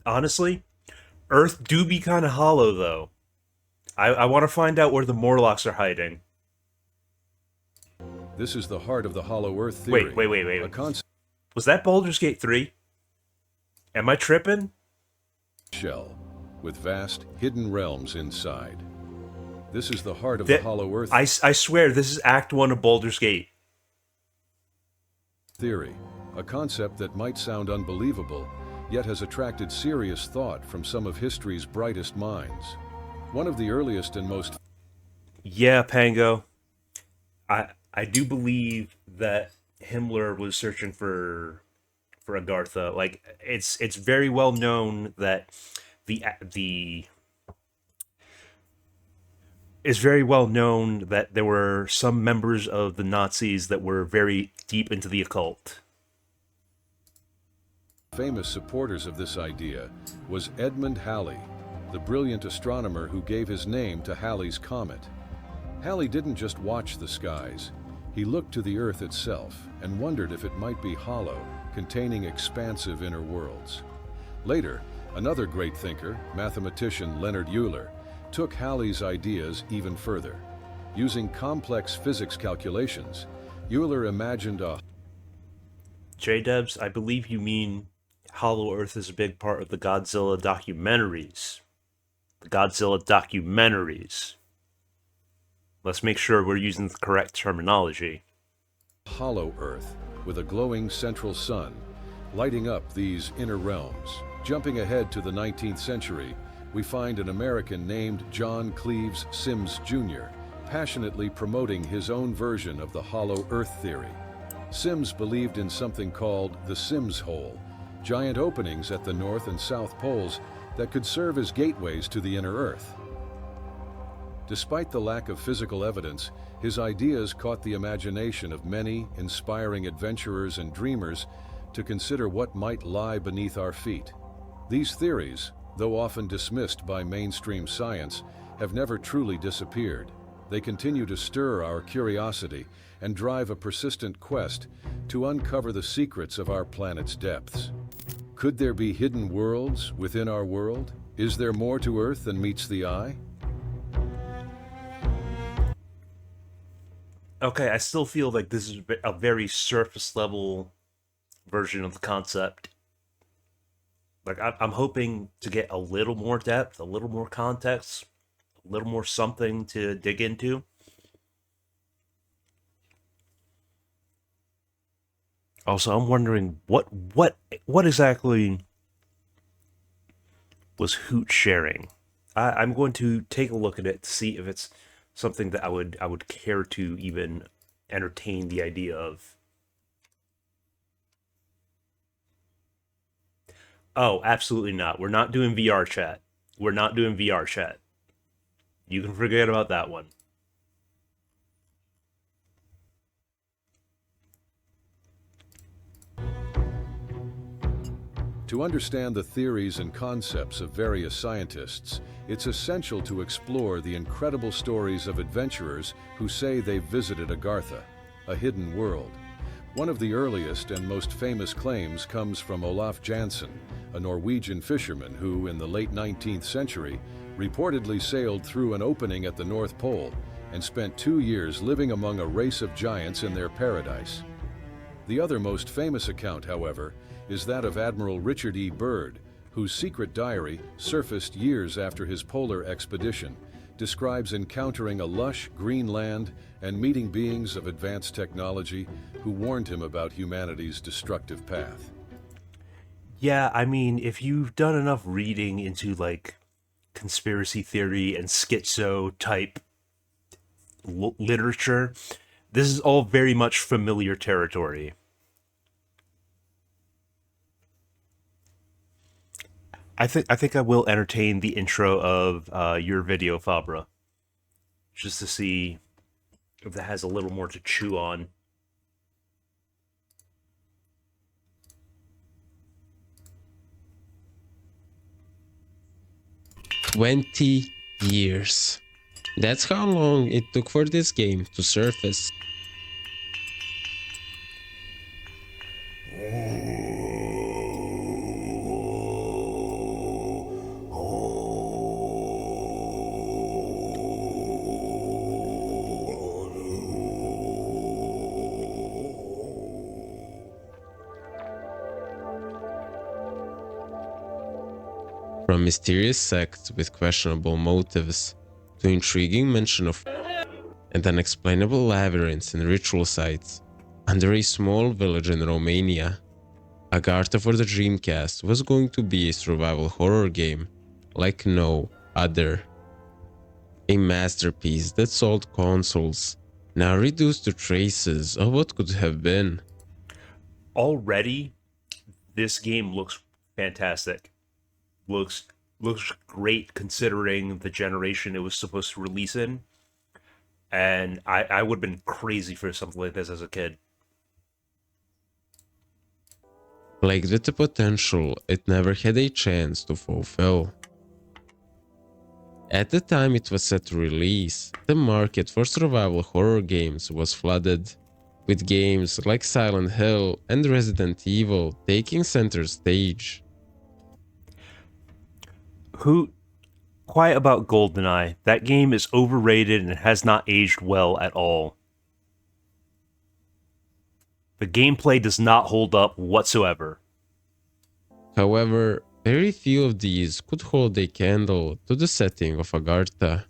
Honestly, Earth do be kind of hollow, though. I want to find out where the Morlocks are hiding. This is the heart of the Hollow Earth theory. Wait. A concept Was that Baldur's Gate 3? Am I tripping? shell, with vast, hidden realms inside. This is the heart of the Hollow Earth I swear, this is Act 1 of Baldur's Gate. theory, a concept that might sound unbelievable, yet has attracted serious thought from some of history's brightest minds. One of the earliest and most... Yeah, Pango. I do believe that Himmler was searching for Agartha. Like, it's very well known that it's very well known that there were some members of the Nazis that were very deep into the occult. famous supporters of this idea was Edmund Halley, the brilliant astronomer who gave his name to Halley's Comet. Halley didn't just watch the skies. He looked to the Earth itself and wondered if it might be hollow, containing expansive inner worlds. Later, another great thinker, mathematician Leonard Euler, took Halley's ideas even further. Using complex physics calculations, Euler imagined a... J-Dubs, I believe you mean Hollow Earth is a big part of the Godzilla documentaries. The Godzilla documentaries. Let's make sure we're using the correct terminology. hollow Earth with a glowing central sun, lighting up these inner realms. Jumping ahead to the 19th century, we find an American named John Cleves Sims Jr. passionately promoting his own version of the hollow Earth theory. Sims believed in something called the Sims hole, giant openings at the North and South poles that could serve as gateways to the inner Earth. Despite the lack of physical evidence, his ideas caught the imagination of many, inspiring adventurers and dreamers to consider what might lie beneath our feet. These theories, though often dismissed by mainstream science, have never truly disappeared. They continue to stir our curiosity and drive a persistent quest to uncover the secrets of our planet's depths. Could there be hidden worlds within our world? Is there more to Earth than meets the eye? Okay, I still feel like this is a very surface level version of the concept. Like, I'm hoping to get a little more depth, a little more context, a little more something to dig into. Also, I'm wondering what exactly was Hoot sharing? I'm going to take a look at it to see if it's something that I would care to even entertain the idea of. Oh, absolutely not. We're not doing VR chat. We're not doing VR chat. You can forget about that one. To understand the theories and concepts of various scientists, it's essential to explore the incredible stories of adventurers who say they've visited Agartha, a hidden world. One of the earliest and most famous claims comes from Olaf Jansen, a Norwegian fisherman who, in the late 19th century, reportedly sailed through an opening at the North Pole and spent 2 years living among a race of giants in their paradise. The other most famous account, however, is that of Admiral Richard E. Byrd, whose secret diary, surfaced years after his polar expedition, describes encountering a lush green land and meeting beings of advanced technology who warned him about humanity's destructive path. Yeah, I mean, if you've done enough reading into, like, conspiracy theory and schizo type literature, this is all very much familiar territory. I think I will entertain the intro of your video, Fabra, just to see if that has a little more to chew on. "20 years. That's how long it took for this game to surface. From mysterious sects with questionable motives, to intriguing mention of and unexplainable labyrinths and ritual sites, under a small village in Romania, Agartha for the Dreamcast was going to be a survival horror game like no other. A masterpiece that sold consoles, now reduced to traces of what could have been. Already, this game looks fantastic. Looks great considering the generation it was supposed to release in. And I would have been crazy for something like this as a kid. Plagued with the potential it never had a chance to fulfill. At the time it was set to release, the market for survival horror games was flooded, with games like Silent Hill and Resident Evil taking center stage. Quiet about GoldenEye. That game is overrated and has not aged well at all. The gameplay does not hold up whatsoever. However, very few of these could hold a candle to the setting of Agartha,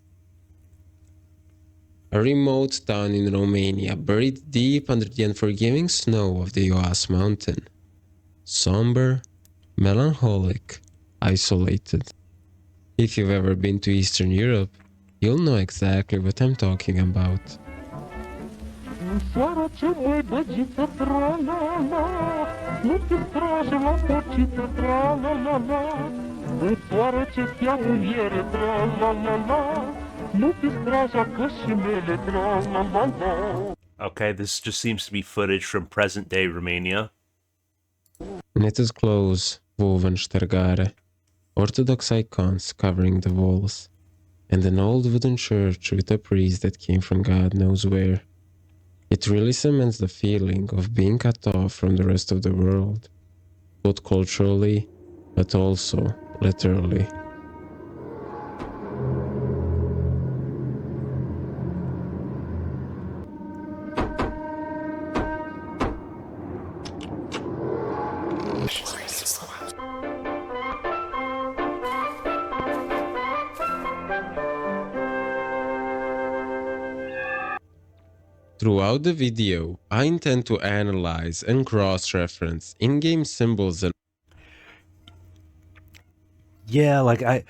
a remote town in Romania buried deep under the unforgiving snow of the Ioas mountain. Somber, melancholic, isolated. If you've ever been to Eastern Europe, you'll know exactly what I'm talking about. Okay, this just seems to be footage from present-day Romania. And it is close, woven Stergare, Orthodox icons covering the walls, and an old wooden church with a priest that came from God knows where. It really cements the feeling of being cut off from the rest of the world, both culturally, but also literally. Throughout the video, I intend to analyze and cross-reference in-game symbols and Yeah, like I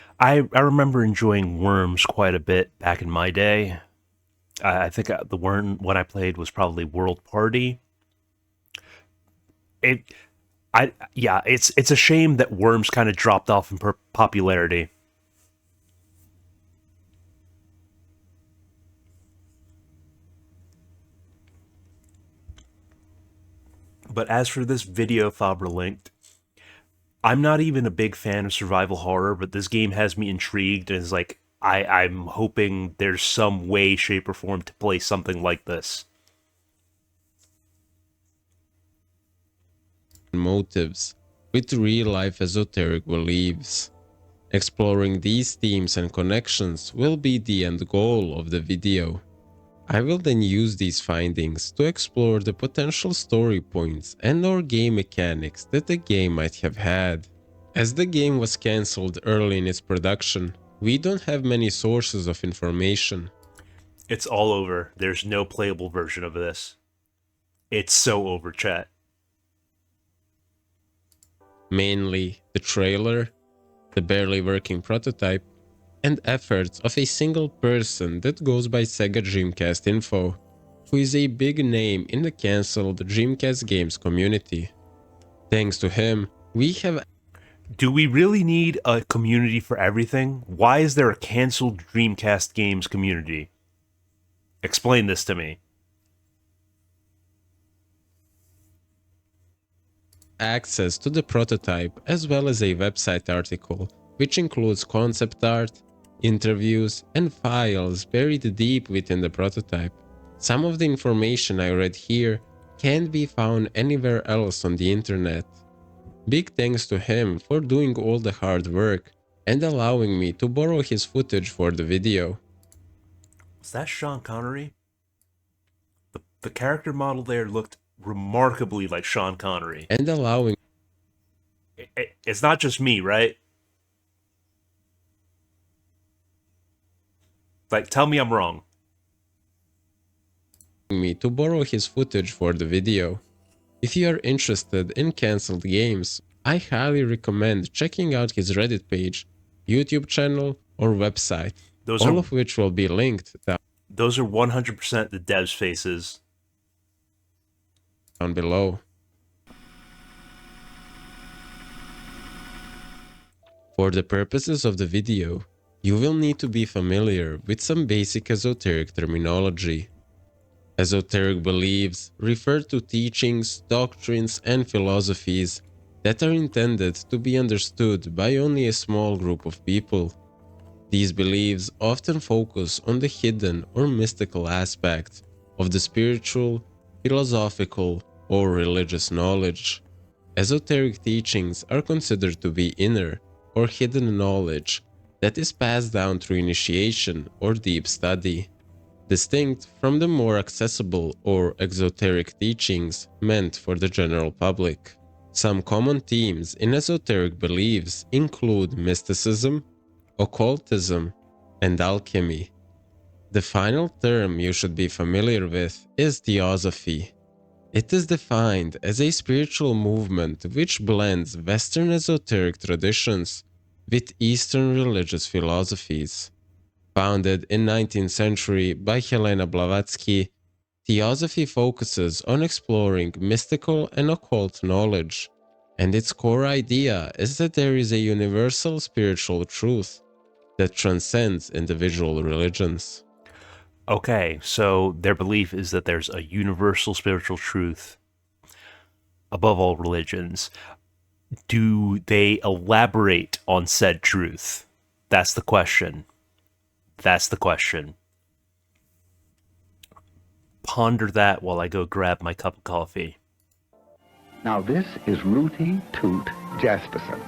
remember enjoying Worms quite a bit back in my day. I think the one I played was probably World Party. It's a shame that Worms kind of dropped off in popularity. But as for this video Faber linked, I'm not even a big fan of survival horror, but this game has me intrigued and is like, I'm hoping there's some way, shape, or form to play something like this. motives with real-life esoteric beliefs. Exploring these themes and connections will be the end goal of the video. I will then use these findings to explore the potential story points and or game mechanics that the game might have had. As the game was cancelled early in its production, we don't have many sources of information. It's all over. There's no playable version of this. It's so over, chat. Mainly the trailer, the barely working prototype, and efforts of a single person that goes by Sega Dreamcast Info, who is a big name in the cancelled Dreamcast games community. Thanks to him, we have... Do we really need a community for everything? Why is there a cancelled Dreamcast games community? Explain this to me. access to the prototype as well as a website article, which includes concept art, interviews, and files buried deep within the prototype. Some of the information I read here can't be found anywhere else on the internet. Big thanks to him for doing all the hard work and allowing me to borrow his footage for the video. Was that Sean Connery? The character model there looked remarkably like Sean Connery. And allowing It's not just me, right? Like, tell me I'm wrong. me to borrow his footage for the video. If you are interested in cancelled games, I highly recommend checking out his Reddit page, YouTube channel, or website, all of which will be linked Those are 100% the devs' faces. down below. For the purposes of the video, you will need to be familiar with some basic esoteric terminology. Esoteric beliefs refer to teachings, doctrines, and philosophies that are intended to be understood by only a small group of people. These beliefs often focus on the hidden or mystical aspects of the spiritual, philosophical, or religious knowledge. Esoteric teachings are considered to be inner or hidden knowledge that is passed down through initiation or deep study, distinct from the more accessible or exoteric teachings meant for the general public. Some common themes in esoteric beliefs include mysticism, occultism, and alchemy. The final term you should be familiar with is theosophy. It is defined as a spiritual movement which blends Western esoteric traditions with Eastern religious philosophies. Founded in 19th century by Helena Blavatsky, theosophy focuses on exploring mystical and occult knowledge, and its core idea is that there is a universal spiritual truth that transcends individual religions. Okay, so their belief is that there's a universal spiritual truth above all religions. Do they elaborate on said truth? That's the question. That's the question. Ponder that while I go grab my cup of coffee. Now this is Rooty Toot Jasperson.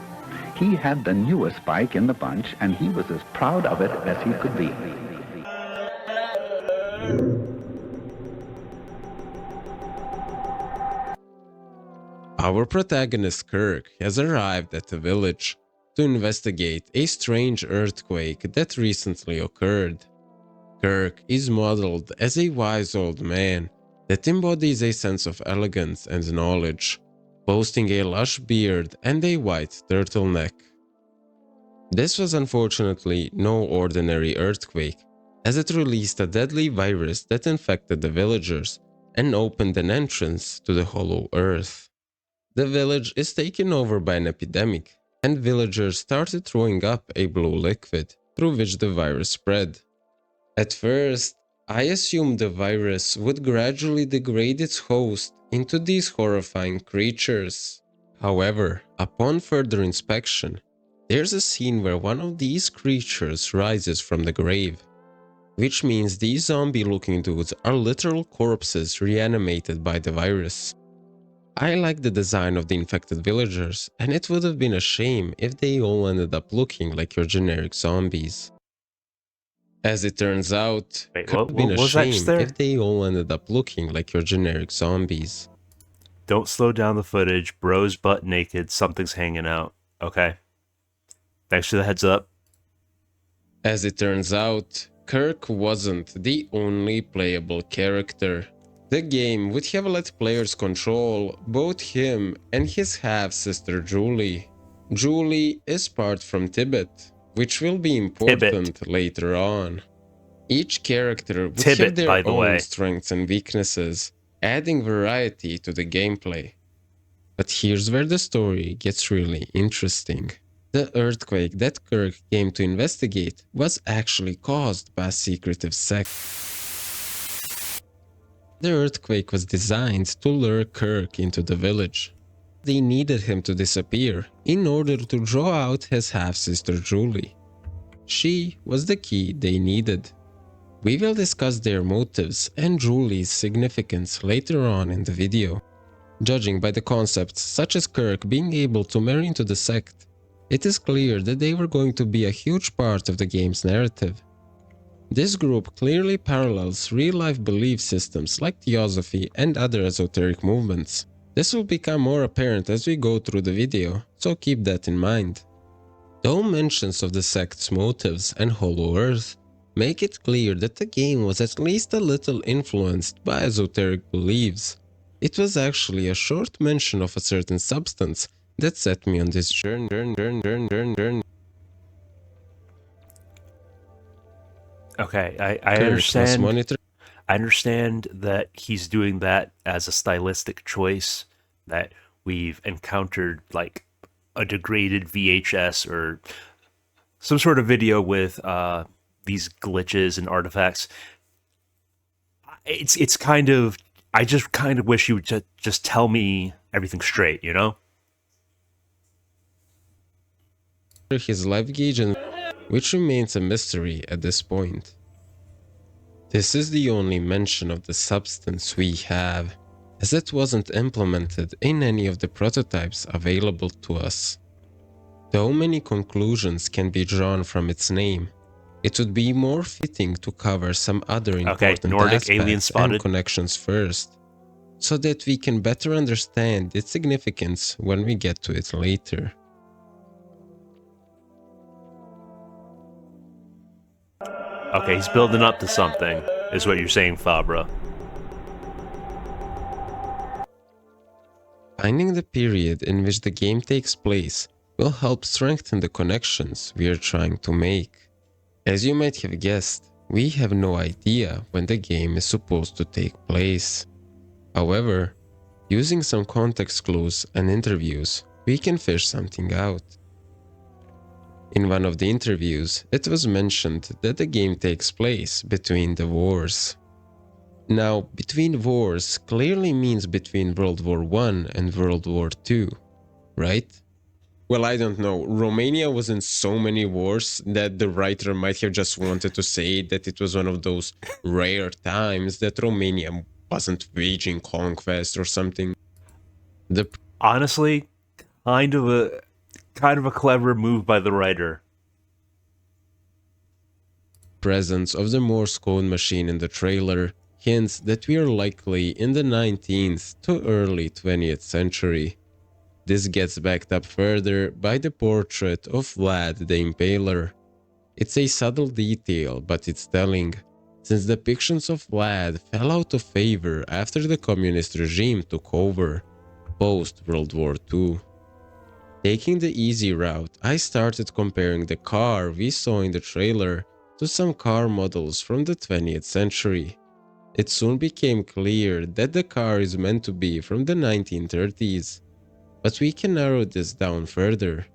He had the newest bike in the bunch, and he was as proud of it as he could be. Our protagonist Kirk has arrived at the village to investigate a strange earthquake that recently occurred. Kirk is modeled as a wise old man that embodies a sense of elegance and knowledge, boasting a lush beard and a white turtleneck. This was unfortunately no ordinary earthquake, as it released a deadly virus that infected the villagers and opened an entrance to the Hollow Earth. The village is taken over by an epidemic, and villagers started throwing up a blue liquid through which the virus spread. At first, I assumed the virus would gradually degrade its host into these horrifying creatures. However, upon further inspection, there's a scene where one of these creatures rises from the grave, which means these zombie-looking dudes are literal corpses reanimated by the virus. I like the design of the infected villagers, and it would have been a shame if they all ended up looking like your generic zombies. As it turns out, Wait, it would have been a was that just shame there? if they all ended up looking like your generic zombies. Don't slow down the footage. Bro's butt naked. Something's hanging out. Okay. Thanks for the heads up. As it turns out, Kirk wasn't the only playable character. The game would have let players control both him and his half-sister Julie. Julie is part from Tibet, which will be important later on. Each character would have Tibet, their by the own way. strengths and weaknesses, adding variety to the gameplay. But here's where the story gets really interesting. The earthquake that Kirk came to investigate was actually caused by a secretive sect. The earthquake was designed to lure Kirk into the village. They needed him to disappear in order to draw out his half-sister Julie. She was the key they needed. We will discuss their motives and Julie's significance later on in the video. Judging by the concepts such as Kirk being able to marry into the sect, it is clear that they were going to be a huge part of the game's narrative. This group clearly parallels real-life belief systems like theosophy and other esoteric movements. This will become more apparent as we go through the video, so keep that in mind. Though mentions of the sect's motives and Hollow Earth make it clear that the game was at least a little influenced by esoteric beliefs, it was actually a short mention of a certain substance that set me on this journey. Okay, I Kirk must understand. monitor I understand that he's doing that as a stylistic choice, that we've encountered like a degraded VHS or some sort of video with these glitches and artifacts. It's kind of, I just kind of wish you would just tell me everything straight, you know? his live gauge and which remains a mystery at this point. This is the only mention of the substance we have, as it wasn't implemented in any of the prototypes available to us. Though many conclusions can be drawn from its name, it would be more fitting to cover some other important Nordic alien aspects and spotted. connections first, so that we can better understand its significance when we get to it later. Okay, he's building up to something, is what you're saying, Fabra. Finding the period in which the game takes place will help strengthen the connections we are trying to make. As you might have guessed, we have no idea when the game is supposed to take place. However, using some context clues and interviews, we can fish something out. In one of the interviews, it was mentioned that the game takes place between the wars. Now, between wars clearly means between World War I and World War II, right? Well, I don't know. Romania was in so many wars that the writer might have just wanted to say that it was one of those rare times that Romania wasn't waging conquest or something. Honestly, kind of a clever move by the writer. Presence of the Morse code machine in the trailer hints that we are likely in the 19th to early 20th century. This gets backed up further by the portrait of Vlad the Impaler. It's a subtle detail, but it's telling, since depictions of Vlad fell out of favor after the communist regime took over, post-World War II. Taking the easy route, I started comparing the car we saw in the trailer to some car models from the 20th century. It soon became clear that the car is meant to be from the 1930s, but we can narrow this down further.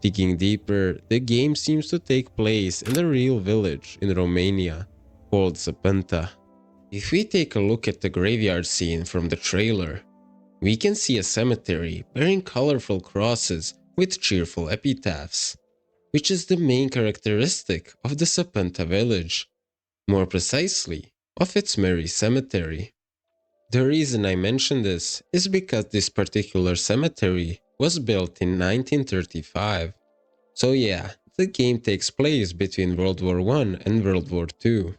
Digging deeper, the game seems to take place in a real village in Romania called Sapenta. If we take a look at the graveyard scene from the trailer, we can see a cemetery bearing colorful crosses with cheerful epitaphs, which is the main characteristic of the Sapenta village, more precisely, of its merry cemetery. The reason I mention this is because this particular cemetery was built in 1935. So yeah, the game takes place between World War I and World War II,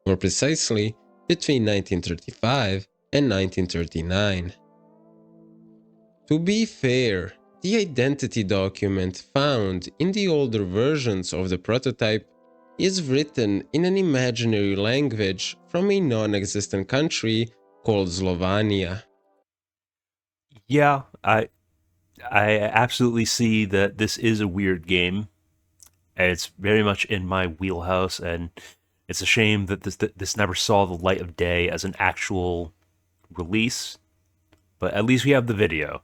more precisely between 1935 and 1939. To be fair, the identity document found in the older versions of the prototype is written in an imaginary language from a non-existent country called Slovenia. Yeah, I absolutely see that this is a weird game, and it's very much in my wheelhouse, and it's a shame that this never saw the light of day as an actual release, but at least we have the video.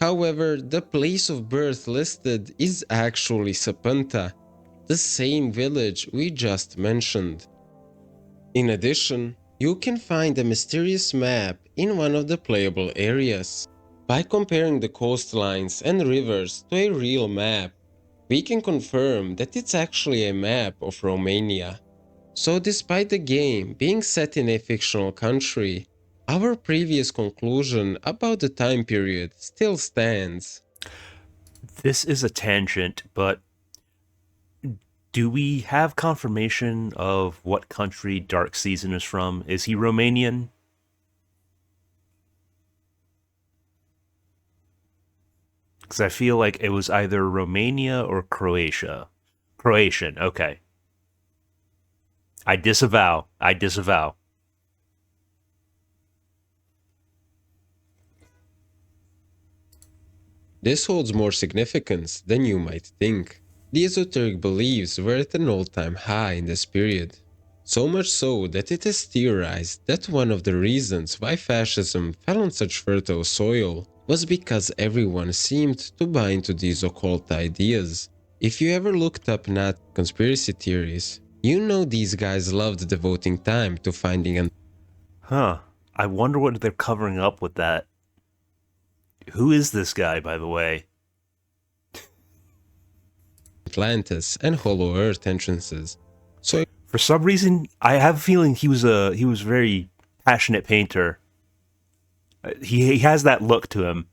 However, the place of birth listed is actually Sapenta, the same village we just mentioned. In addition, you can find a mysterious map in one of the playable areas. By comparing the coastlines and rivers to a real map, we can confirm that it's actually a map of Romania. So despite the game being set in a fictional country, our previous conclusion about the time period still stands. This is a tangent, but do we have confirmation of what country Dark Season is from? Is he Romanian? Because I feel like it was either Romania or Croatia. Croatian, okay. I disavow. This holds more significance than you might think. The esoteric beliefs were at an all-time high in this period. So much so that it is theorized that one of the reasons why fascism fell on such fertile soil was because everyone seemed to buy into these occult ideas. If you ever looked up Nazi conspiracy theories, you know these guys loved devoting time to finding an... Huh. I wonder what they're covering up with that. Who is this guy, by the way? Atlantis and Hollow Earth entrances. So For some reason, I have a feeling he was a very passionate painter. He has that look to him.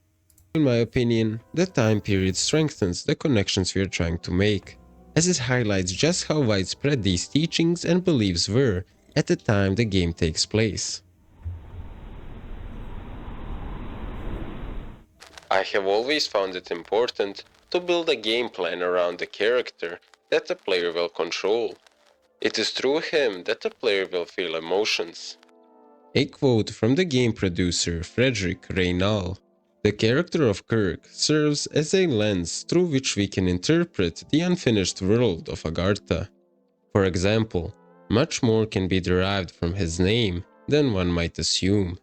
in my opinion, the time period strengthens the connections we are trying to make, as it highlights just how widespread these teachings and beliefs were at the time the game takes place. I have always found it important to build a game plan around the character that the player will control. It is through him that the player will feel emotions. A quote from the game producer Frederick Reynal: "The character of Kirk serves as a lens through which we can interpret the unfinished world of Agartha. For example, much more can be derived from his name than one might assume.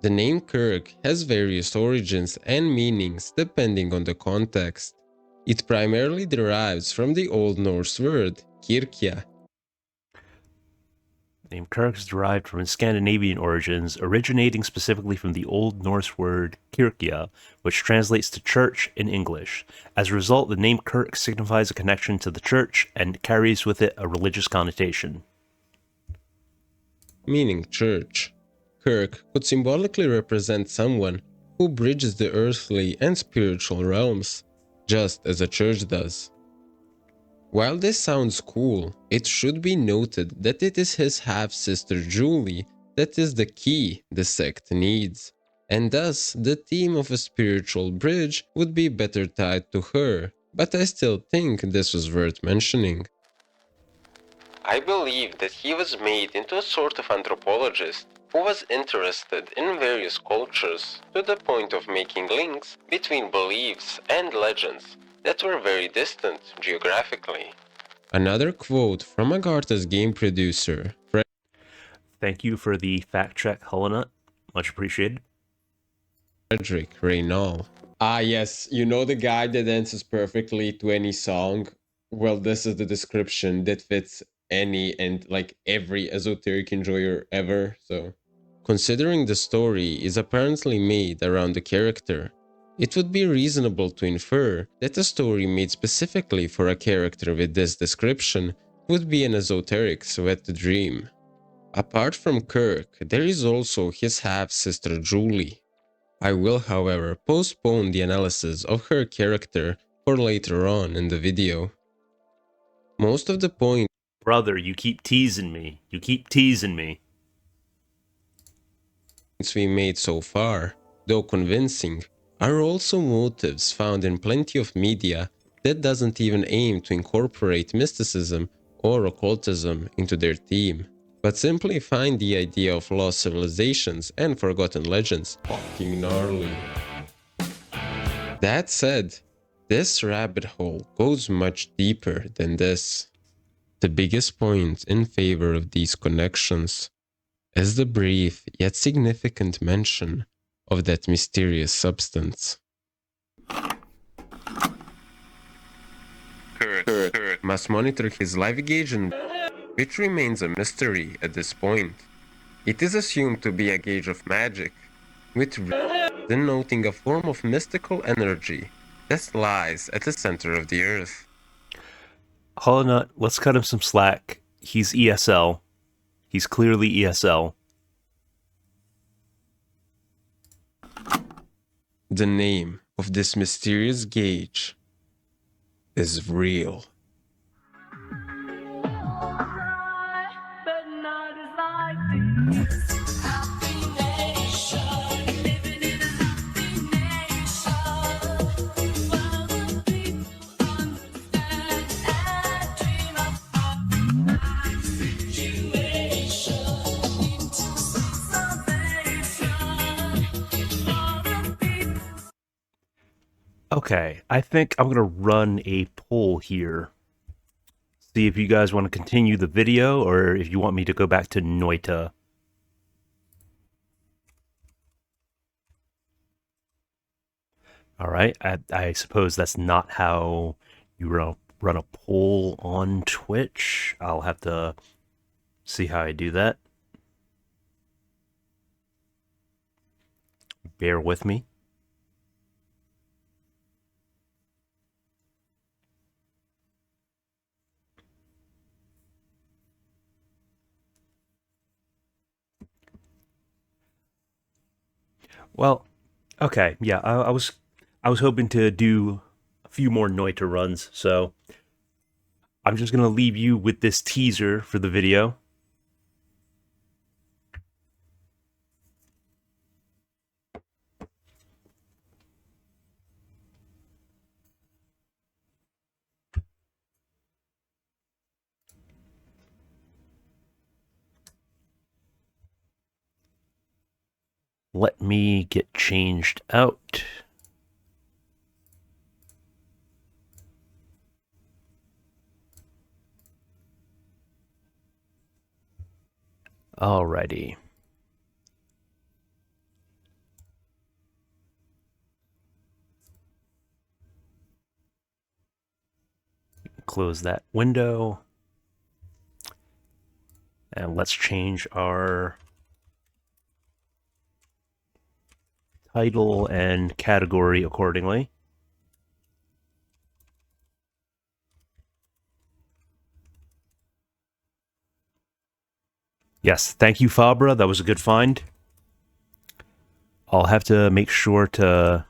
The name Kirk has various origins and meanings depending on the context. It primarily derives from the Old Norse word Kirkja. The name Kirk is derived from his Scandinavian origins, originating specifically from the Old Norse word kirkja, which translates to church in English. As a result, the name Kirk signifies a connection to the church and carries with it a religious connotation." Meaning church. Kirk could symbolically represent someone who bridges the earthly and spiritual realms, just as a church does. While this sounds cool, it should be noted that it is his half-sister Julie that is the key the sect needs, and thus the theme of a spiritual bridge would be better tied to her, but I still think this was worth mentioning. I believe that he was made into a sort of anthropologist who was interested in various cultures to the point of making links between beliefs and legends that were very distant geographically. Another quote from Agartha's game producer, Thank you for the fact check, Hullenut. Much appreciated. Frederick Reynal. Ah yes, you know the guy that dances perfectly to any song? Well, this is the description that fits any and like every esoteric enjoyer ever, so. Considering the story is apparently made around the character, it would be reasonable to infer that a story made specifically for a character with this description would be an esoteric's wet dream. Apart from Kirk, there is also his half-sister Julie. I will, however, postpone the analysis of her character for later on in the video. Most of the points Brother, you keep teasing me. You keep teasing me. we made so far, though convincing, are also motives found in plenty of media that doesn't even aim to incorporate mysticism or occultism into their theme, but simply find the idea of lost civilizations and forgotten legends fucking gnarly. That said, this rabbit hole goes much deeper than this. The biggest point in favor of these connections is the brief yet significant mention of that mysterious substance. Kirk must monitor his live gauge, which remains a mystery at this point. It is assumed to be a gauge of magic, with denoting a form of mystical energy that lies at the center of the earth. Hullenut, let's cut him some slack. He's ESL. He's clearly ESL. The name of this mysterious gauge is real. Okay, I think I'm going to run a poll here. See if you guys want to continue the video or if you want me to go back to Noita. Alright, I suppose that's not how you run a poll on Twitch. I'll have to see how I do that. Bear with me. Well, okay, yeah, I was hoping to do a few more Noita runs, so I'm just gonna leave you with this teaser for the video. Let me get changed out. Alrighty. Close that window. And let's change our title and category accordingly. Yes, thank you, Fabra. That was a good find. I'll have to make sure to...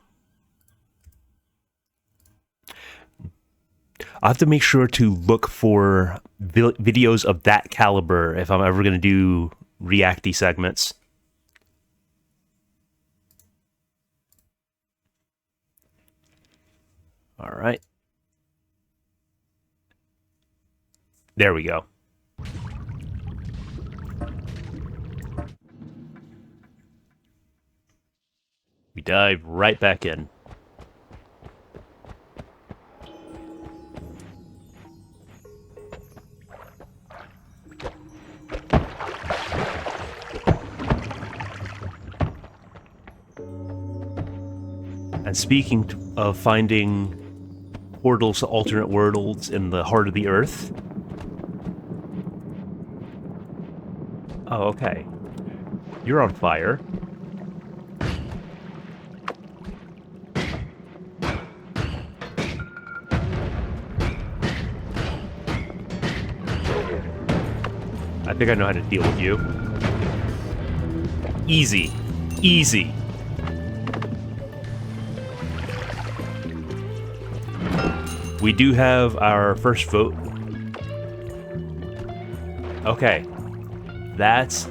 I'll have to make sure to look for videos of that caliber if I'm ever going to do reacty segments. All right. There we go. We dive right back in. And speaking of finding portals to alternate worlds in the heart of the earth. Oh, okay. You're on fire. I think I know how to deal with you. Easy. Easy. We do have our first vote. Okay. That's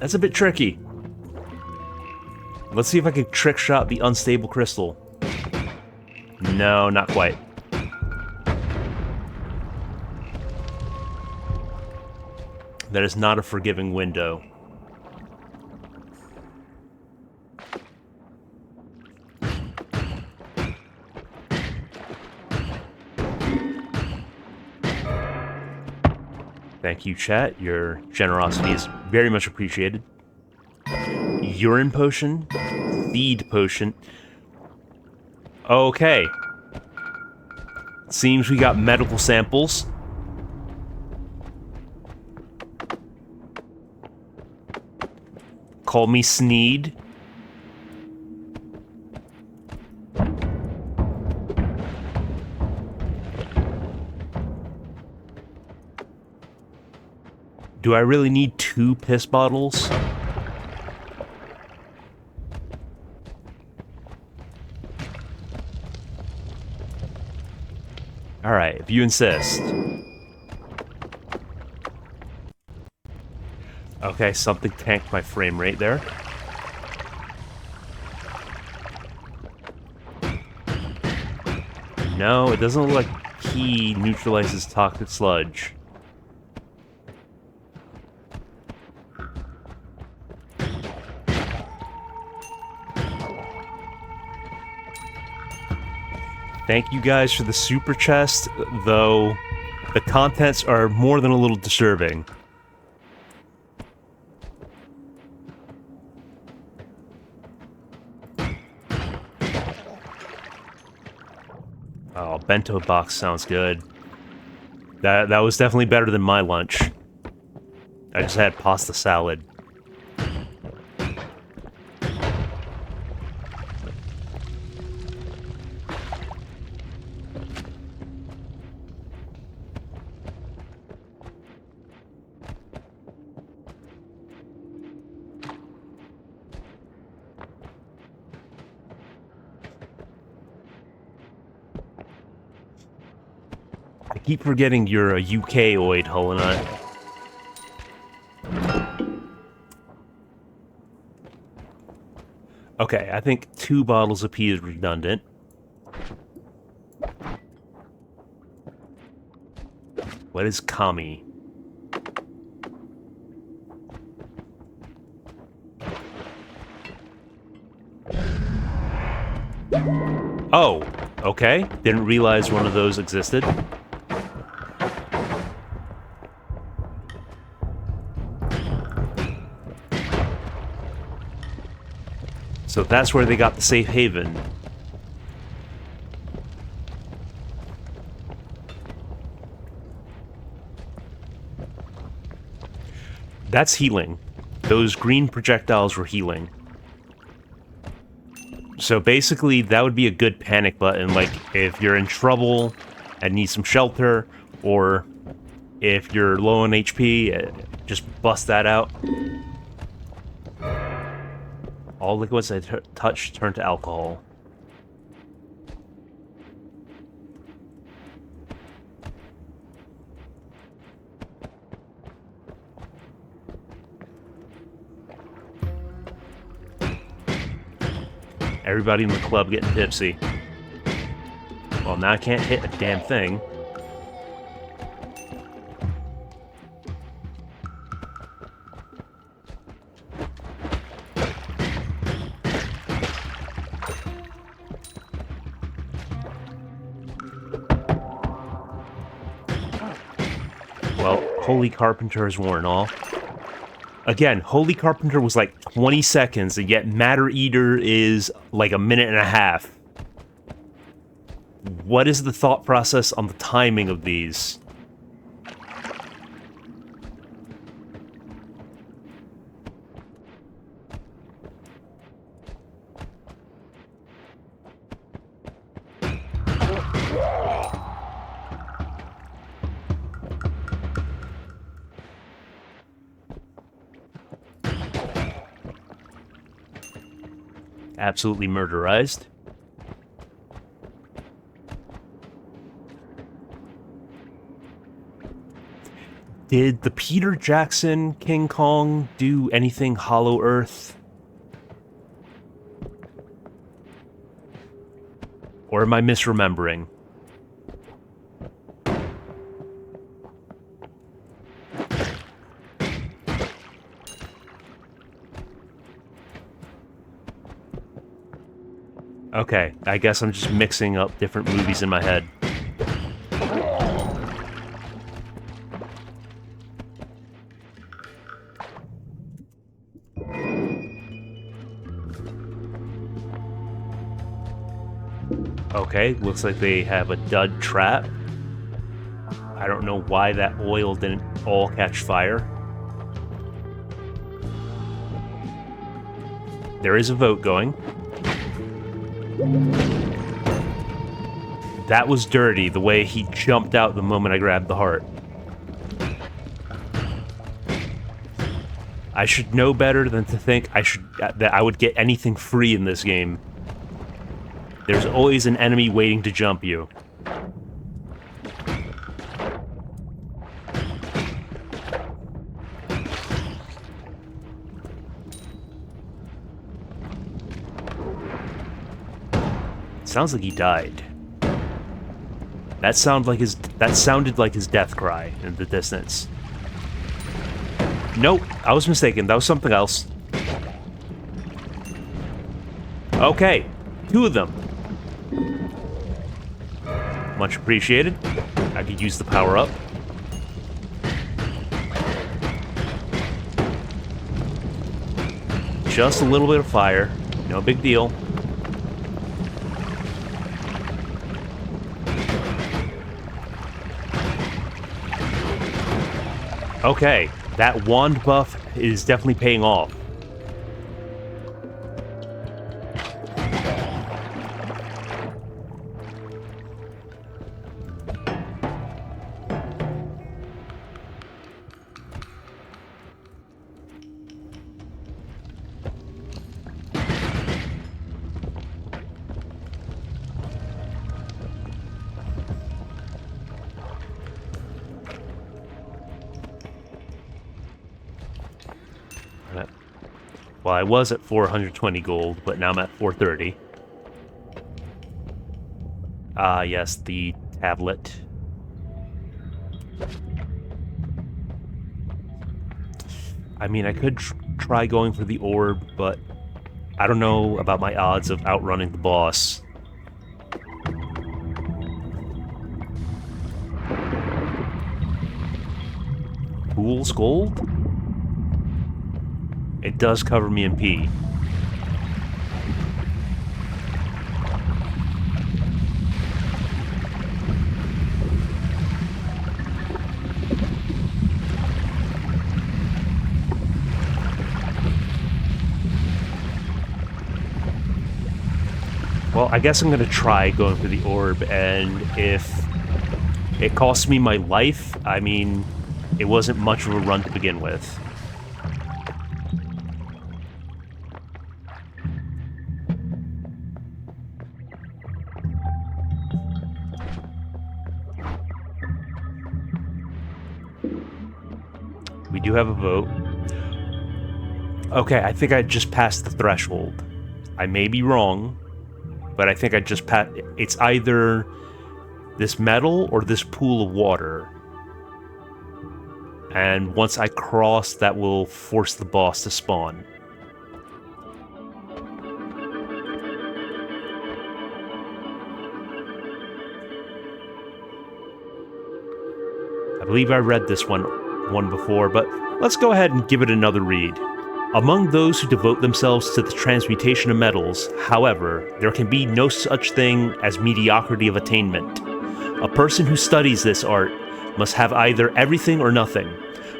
a bit tricky. Let's see if I can trick shot the unstable crystal. No, not quite. That is not a forgiving window. Thank you, chat. Your generosity is very much appreciated. Urine potion. Feed potion. Okay. Seems we got medical samples. Call me Sneed. Do I really need 2 piss bottles? Alright, if you insist. Okay, something tanked my frame rate there. No, it doesn't look like he neutralizes toxic sludge. Thank you guys for the super chest, though the contents are more than a little disturbing. Oh, bento box sounds good. That was definitely better than my lunch. I just had pasta salad. I keep forgetting you're a UK-oid, Hulinut. Okay, I think 2 bottles of pee is redundant. What is Kami? Oh, okay. Didn't realize one of those existed. So that's where they got the safe haven. That's healing. Those green projectiles were healing. So basically, that would be a good panic button, like if you're in trouble and need some shelter, or if you're low on HP, just bust that out. All liquids I touch turn to alcohol. Everybody in the club getting tipsy. Well, now I can't hit a damn thing. Well, Holy Carpenter is worn off. Again, Holy Carpenter was like 20 seconds, and yet Matter Eater is like a minute and a half. What is the thought process on the timing of these? Absolutely murderized. Did the Peter Jackson King Kong do anything Hollow Earth? Or am I misremembering? Okay, I guess I'm just mixing up different movies in my head. Okay, looks like they have a dud trap. I don't know why that oil didn't all catch fire. There is a vote going. That was dirty, the way he jumped out the moment I grabbed the heart. I should know better than to think that I would get anything free in this game. There's always an enemy waiting to jump you. Sounds like he died. That sounded like his death cry in the distance. Nope, I was mistaken. That was something else. Okay, 2 of them. Much appreciated. I could use the power up. Just a little bit of fire. No big deal. Okay, that wand buff is definitely paying off. Well, I was at 420 gold, but now I'm at 430. Ah, yes, the tablet. I mean, I could try going for the orb, but I don't know about my odds of outrunning the boss. Fool's Gold? It does cover me in P. Well, I guess I'm gonna try going for the orb, and if it costs me my life, I mean, it wasn't much of a run to begin with. We do have a vote. Okay, I think I just passed the threshold. I may be wrong, but I think I just passed. It's either this metal or this pool of water. And once I cross, that will force the boss to spawn. I believe I read this one before, but let's go ahead and give it another read. Among those who devote themselves to the transmutation of metals, however, there can be no such thing as mediocrity of attainment. A person who studies this art must have either everything or nothing.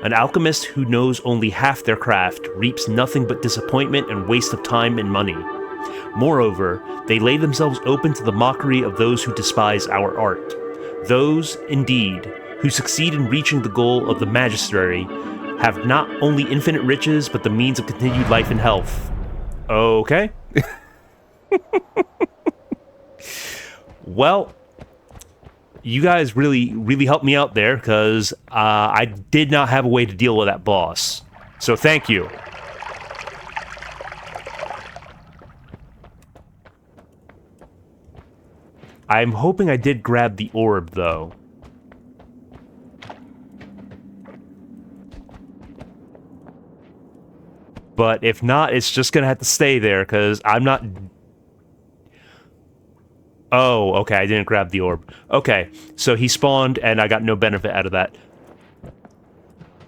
An alchemist who knows only half their craft reaps nothing but disappointment and waste of time and money. Moreover, they lay themselves open to the mockery of those who despise our art. Those, indeed, who succeed in reaching the goal of the magistery have not only infinite riches, but the means of continued life and health. Okay. Well, you guys really helped me out there, because I did not have a way to deal with that boss. So thank you. I'm hoping I did grab the orb, though. But if not, it's just gonna have to stay there, because I'm not... Oh, okay, I didn't grab the orb. Okay, so he spawned, and I got no benefit out of that.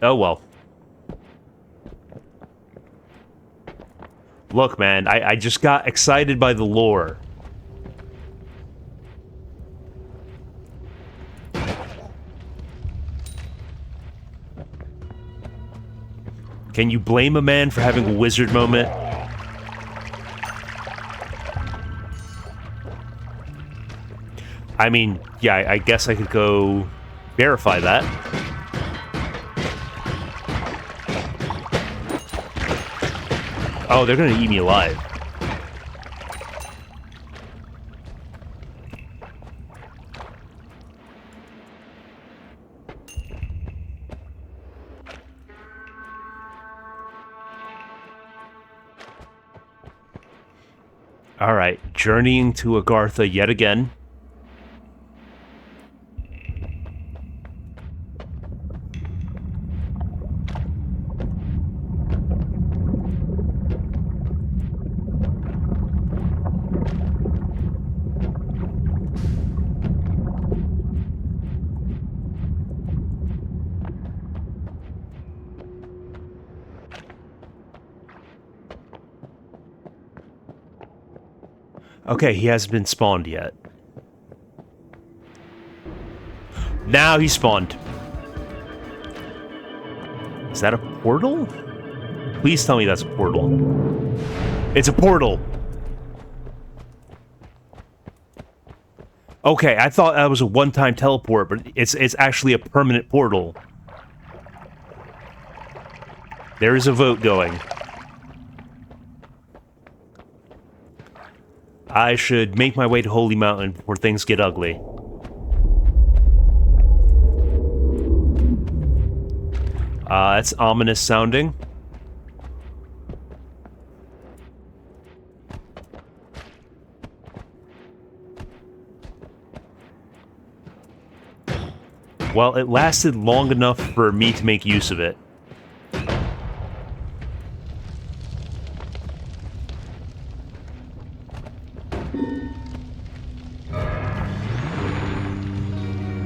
Oh, well. Look, man, I just got excited by the lore. Can you blame a man for having a wizard moment? I mean, yeah, I guess I could go verify that. Oh, they're gonna eat me alive. Alright, journeying to Agartha yet again. Okay, he hasn't been spawned yet. Now he spawned. Is that a portal? Please tell me that's a portal. It's a portal! Okay, I thought that was a one-time teleport, but it's actually a permanent portal. There is a vote going. I should make my way to Holy Mountain before things get ugly. That's ominous sounding. Well, it lasted long enough for me to make use of it.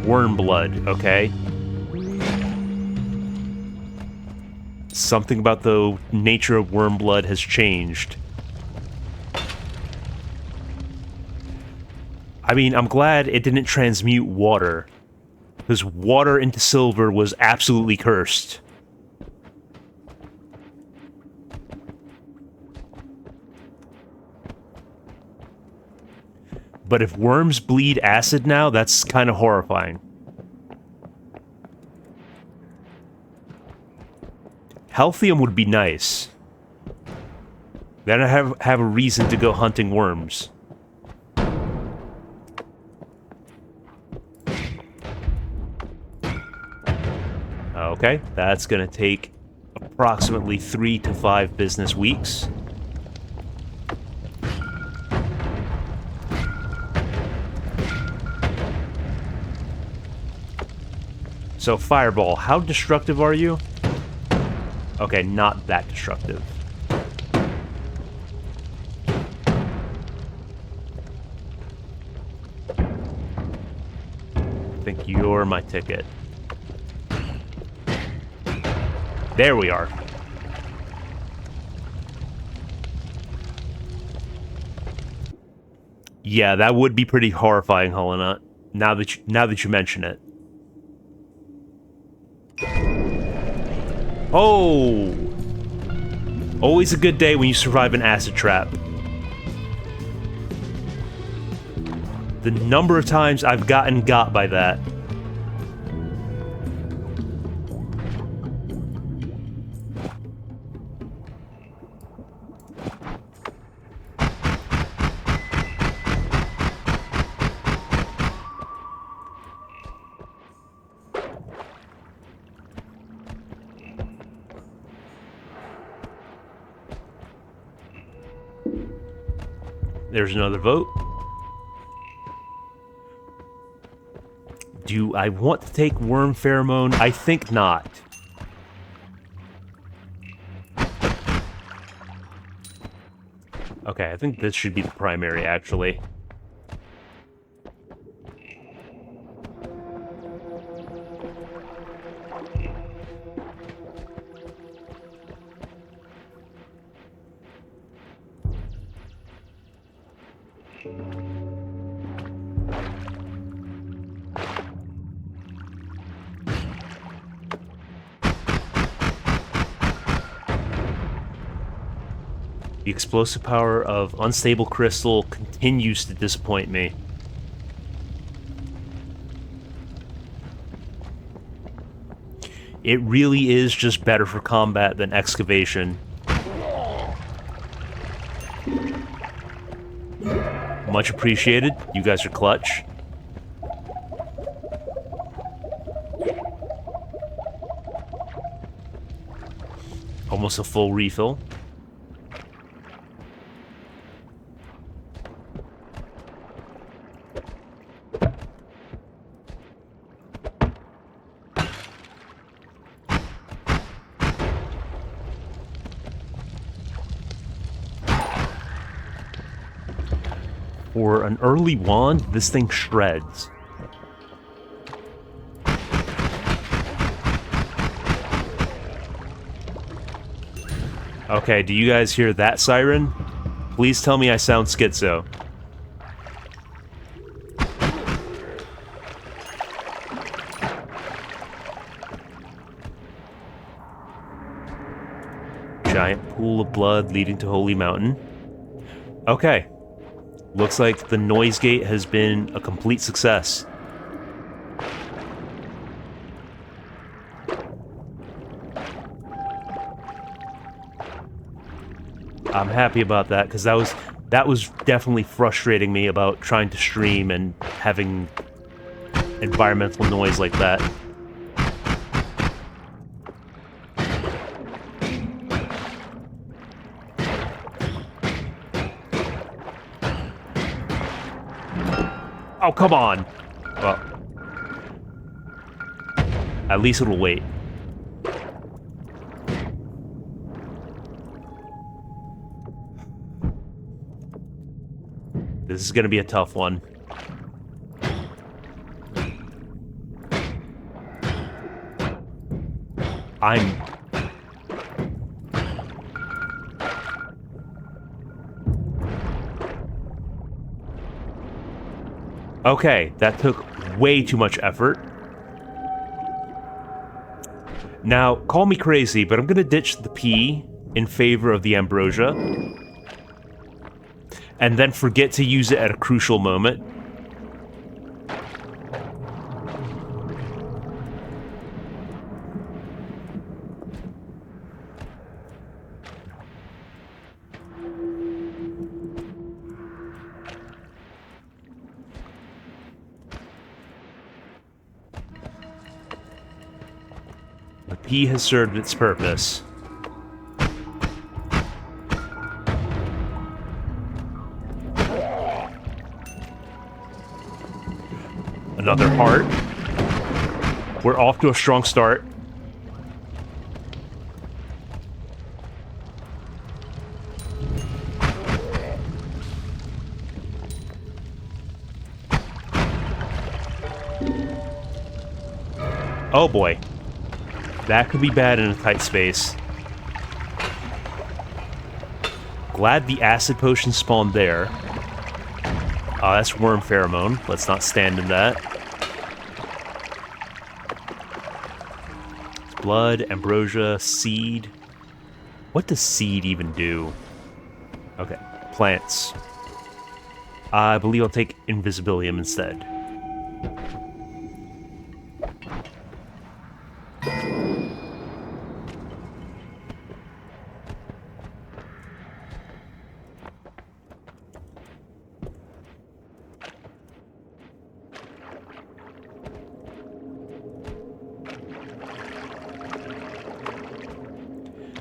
Worm blood, okay. Something about the nature of worm blood has changed. I mean, I'm glad it didn't transmute water. Because water into silver was absolutely cursed. But if worms bleed acid now, that's kind of horrifying. Healthium would be nice. Then I have a reason to go hunting worms. Okay, that's gonna take approximately 3 to 5 business weeks. So, Fireball, how destructive are you? Okay, not that destructive. I think you're my ticket. There we are. Yeah, that would be pretty horrifying, Helena. Now that you mention it. Oh! Always a good day when you survive an acid trap. The number of times I've gotten got by that. There's another vote. Do I want to take worm pheromone? I think not. Okay, I think this should be the primary, actually. The explosive power of unstable crystal continues to disappoint me. It really is just better for combat than excavation. Much appreciated. You guys are clutch. Almost a full refill. For an early wand, this thing shreds. Okay, do you guys hear that siren? Please tell me I sound schizo. Giant pool of blood leading to Holy Mountain. Okay. Looks like the noise gate has been a complete success. I'm happy about that, because that was definitely frustrating me about trying to stream and having environmental noise like that. Oh, come on! Well, At least it'll wait. This is going to be a tough one. Okay, that took way too much effort. Now, call me crazy, but I'm going to ditch the P in favor of the ambrosia. And then forget to use it at a crucial moment. The P has served its purpose. Another heart. We're off to a strong start. Oh boy. That could be bad in a tight space. Glad the acid potion spawned there. That's worm pheromone. Let's not stand in that. Blood, ambrosia, seed. What does seed even do? Okay, plants. I believe I'll take invisibilium instead.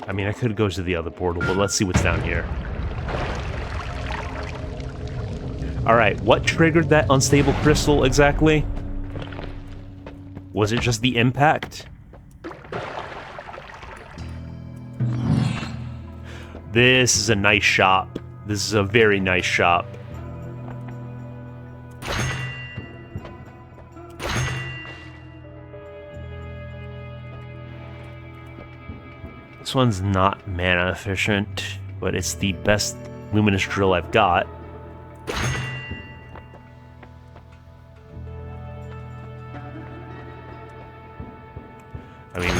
I mean, I could go to the other portal, but let's see what's down here. Alright, what triggered that unstable crystal exactly? Was it just the impact? This is a nice shop. This is a very nice shop. This one's not mana efficient, but it's the best luminous drill I've got. I mean,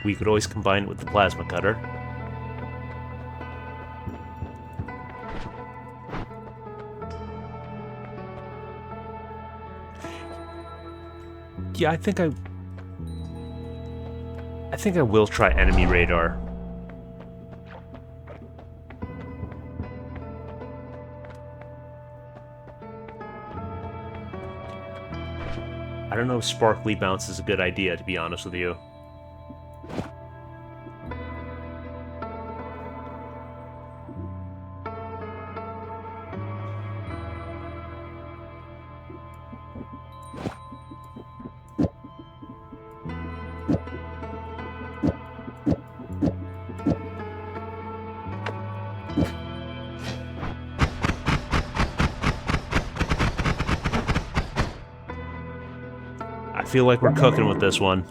we could always combine it with the plasma cutter. Yeah, I think I will try enemy radar. I don't know if sparkly bounce is a good idea, to be honest with you. I feel like we're cooking with this one.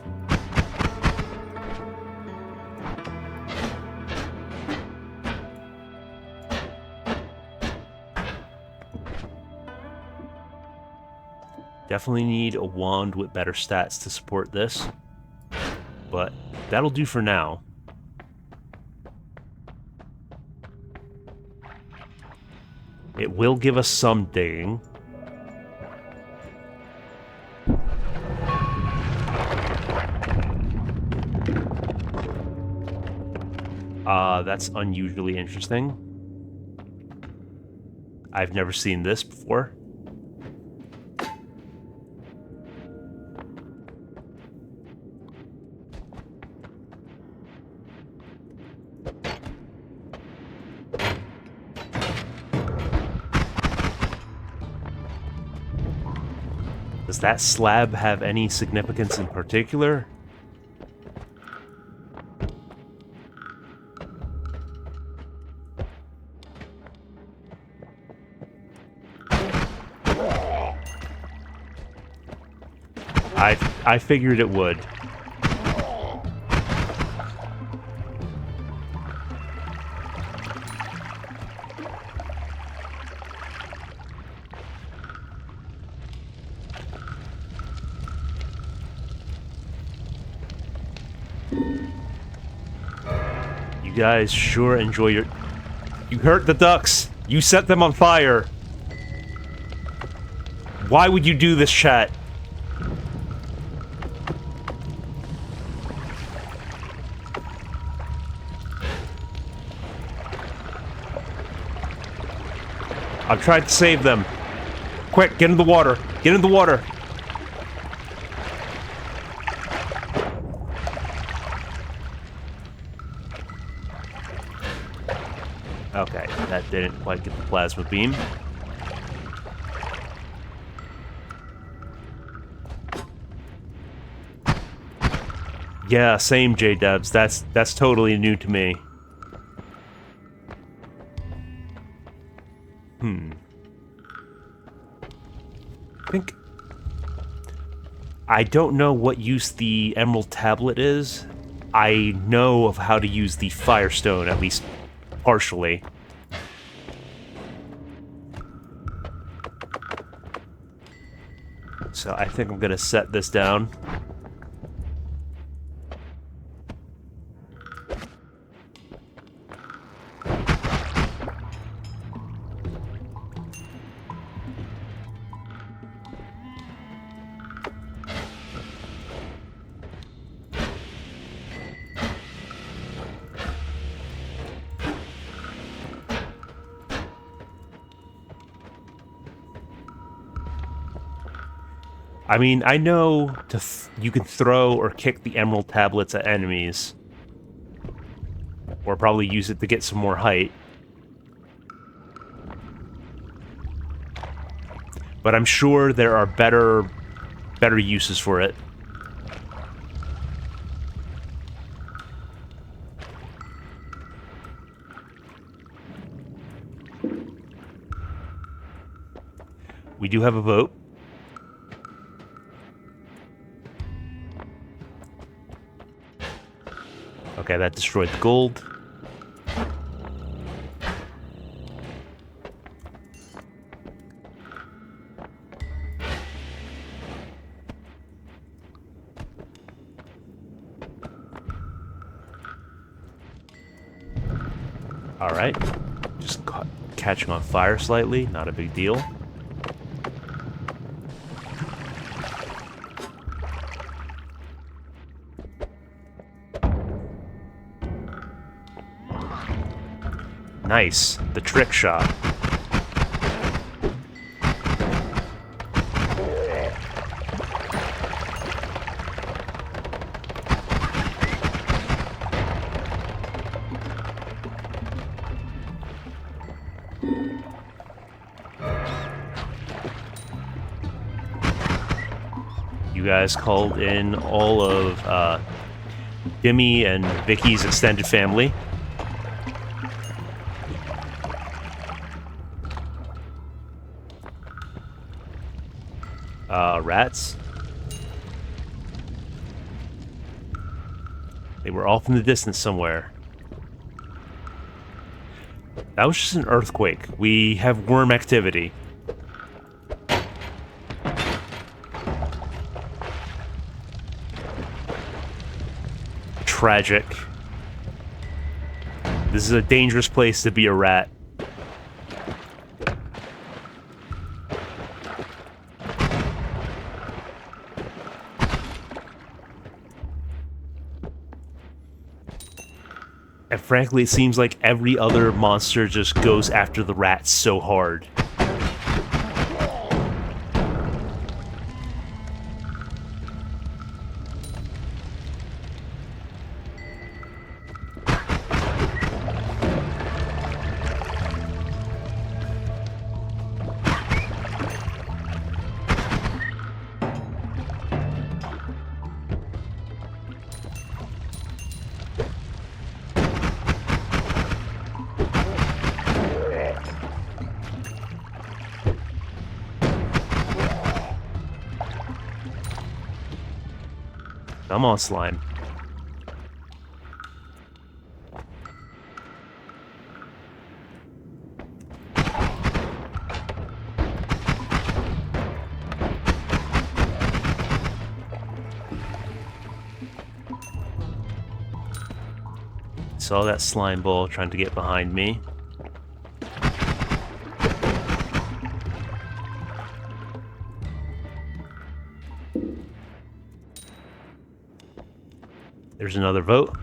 Definitely need a wand with better stats to support this, but that'll do for now. It will give us some digging. That's unusually interesting. I've never seen this before. Does that slab have any significance in particular? I figured it would. You guys sure enjoy your... You hurt the ducks! You set them on fire! Why would you do this, chat? I've tried to save them. Quick, get in the water! Get in the water! Okay, that didn't quite get the plasma beam. Yeah, same, J-Dubs. That's totally new to me. I don't know what use the Emerald Tablet is. I know of how to use the Firestone, at least partially. So I think I'm gonna set this down. I mean, I know you can throw or kick the emerald tablets at enemies. Or probably use it to get some more height. But I'm sure there are better uses for it. We do have a boat. Okay, that destroyed the gold. Alright. Just catching on fire slightly, not a big deal. Nice. The trick shot. You guys called in all of Dimmy and Vicky's extended family. Rats. They were off in the distance somewhere. That was just an earthquake. We have worm activity. Tragic. This is a dangerous place to be a rat. And frankly, it seems like every other monster just goes after the rats so hard. Come on, slime. Saw that slime ball trying to get behind me. There's another vote.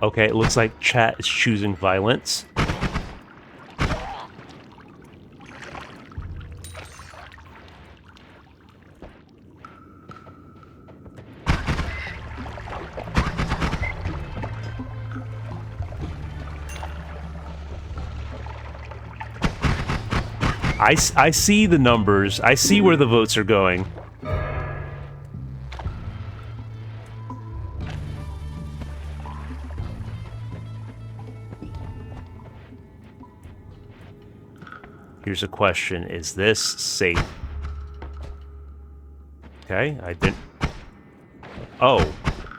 Okay, it looks like chat is choosing violence. I see the numbers. I see where the votes are going. Here's a question. Is this safe? Okay, I didn't... Oh.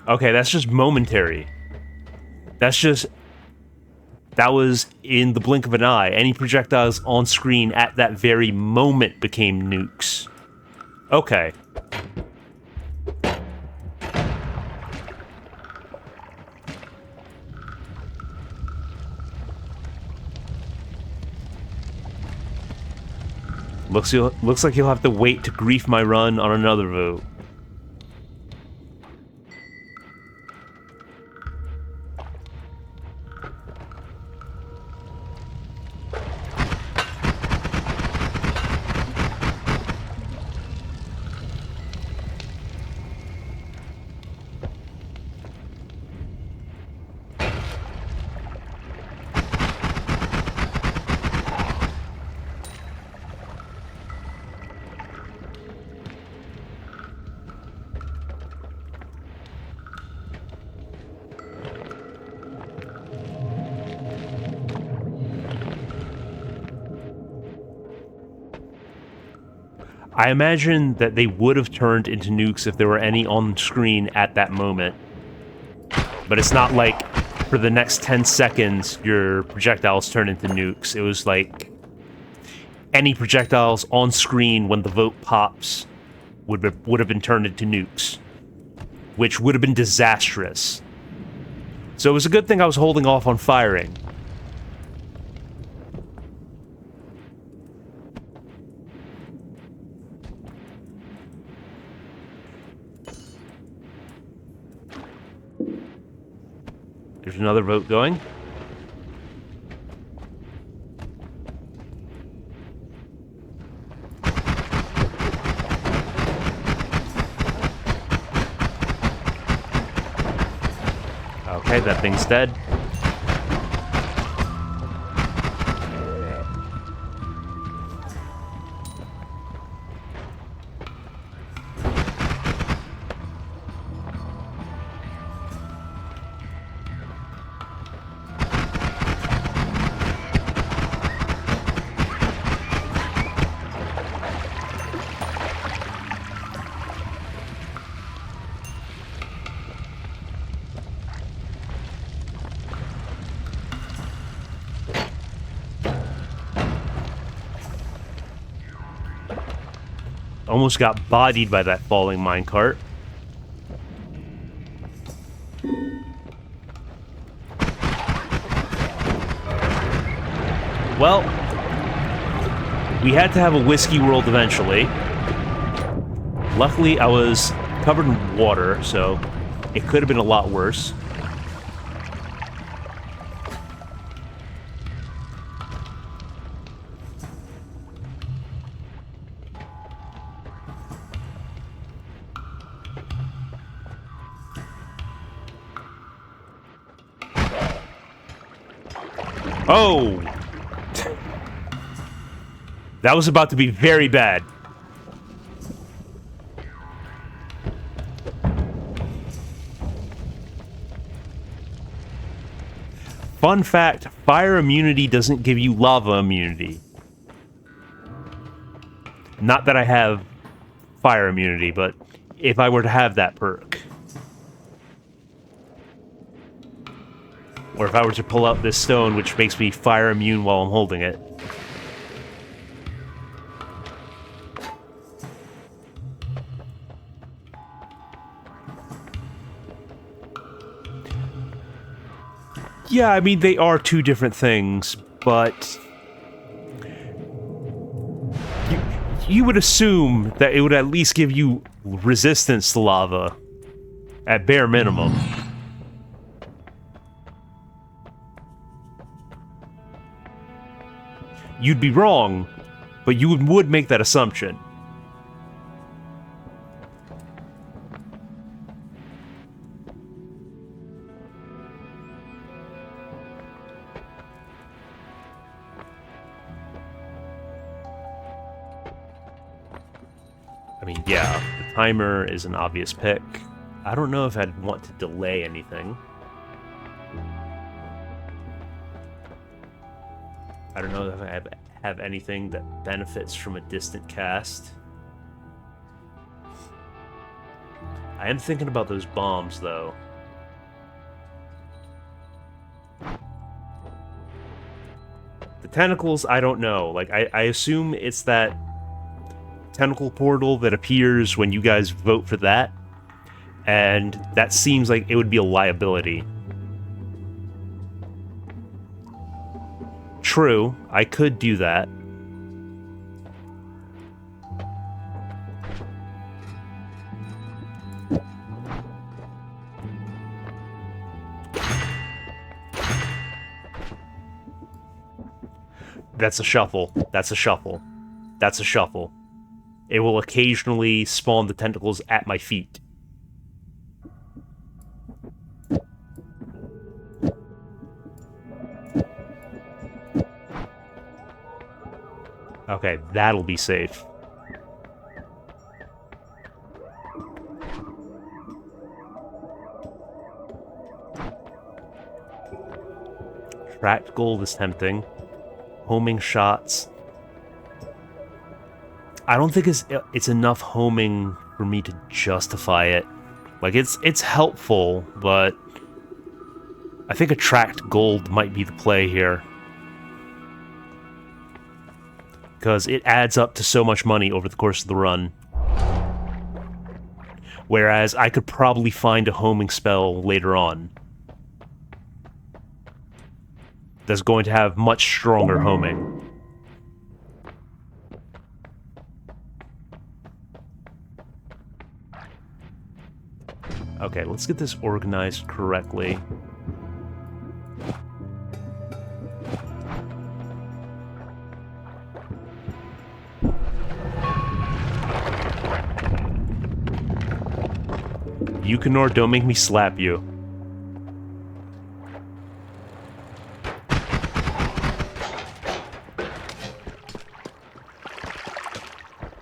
Okay, that's just momentary. That's just... That was in the blink of an eye. Any projectiles on screen at that very moment became nukes. Okay. Looks like you'll have to wait to grief my run on another vote. I imagine that they would have turned into nukes if there were any on screen at that moment. But it's not like for the next 10 seconds your projectiles turn into nukes. It was like any projectiles on screen when the vote pops would have been turned into nukes, which would have been disastrous. So it was a good thing I was holding off on firing. There's another vote going. Okay, that thing's dead. Almost got bodied by that falling minecart. Well, we had to have a whiskey world eventually. Luckily, I was covered in water, so it could have been a lot worse. Oh! That was about to be very bad. Fun fact, fire immunity doesn't give you lava immunity. Not that I have fire immunity, but if I were to have that perk. Or if I were to pull out this stone, which makes me fire immune while I'm holding it. Yeah, I mean, they are two different things, but you would assume that it would at least give you resistance to lava, at bare minimum. You'd be wrong, but you would make that assumption. I mean, yeah, the timer is an obvious pick. I don't know if I'd want to delay anything. I don't know if I have anything that benefits from a distant cast. I am thinking about those bombs, though. The tentacles, I don't know. Like, I assume it's that tentacle portal that appears when you guys vote for that, and that seems like it would be a liability. True, I could do that. That's a shuffle. That's a shuffle. That's a shuffle. It will occasionally spawn the tentacles at my feet. Okay, that'll be safe. Tracked gold is tempting. Homing shots. I don't think it's enough homing for me to justify it. Like, it's helpful, but I think attract gold might be the play here. Because it adds up to so much money over the course of the run. Whereas I could probably find a homing spell later on that's going to have much stronger homing. Okay, let's get this organized correctly. Yukonor, don't make me slap you.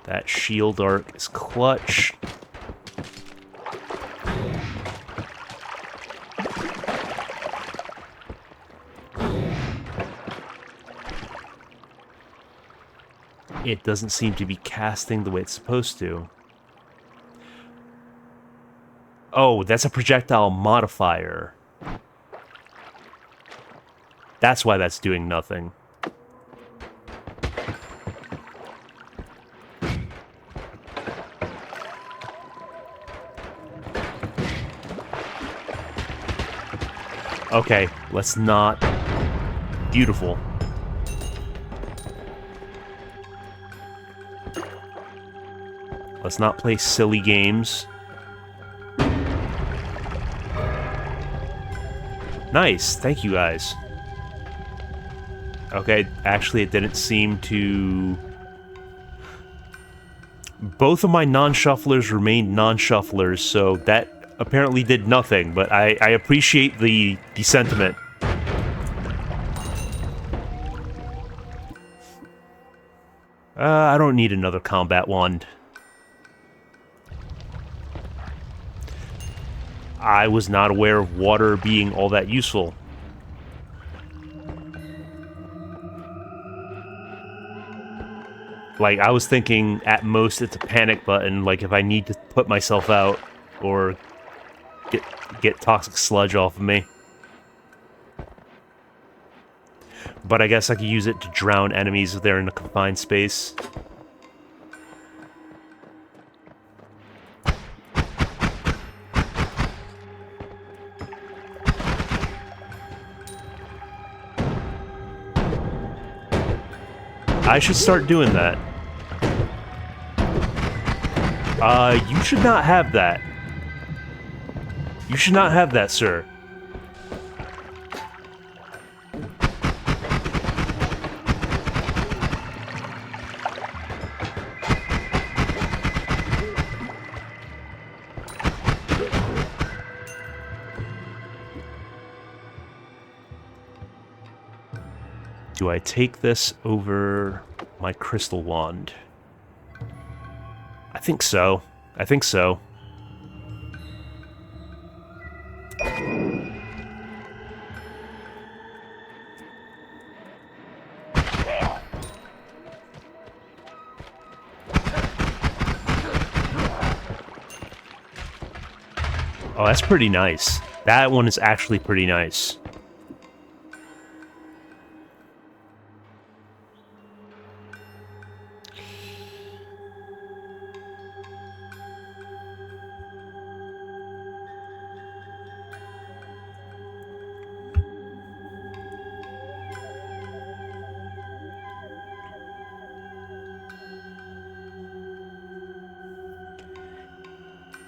That shield arc is clutch. It doesn't seem to be casting the way it's supposed to. Oh, that's a projectile modifier. That's why that's doing nothing. Okay, let's not... Beautiful. Let's not play silly games. Nice, thank you guys. Okay, actually it didn't seem to... Both of my non-shufflers remained non-shufflers, so that apparently did nothing, but I appreciate the sentiment. I don't need another combat wand. I was not aware of water being all that useful. Like, I was thinking at most it's a panic button, like if I need to put myself out or get toxic sludge off of me. But I guess I could use it to drown enemies if they're in a confined space. I should start doing that. You should not have that. You should not have that, sir. Do I take this over my crystal wand? I think so. I think so. Oh, that's pretty nice. That one is actually pretty nice.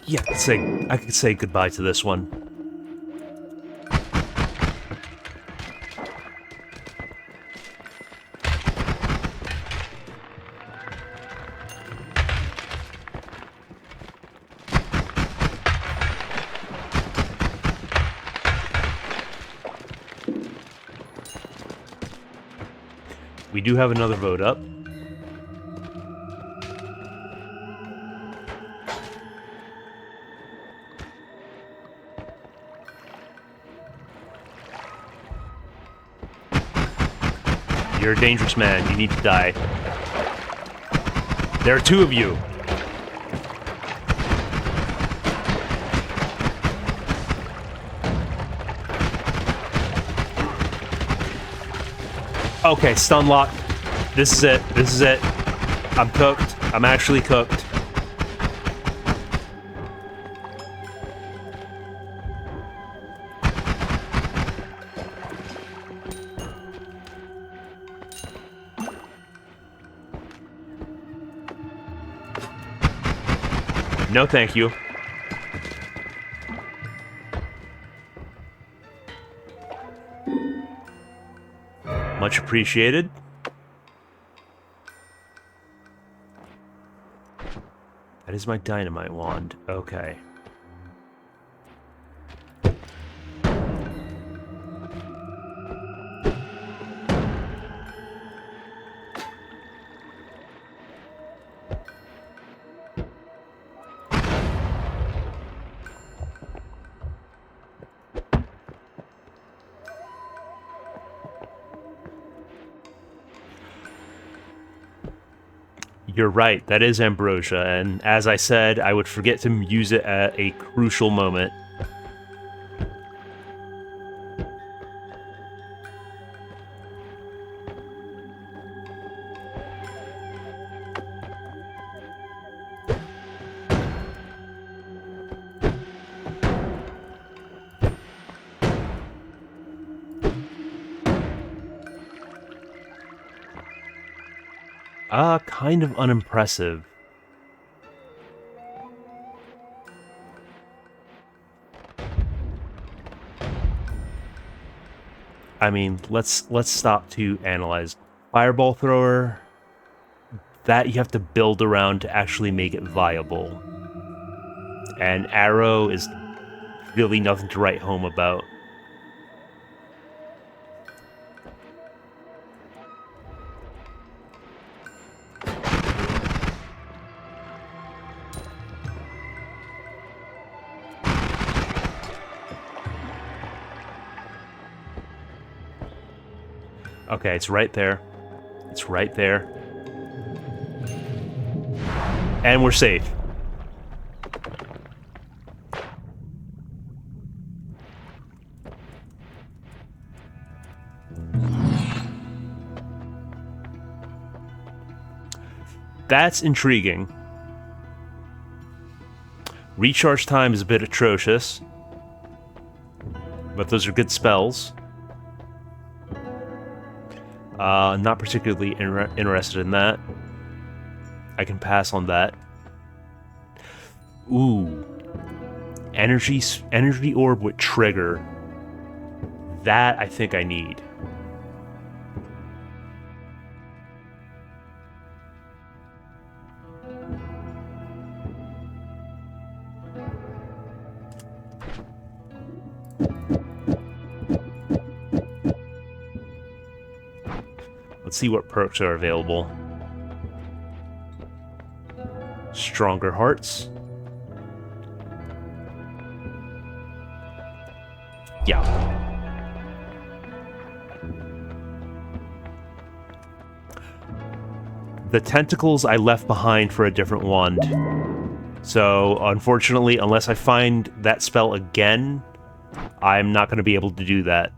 Yeah, I could say goodbye to this one. We do have another vote up. You're a dangerous man. You need to die. There are two of you. Okay, stun lock. This is it. This is it. I'm cooked. I'm actually cooked. No, thank you. Much appreciated. That is my dynamite wand. Okay. You're right, that is ambrosia, and as I said, I would forget to use it at a crucial moment. Kind of unimpressive. I mean, let's stop to analyze. Fireball thrower, that you have to build around to actually make it viable. And arrow is really nothing to write home about. Okay, it's right there. It's right there. And we're safe. That's intriguing. Recharge time is a bit atrocious, but those are good spells. Not particularly interested in that. I can pass on that. Ooh. Energy orb with trigger. That I think I need. Let's see what perks are available. Stronger hearts. Yeah. The tentacles I left behind for a different wand. So, unfortunately, unless I find that spell again, I'm not going to be able to do that.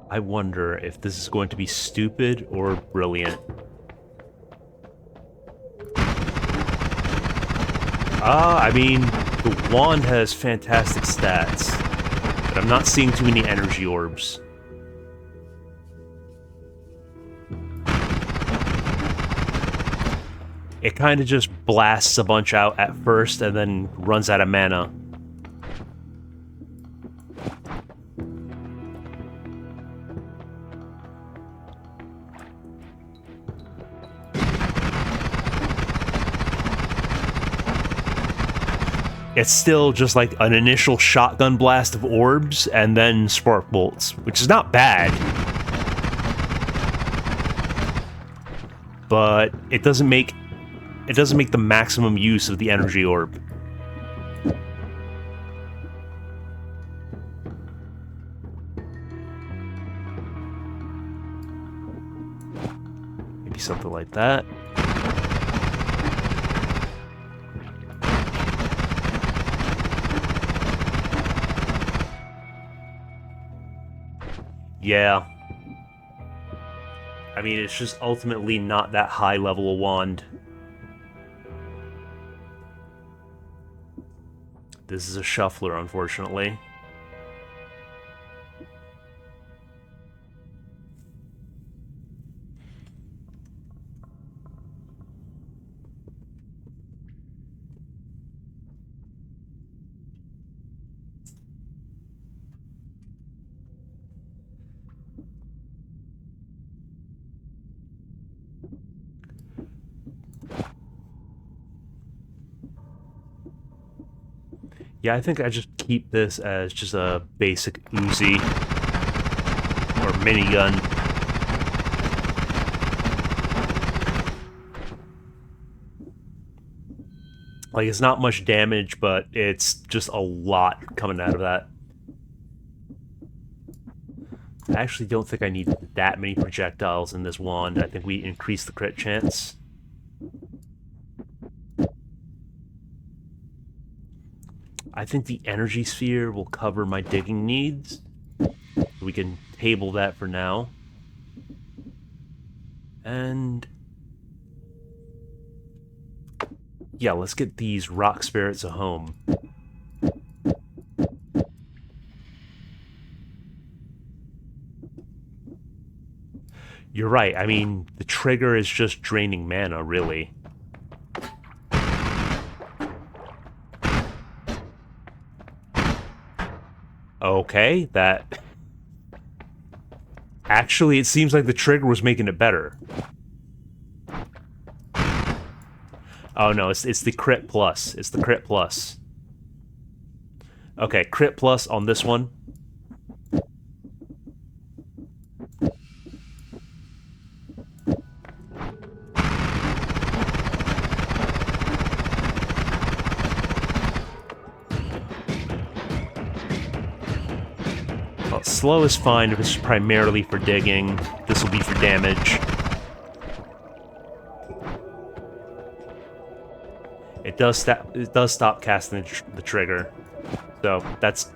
I wonder if this is going to be stupid or brilliant. I mean, the wand has fantastic stats, but I'm not seeing too many energy orbs. It kind of just blasts a bunch out at first and then runs out of mana. It's still just like an initial shotgun blast of orbs and then spark bolts, which is not bad. But it doesn't make the maximum use of the energy orb. Maybe something like that. Yeah. I mean, it's just ultimately not that high level a wand. This is a shuffler, unfortunately. Yeah, I think I just keep this as just a basic Uzi or minigun. Like, it's not much damage, but it's just a lot coming out of that. I actually don't think I need that many projectiles in this wand. I think we increase the crit chance. I think the energy sphere will cover my digging needs. We can table that for now. And yeah, let's get these rock spirits a home. You're right. I mean, the trigger is just draining mana, really. Okay, that... Actually, it seems like the trigger was making it better. Oh no, it's the crit plus. It's the crit plus. Okay, crit plus on this one. Well, slow is fine if it's primarily for digging. This will be for damage. It does stop casting the trigger, so that's.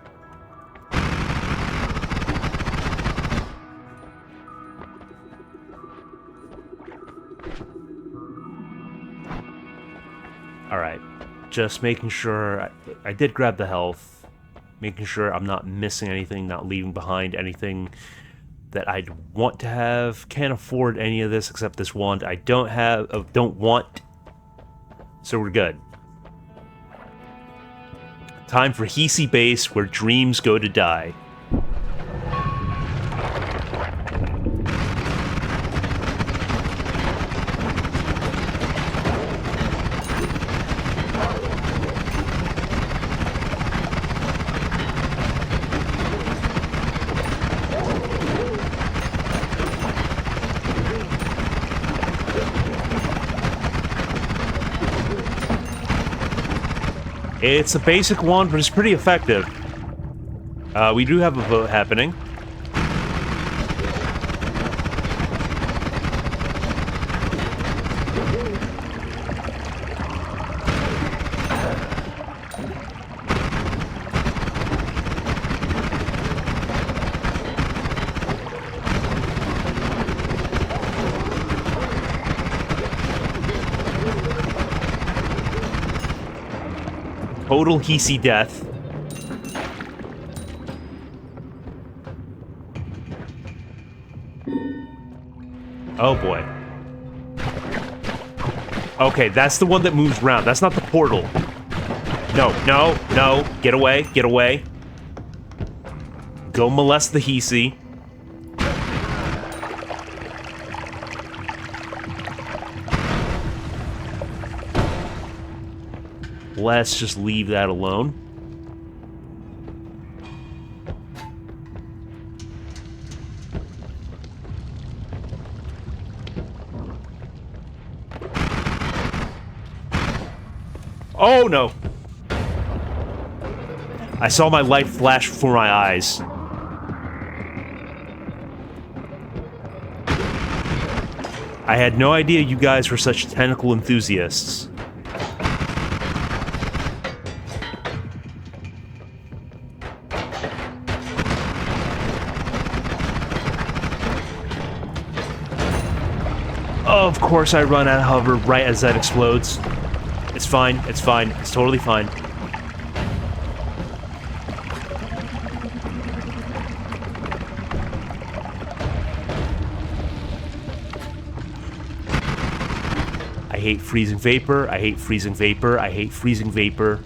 All right, just making sure I did grab the health, making sure I'm not missing anything, not leaving behind anything that I'd want to have. Can't afford any of this except this wand. I don't want. So we're good. Time for Hisi Base, where dreams go to die. It's a basic wand, but it's pretty effective. We do have a vote happening. Total Hisi death. Oh boy. Okay, that's the one that moves around. That's not the portal. No, no, no. Get away, get away. Go molest the Hisi. Let's just leave that alone. Oh no! I saw my light flash before my eyes. I had no idea you guys were such tentacle enthusiasts. Of course I run out of hover right as that explodes. It's fine, it's fine, it's totally fine. I hate freezing vapor, I hate freezing vapor, I hate freezing vapor.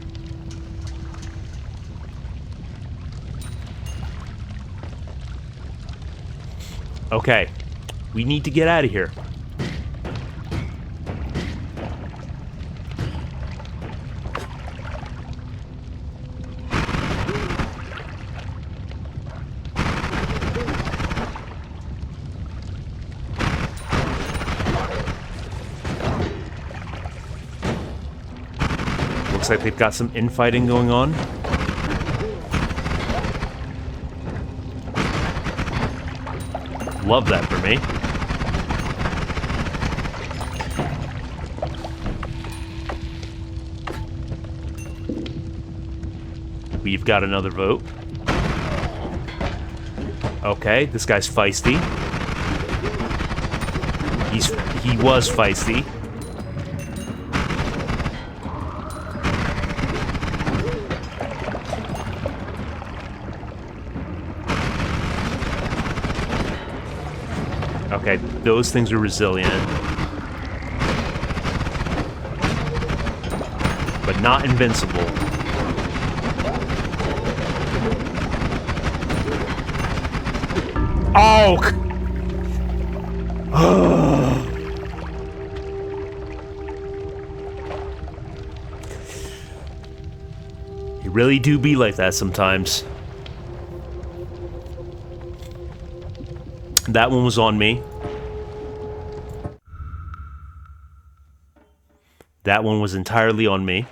Okay, we need to get out of here. Looks like they've got some infighting going on. Love that for me. We've got another vote. Okay, this guy's feisty. He was feisty. Okay, those things are resilient. But not invincible. Oh! They really do be like that sometimes. That one was on me. That one was entirely on me.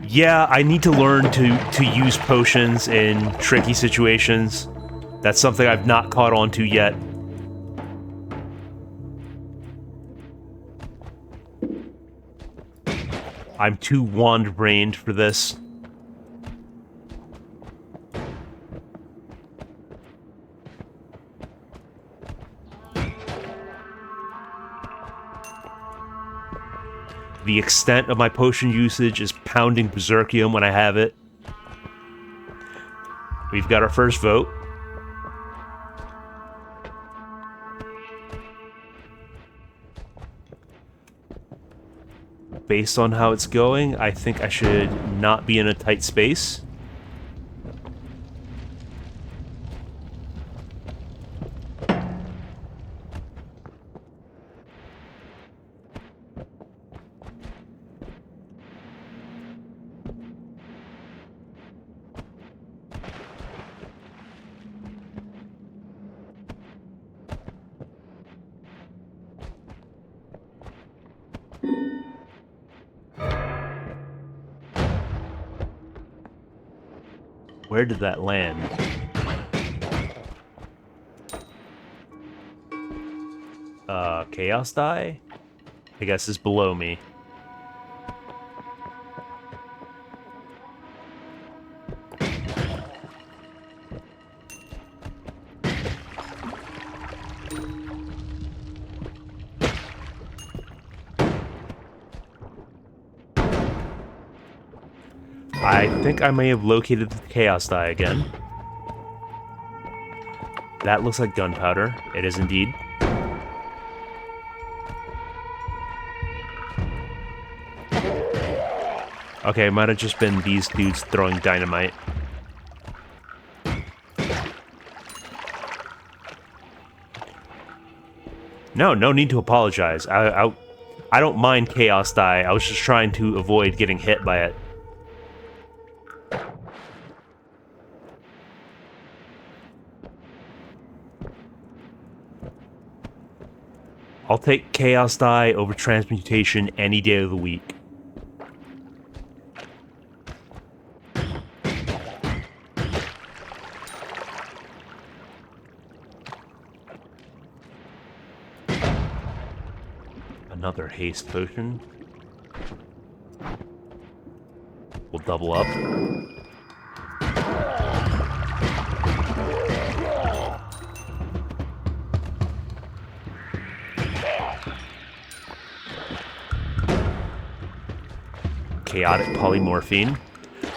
Yeah, I need to learn to use potions in tricky situations. That's something I've not caught on to yet. I'm too wand-brained for this. The extent of my potion usage is pounding Berserkium when I have it. We've got our first vote. Based on how it's going, I think I should not be in a tight space. Where did that land? Chaos Die? I guess is below me. I think I may have located the Chaos Die again. That looks like gunpowder. It is indeed. Okay, it might have just been these dudes throwing dynamite. No need to apologize. I don't mind Chaos Die. I was just trying to avoid getting hit by it. I'll take Chaos Die over Transmutation any day of the week. Another haste potion. We'll double up. Chaotic polymorphine.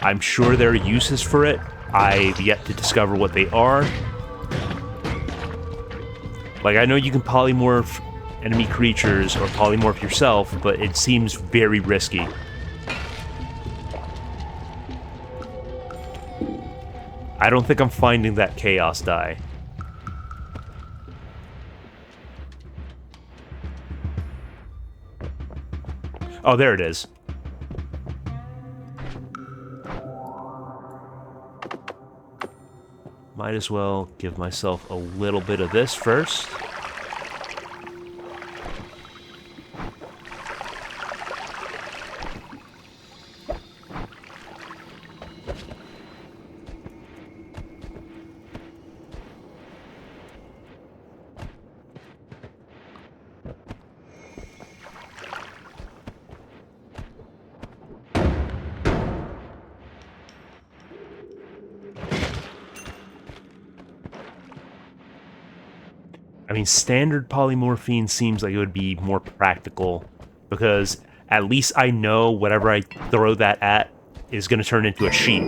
I'm sure there are uses for it. I've yet to discover what they are. Like, I know you can polymorph enemy creatures or polymorph yourself, but it seems very risky. I don't think I'm finding that Chaos Die. Oh, there it is. Might as well give myself a little bit of this first. I mean, standard polymorphine seems like it would be more practical, because at least I know whatever I throw that at is going to turn into a sheep.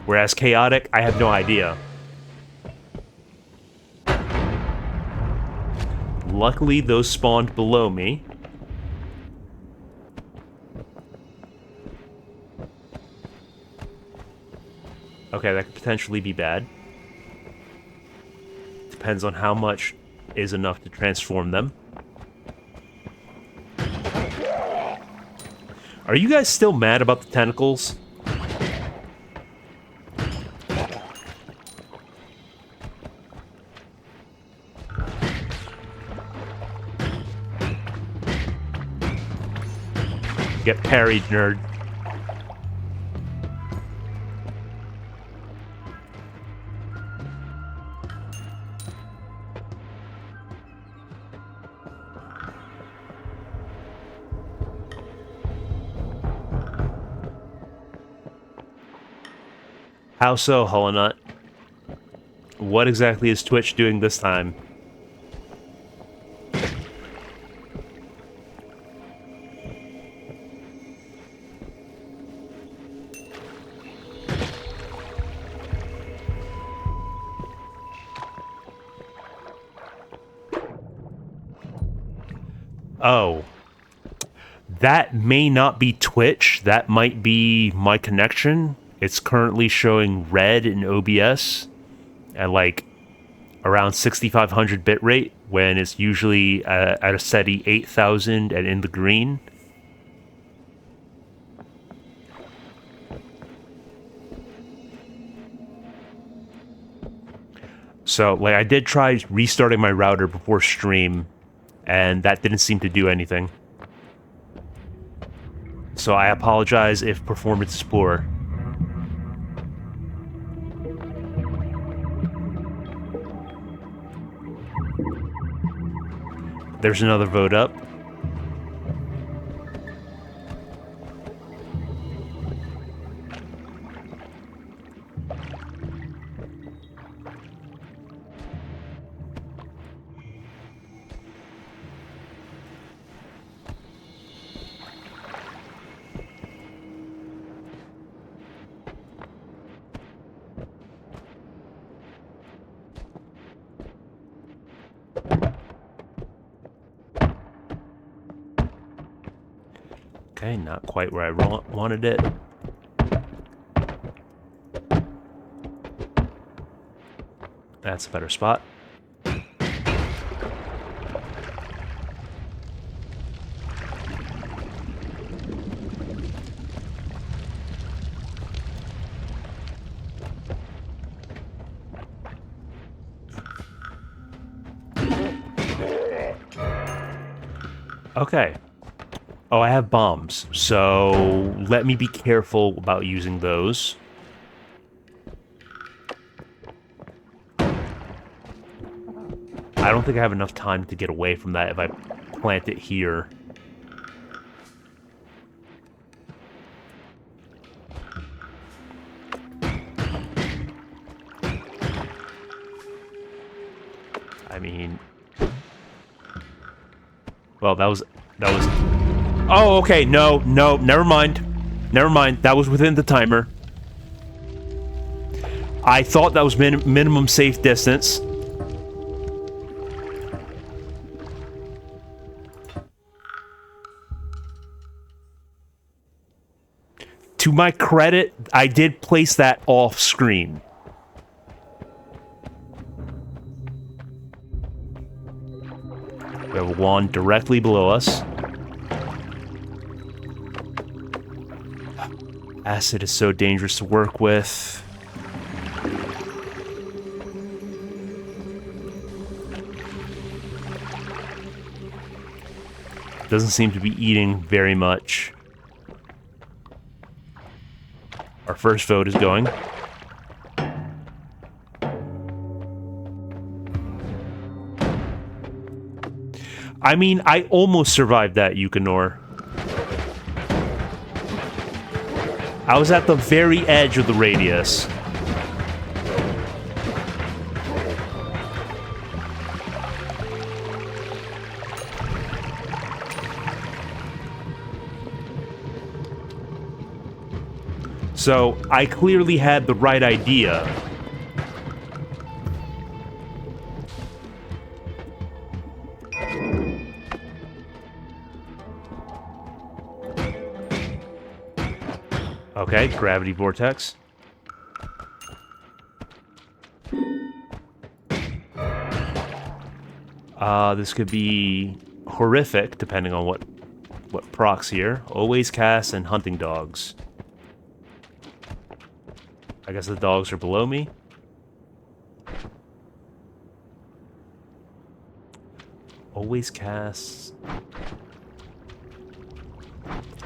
Whereas chaotic, I have no idea. Luckily, those spawned below me. Okay, that could potentially be bad. Depends on how much is enough to transform them. Are you guys still mad about the tentacles? Get parried, nerd. How so, Holonut? What exactly is Twitch doing this time? Oh. That may not be Twitch. That might be my connection. It's currently showing red in OBS at like around 6500 bitrate when it's usually at a steady 8000 and in the green. So, like, I did try restarting my router before stream, and that didn't seem to do anything. So I apologize if performance is poor. There's another vote up. Okay, not quite where I wanted it. That's a better spot. Okay. Oh, I have bombs, so let me be careful about using those. I don't think I have enough time to get away from that if I plant it here. I mean... Well, that was... Oh, okay, no, never mind. Never mind, that was within the timer. I thought that was minimum safe distance. To my credit, I did place that off screen. We have a wand directly below us. Acid is so dangerous to work with. Doesn't seem to be eating very much. Our first vote is going. I mean, I almost survived that, Yukonor. I was at the very edge of the radius. So, I clearly had the right idea. Okay, gravity vortex. This could be horrific, depending on what what procs here? Always cast and hunting dogs. I guess the dogs are below me. Always cast.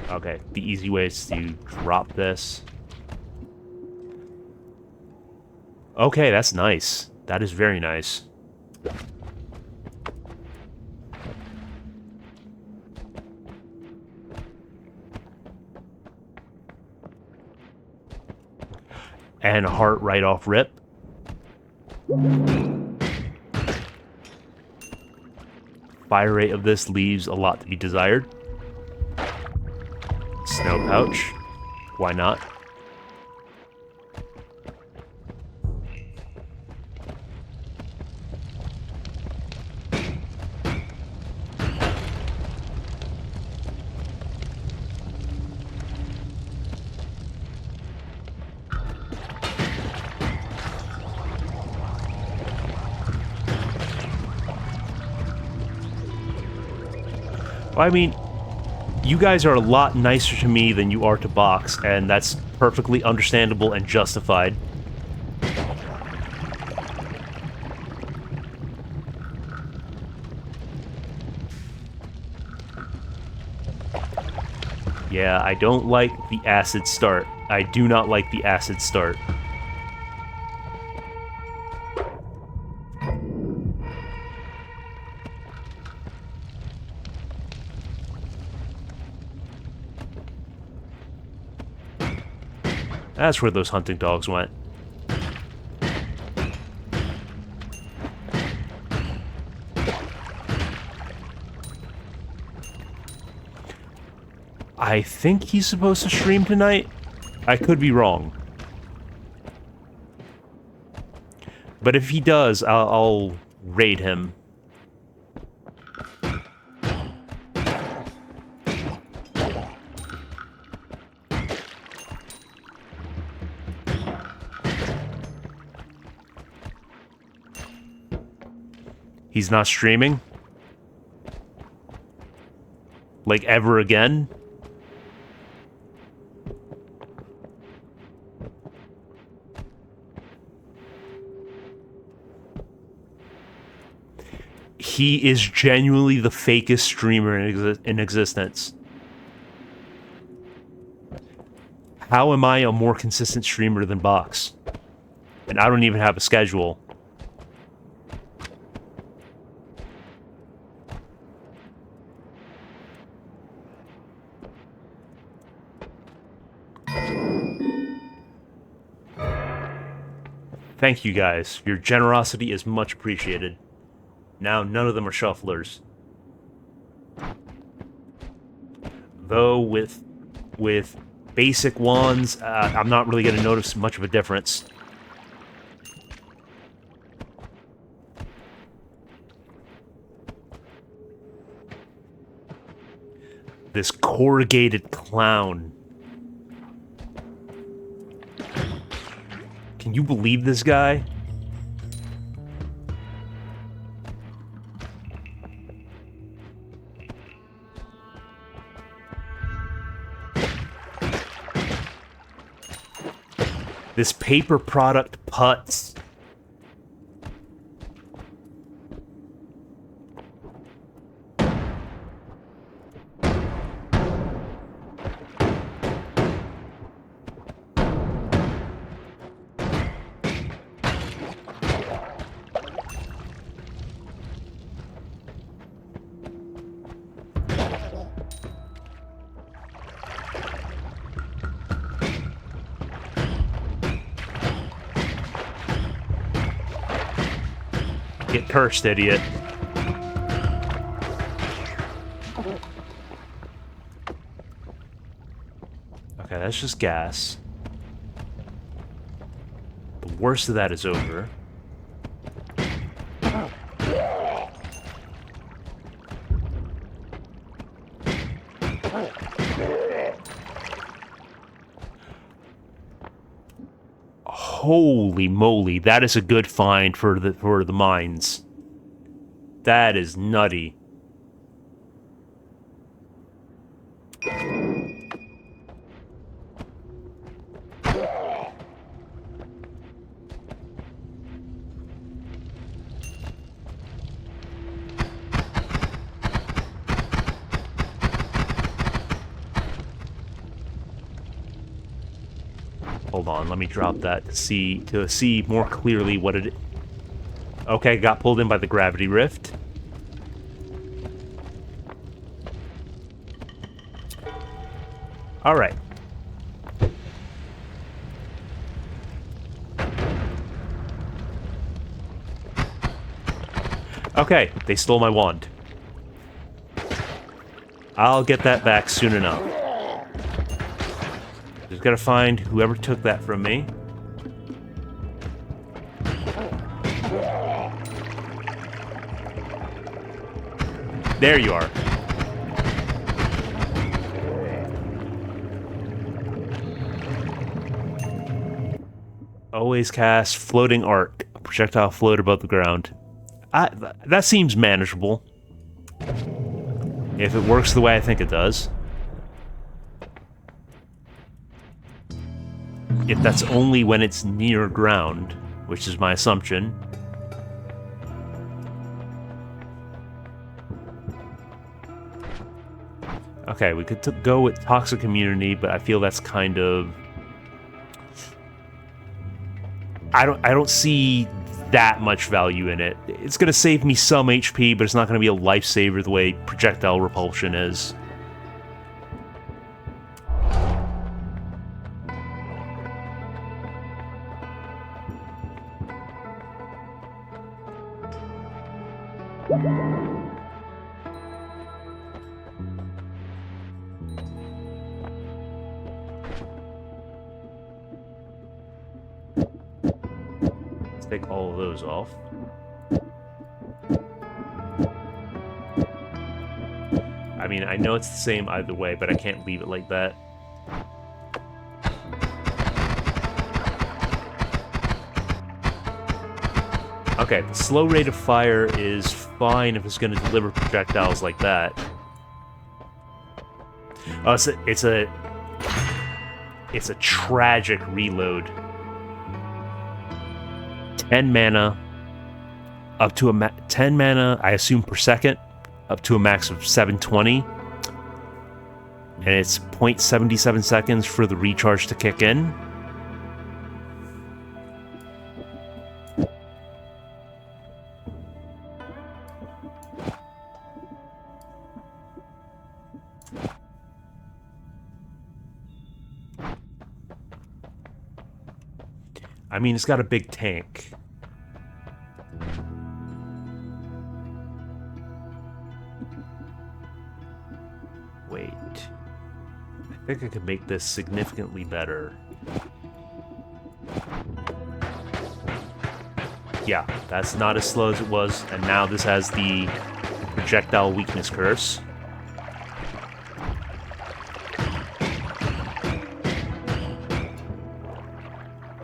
Okay, the easy way is to drop this. Okay, that's nice. That is very nice. And a heart right off rip. Fire rate of this leaves a lot to be desired. Snow pouch. Why not? I mean, you guys are a lot nicer to me than you are to Box, and that's perfectly understandable and justified. Yeah, I don't like the acid start. I do not like the acid start. That's where those hunting dogs went. I think he's supposed to stream tonight. I could be wrong. But if he does, I'll raid him. He's not streaming? Like, ever again? He is genuinely the fakest streamer in existence. How am I a more consistent streamer than Box? And I don't even have a schedule. Thank you guys. Your generosity is much appreciated. Now, none of them are shufflers. Though, with basic wands, I'm not really going to notice much of a difference. This corrugated clown. Can you believe this guy? This paper product putz. Get cursed, idiot. Okay, that's just gas. The worst of that is over. Holy moly, that is a good find for the mines. That is nutty. Hold on, let me drop that to see more clearly what it... Okay, got pulled in by the gravity rift. All right. Okay, they stole my wand. I'll get that back soon enough. Just gotta find whoever took that from me. There you are. Always cast floating arc. A projectile float above the ground. That seems manageable. If it works the way I think it does. If that's only when it's near ground, which is my assumption. Okay, we could go with Toxic Immunity, but I feel that's kind of... I don't see that much value in it. It's going to save me some HP, but it's not going to be a lifesaver the way Projectile Repulsion is. Take all of those off. I mean, I know it's the same either way, but I can't leave it like that. Okay, the slow rate of fire is fine if it's going to deliver projectiles like that. Oh, it's a tragic reload. 10 mana, up to a 10 mana, I assume per second, up to a max of 720. And it's 0.77 seconds for the recharge to kick in. I mean, it's got a big tank. Wait. I think I could make this significantly better. Yeah, that's not as slow as it was, and now this has the projectile weakness curse.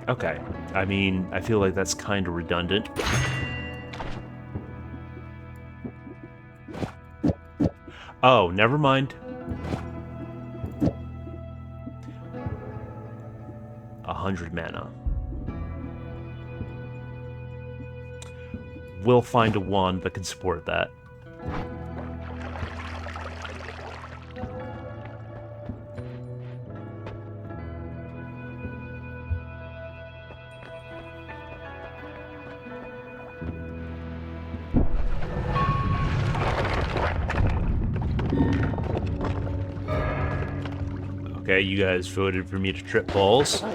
Okay, I mean, I feel like that's kind of redundant. Oh, never mind. 100 mana. We'll find a wand that can support that. Okay, you guys voted for me to trip balls. I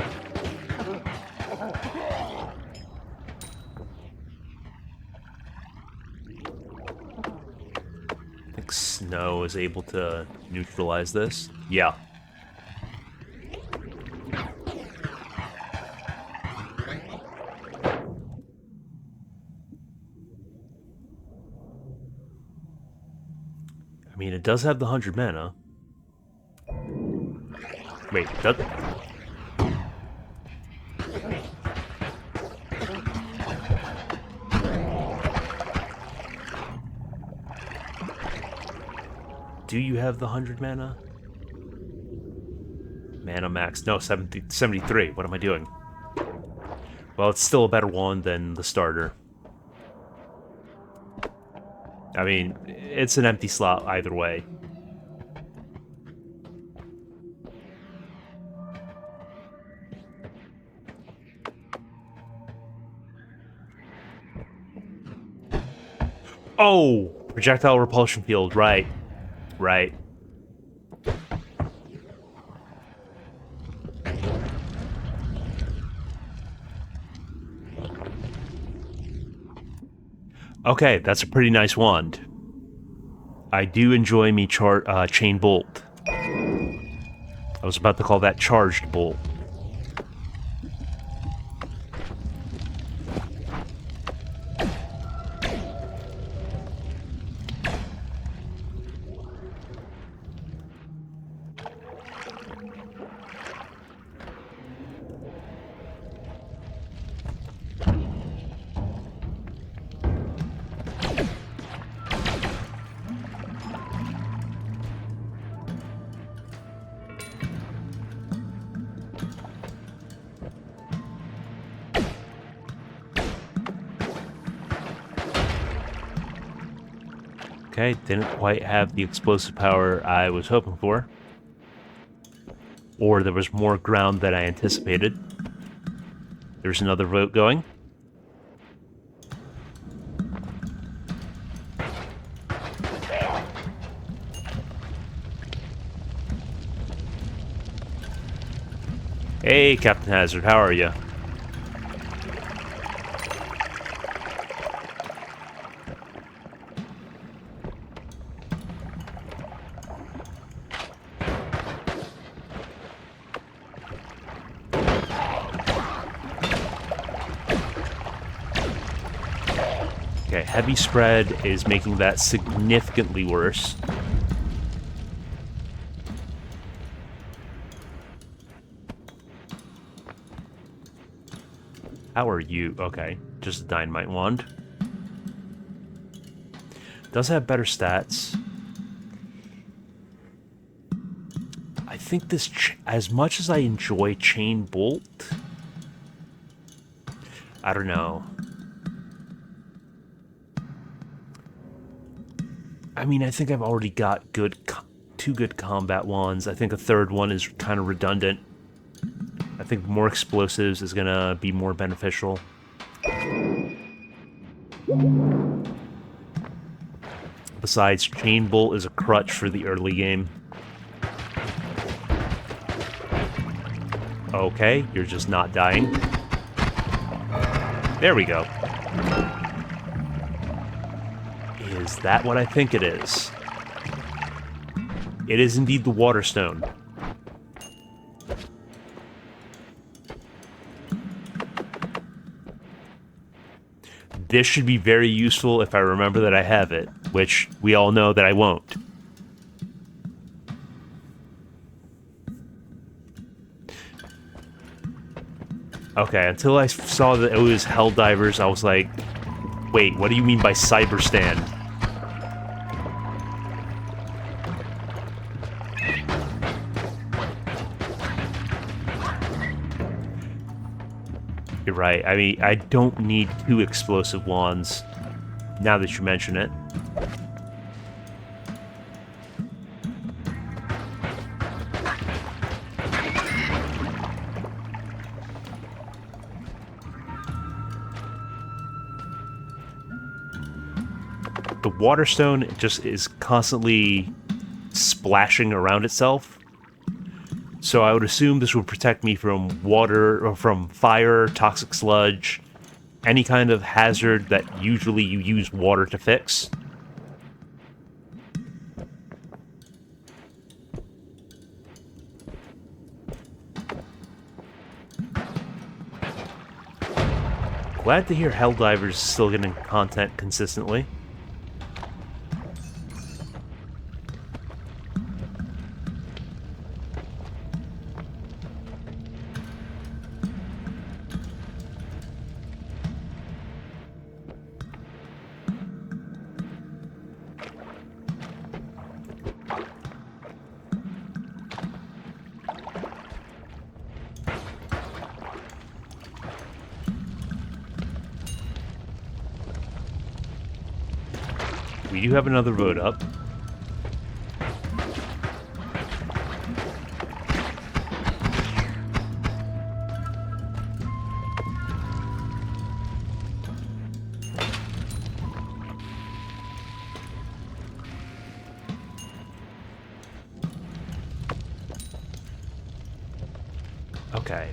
think Snow is able to neutralize this. Yeah. I mean, it does have the 100 mana. Wait, that... Do you have the 100 mana? Mana max. No, 73. What am I doing? Well, it's still a better one than the starter. I mean, it's an empty slot either way. Oh! Projectile repulsion field, right. Right. Okay, that's a pretty nice wand. I do enjoy me chain bolt. I was about to call that charged bolt. Okay, didn't quite have the explosive power I was hoping for. Or there was more ground than I anticipated. There's another vote going. Hey, Captain Hazard, how are you? Okay, heavy spread is making that significantly worse. How are you? Okay, just a dynamite wand. Does have better stats. I think this, as much as I enjoy chain bolt, I don't know. I mean, I think I've already got two good combat wands. I think a third one is kind of redundant. I think more explosives is gonna be more beneficial. Besides, chain bolt is a crutch for the early game. Okay, you're just not dying. There we go. Is that what I think it is? It is indeed the Waterstone. This should be very useful if I remember that I have it, which we all know that I won't. Okay, until I saw that it was Helldivers, I was like, wait, what do you mean by Cyberstand? You're right. I mean, I don't need two explosive wands, now that you mention it. The Waterstone just is constantly splashing around itself. So I would assume this would protect me from water, or from fire, toxic sludge, any kind of hazard that usually you use water to fix. Glad to hear Helldivers is still getting content consistently. We do have another vote up. Okay.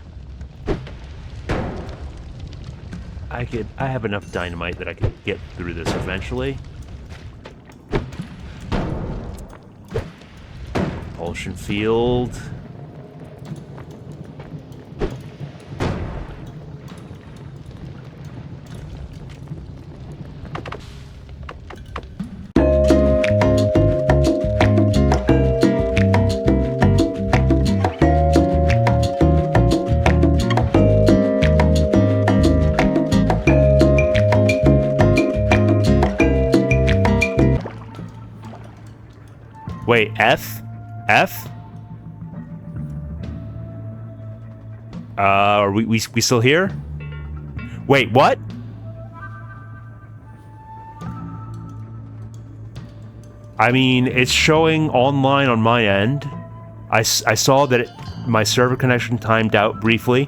I have enough dynamite that I could get through this eventually. Propulsion field. Wait, F? F? Are we still here? Wait, what? I mean, it's showing online on my end. I saw that my server connection timed out briefly.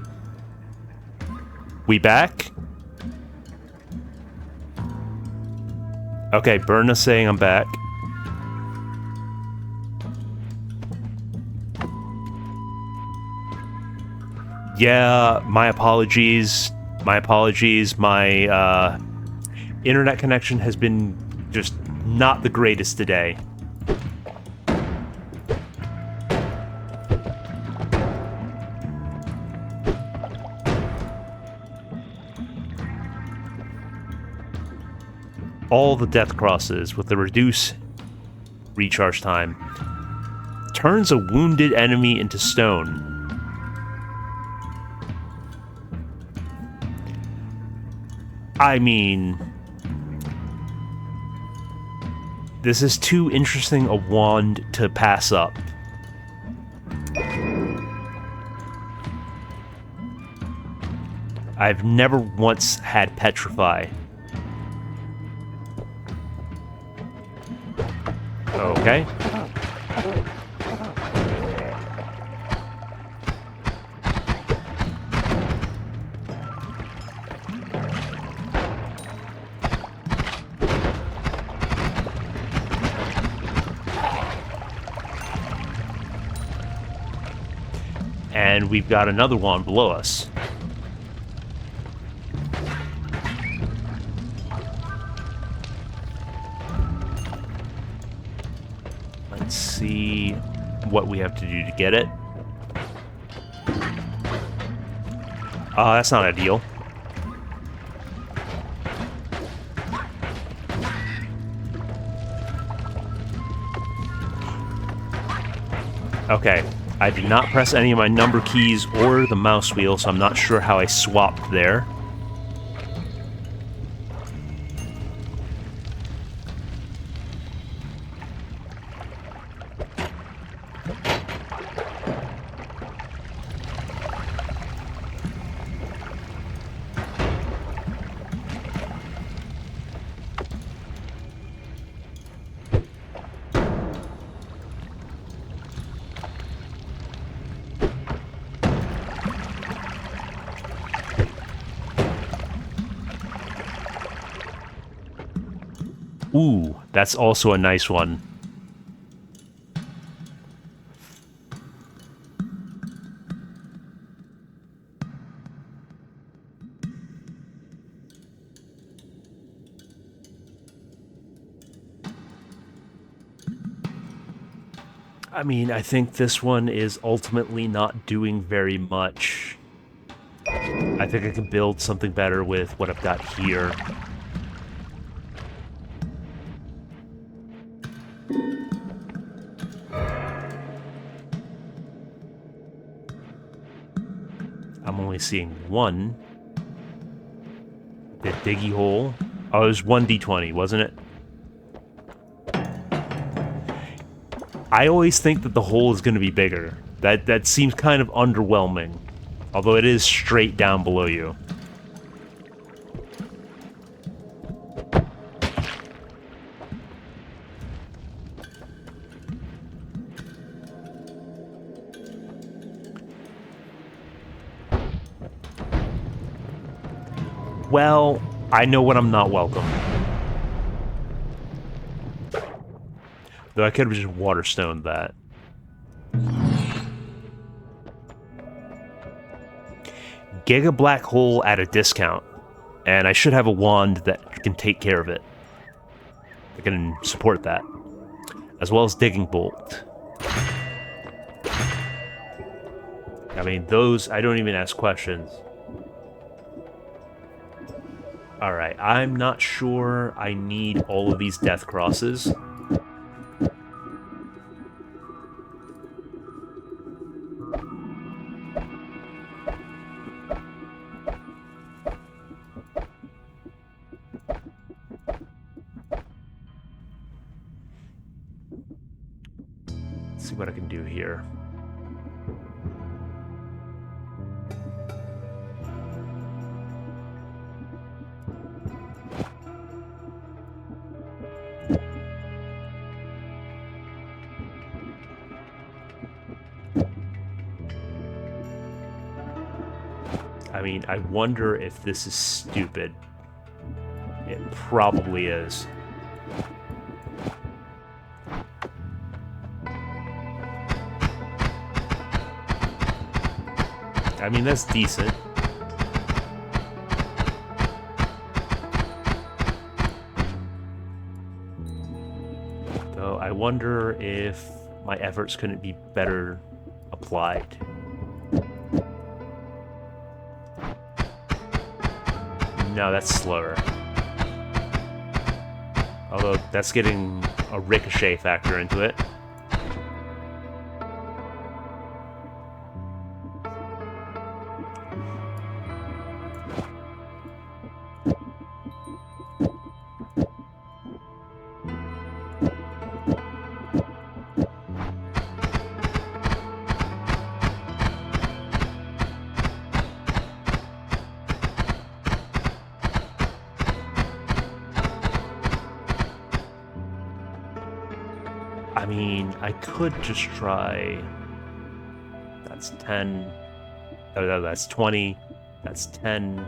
We back? Okay, Berna's saying I'm back. Yeah, my apologies. My apologies. My internet connection has been just not the greatest today. All the death crosses with the reduced recharge time turns a wounded enemy into stone. I mean, this is too interesting a wand to pass up. I've never once had Petrify. Okay. And we've got another one below us. Let's see what we have to do to get it. That's not ideal. Okay. I did not press any of my number keys or the mouse wheel, so I'm not sure how I swapped there. Ooh, that's also a nice one. I mean, I think this one is ultimately not doing very much. I think I can build something better with what I've got here. I'm only seeing one. The diggy hole. Oh, it was 1d20, wasn't it? I always think that the hole is going to be bigger. That seems kind of underwhelming. Although it is straight down below you. Well, I know when I'm not welcome. Though I could have just waterstoned that. Giga Black Hole at a discount. And I should have a wand that can take care of it. I can support that. As well as Digging Bolt. I mean, those, I don't even ask questions. Alright, I'm not sure I need all of these death crosses. Let's see what I can do here. I mean, I wonder if this is stupid. It probably is. I mean, that's decent. Though I wonder if my efforts couldn't be better applied. No, that's slower. Although that's getting a ricochet factor into it. I mean, I could just try... That's 10... Oh, that's 20. That's 10.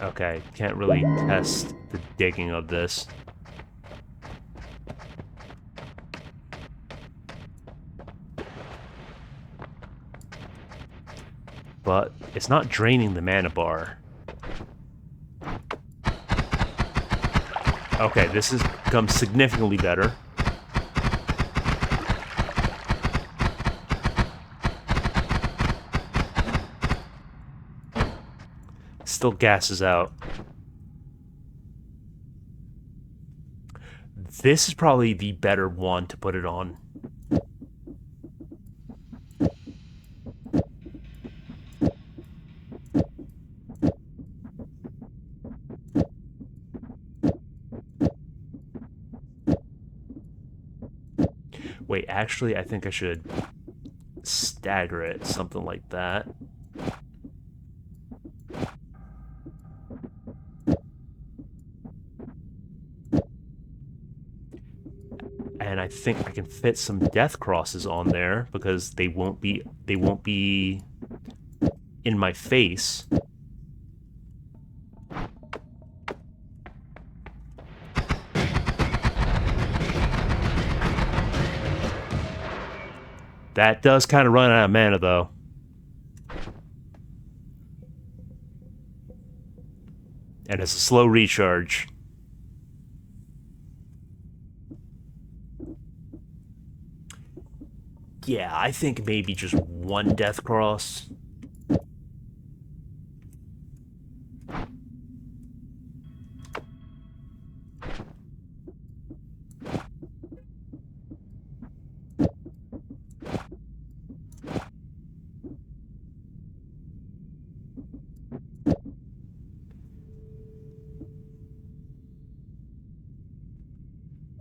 Okay, can't really test the digging of this. But it's not draining the mana bar. Okay, this has become significantly better. Still gases out. This is probably the better one to put it on. Wait, actually, I think I should stagger it, something like that. And I think I can fit some death crosses on there because they won't be in my face. That does kind of run out of mana though. And it's a slow recharge. Yeah, I think maybe just one death cross.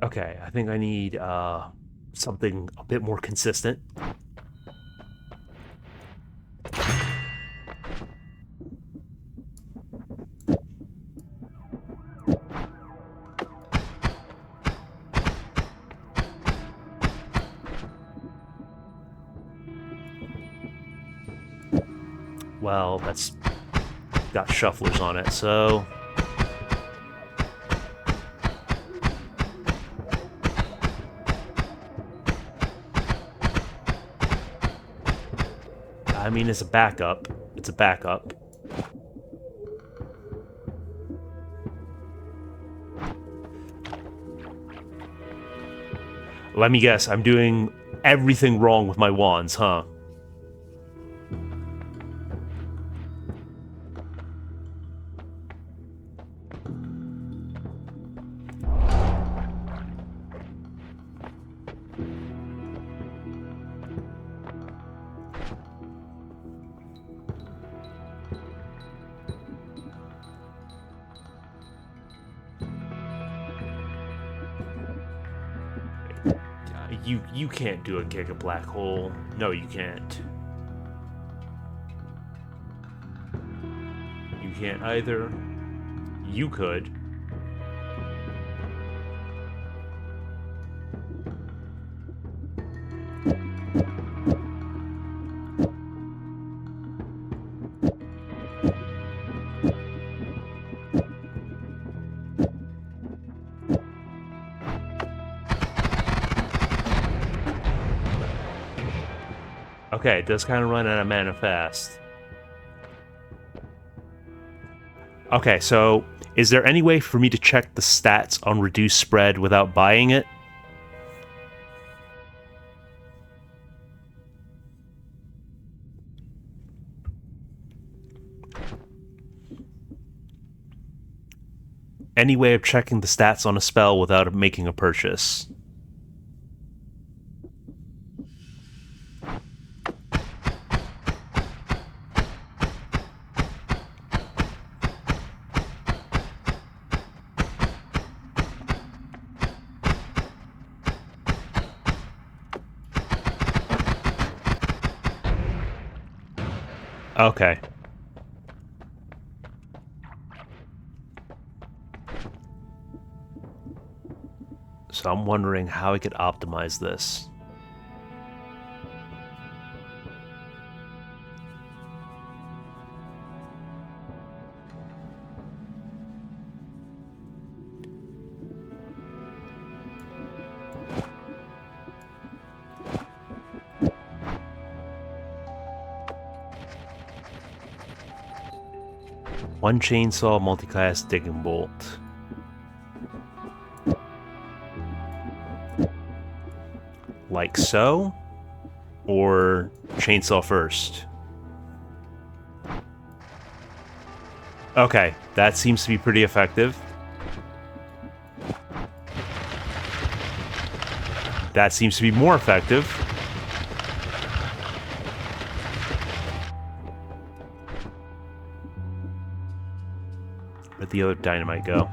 Okay, I think I need something a bit more consistent. Well, that's got shufflers on it, so... I mean, it's a backup. It's a backup. Let me guess, I'm doing everything wrong with my wands, huh? You can't do a Giga Black Hole. No, you can't. You can't either. You could. Okay, it does kind of run out of mana fast. Okay, so is there any way for me to check the stats on reduced spread without buying it? Any way of checking the stats on a spell without making a purchase? Okay. So I'm wondering how I could optimize this. One chainsaw, multi-class digging bolt. Like so? Or chainsaw first? Okay, that seems to be pretty effective. That seems to be more effective. Where'd the other dynamite go?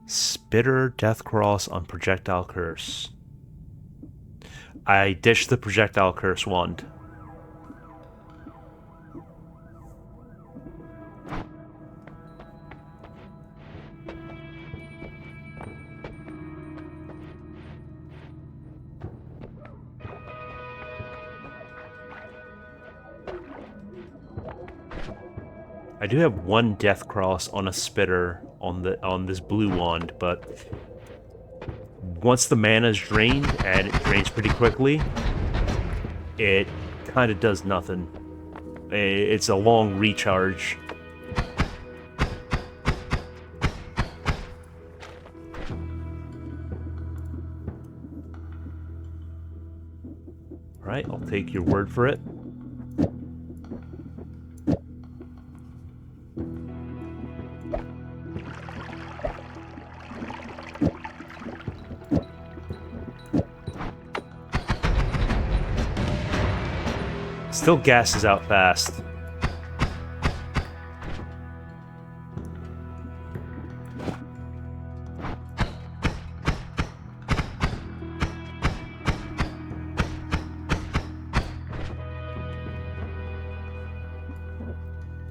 Spitter Deathcross on Projectile Curse. I ditched the Projectile Curse wand. I do have one Deathcross on a Spitter on this blue wand, but once the mana is drained, and it drains pretty quickly, it kind of does nothing. It's a long recharge. Alright, I'll take your word for it. Still gasses out fast.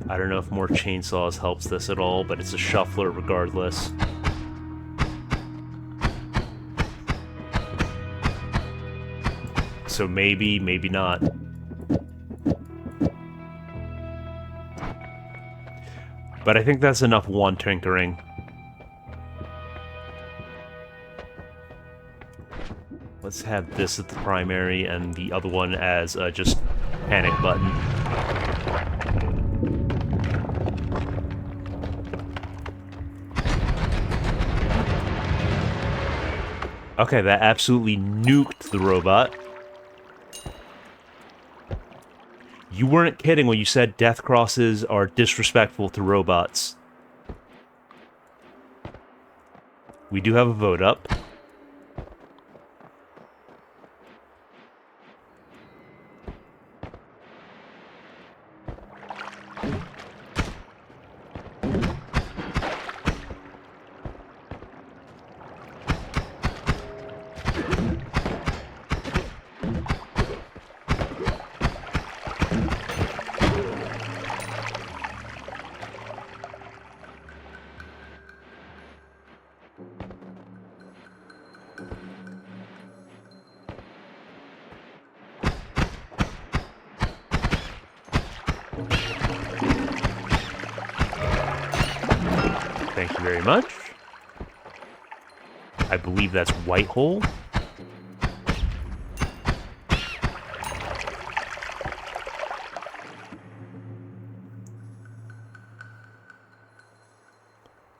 I don't know if more chainsaws helps this at all, but it's a shuffler regardless. So maybe, maybe not. But I think that's enough wand tinkering. Let's have this at the primary and the other one as just panic button. Okay, that absolutely nuked the robot. You weren't kidding when you said death crosses are disrespectful to robots. We do have a vote up. Thank you very much. I believe that's white hole.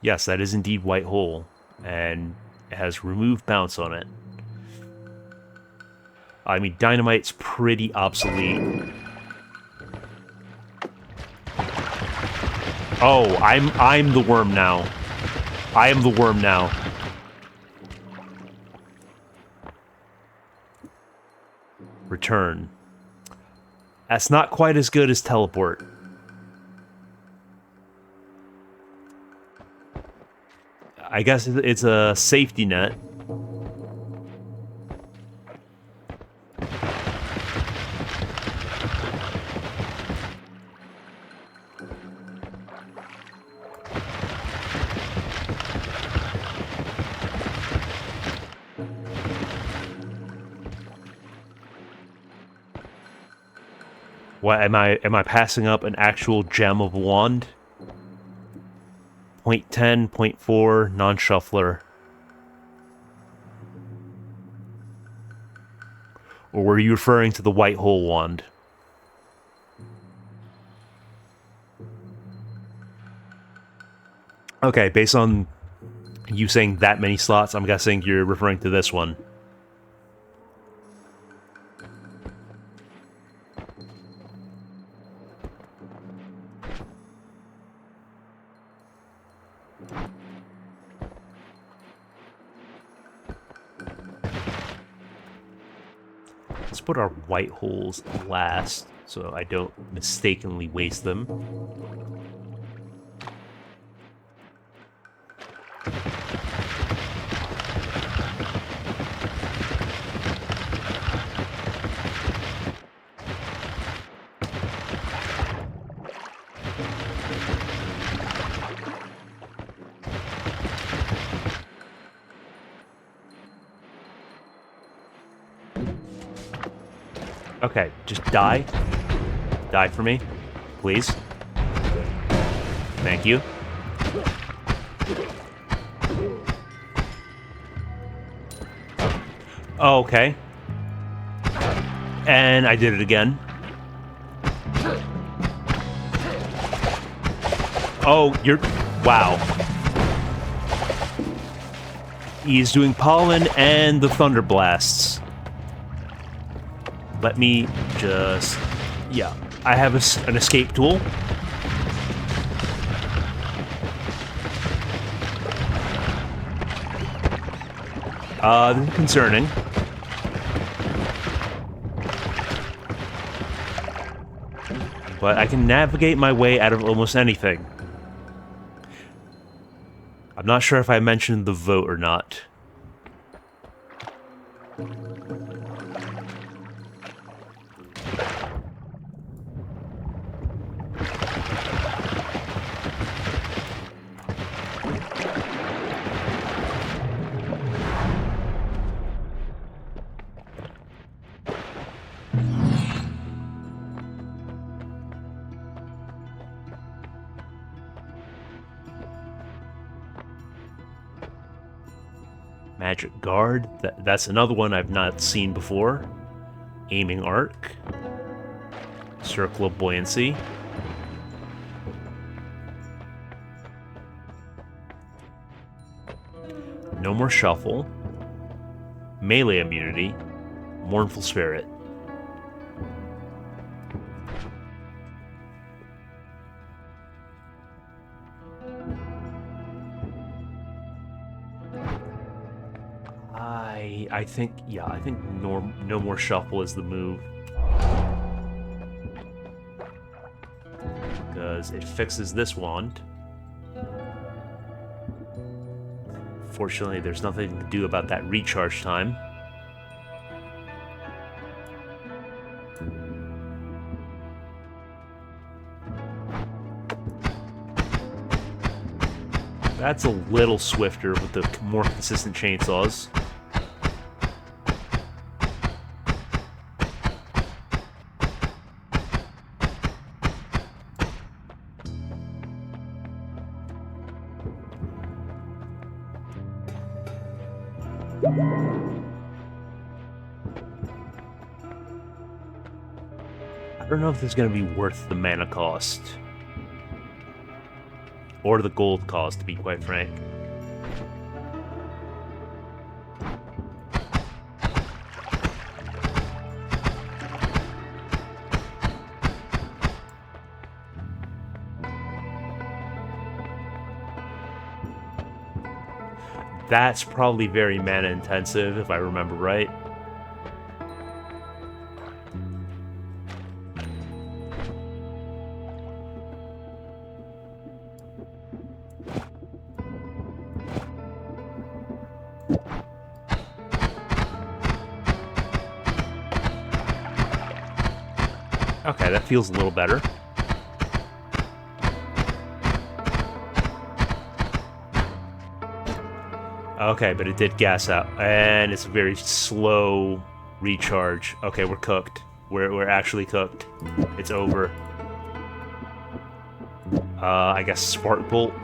Yes, that is indeed white hole, and it has remove bounce on it. I mean, dynamite's pretty obsolete. Oh, I'm the worm now. I am the worm now. Return. That's not quite as good as teleport. I guess it's a safety net. What am I passing up an actual gem of wand? 0.10, 0.4, non-shuffler. Or were you referring to the white hole wand? Okay, based on you saying that many slots, I'm guessing you're referring to this one. Let's put our white holes last, so I don't mistakenly waste them. Okay, just die. Die for me, please. Thank you. Oh, okay. And I did it again. Oh, you're... Wow. He's doing pollen and the thunder blasts. Let me just... Yeah, I have an escape tool. This is concerning. But I can navigate my way out of almost anything. I'm not sure if I mentioned the vote or not. Magic Guard. That's another one I've not seen before. Aiming Arc. Circle of Buoyancy. No More Shuffle. Melee Immunity. Mournful Spirit. I think no more shuffle is the move. Because it fixes this wand. Fortunately, there's nothing to do about that recharge time. That's a little swifter with the more consistent chainsaws. I don't know if this is going to be worth the mana cost. Or the gold cost, to be quite frank. That's probably very mana intensive, if I remember right. Okay, that feels a little better. Okay, but it did gas out, and it's a very slow recharge. Okay, we're cooked. We're actually cooked. It's over. I guess Spark Bolt.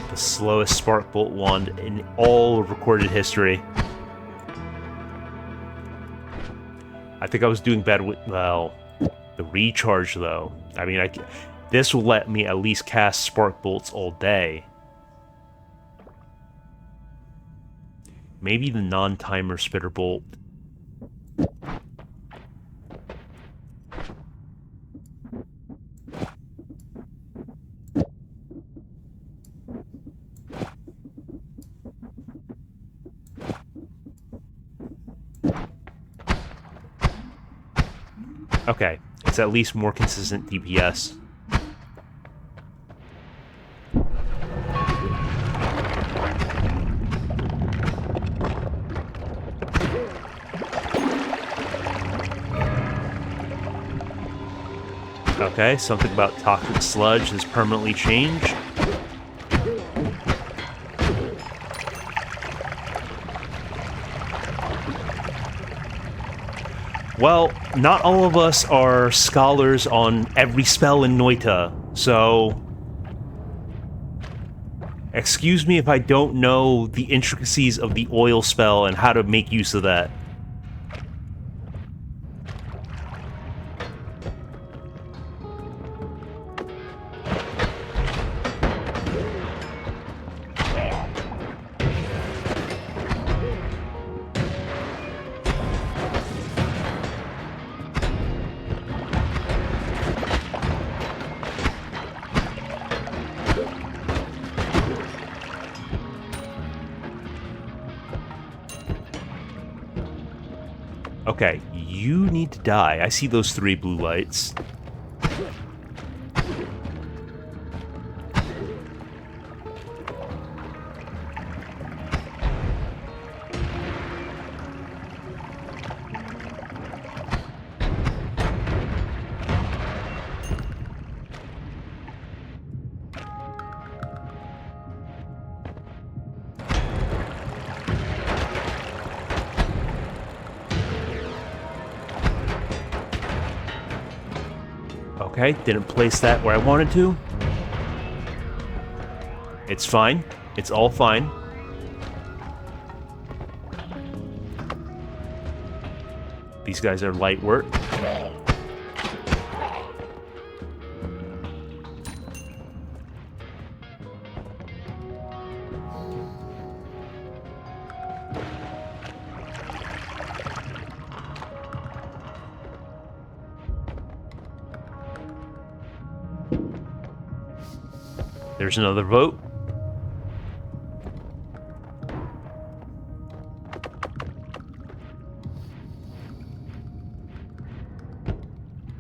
The slowest Spark Bolt wand in all of recorded history. I think I was doing better with, well, the recharge though. I mean, this will let me at least cast Spark Bolts all day. Maybe the non-timer Spitter Bolt. Okay, it's at least more consistent DPS. Okay, something about toxic sludge has permanently changed. Well, not all of us are scholars on every spell in Noita, so excuse me if I don't know the intricacies of the oil spell and how to make use of that. Okay, you need to die. I see those 3 blue lights. Okay, didn't place that where I wanted to. It's fine. It's all fine. These guys are light work. There's another vote.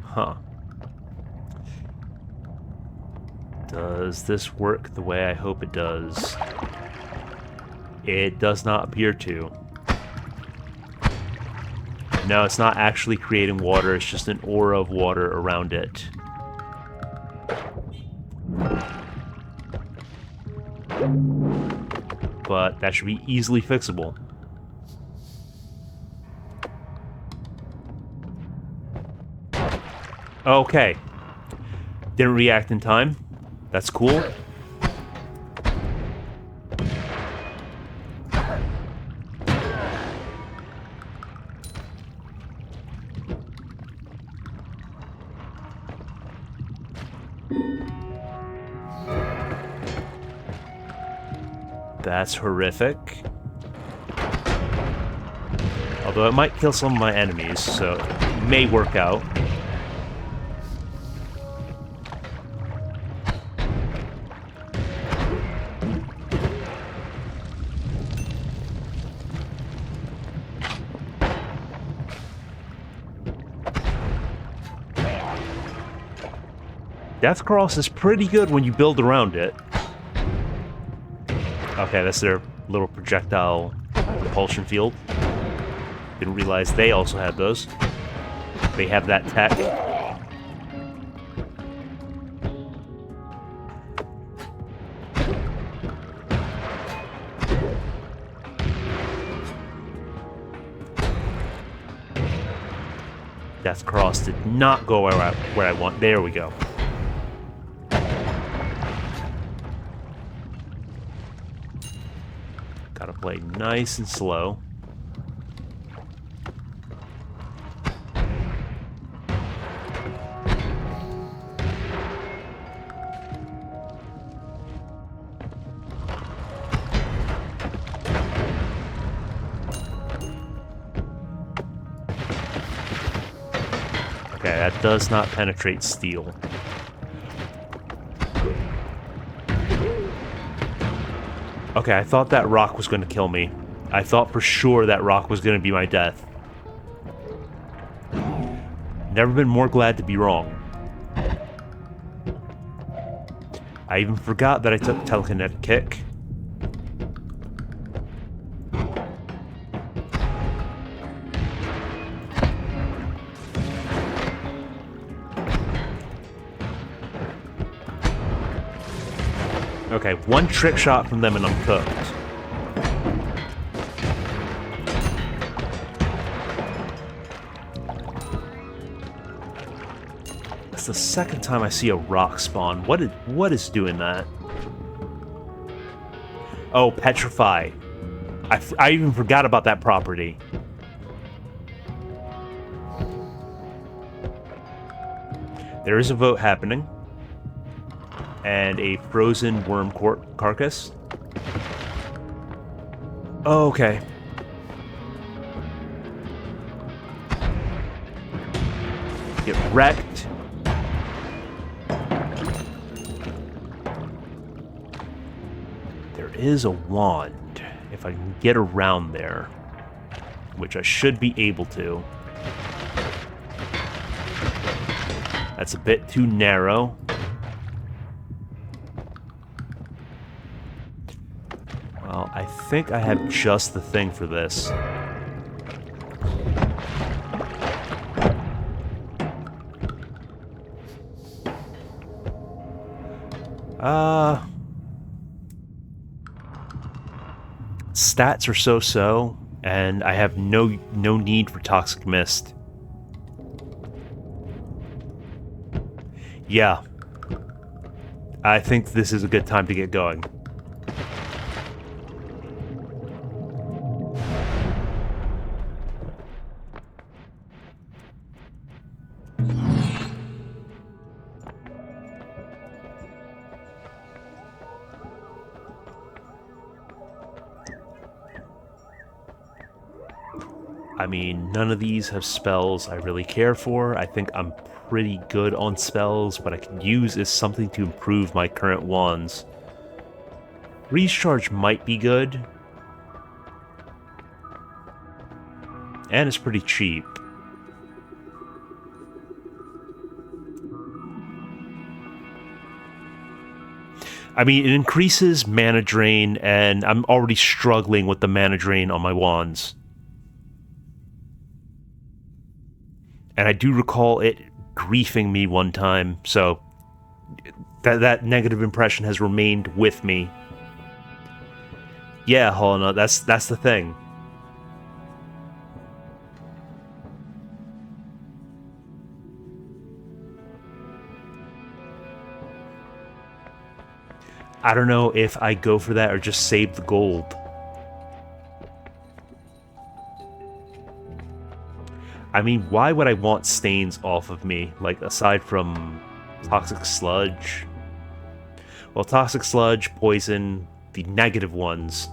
Huh. Does this work the way I hope it does? It does not appear to. No, it's not actually creating water, it's just an aura of water around it. But that should be easily fixable. Okay. Didn't react in time. That's cool. That's horrific. Although it might kill some of my enemies, so it may work out. Death Cross is pretty good when you build around it. Okay, that's their little projectile propulsion field. Didn't realize they also had those. They have that tech. Death Cross did not go where I want. There we go. Gotta play nice and slow. Okay, that does not penetrate steel. Okay, I thought that rock was going to kill me. I thought for sure that rock was going to be my death. Never been more glad to be wrong. I even forgot that I took telekinetic kick. Okay, one trick shot from them and I'm cooked. That's the second time I see a rock spawn. What is doing that? Oh, Petrify. I even forgot about that property. There is a vote happening. And a frozen worm carcass. Okay. Get wrecked. There is a wand. If I can get around there. Which I should be able to. That's a bit too narrow. Well, I think I have just the thing for this. Stats are so-so, and I have no need for Toxic Mist. Yeah. I think this is a good time to get going. I mean, none of these have spells I really care for. I think I'm pretty good on spells, but I can use is something to improve my current wands. Recharge might be good. And it's pretty cheap. I mean, it increases mana drain, and I'm already struggling with the mana drain on my wands. And I do recall it griefing me one time, so that negative impression has remained with me. Yeah, Helena, that's the thing. I don't know if I go for that or just save the gold. I mean, why would I want stains off of me? Like, aside from toxic sludge? Well, toxic sludge, poison, the negative ones.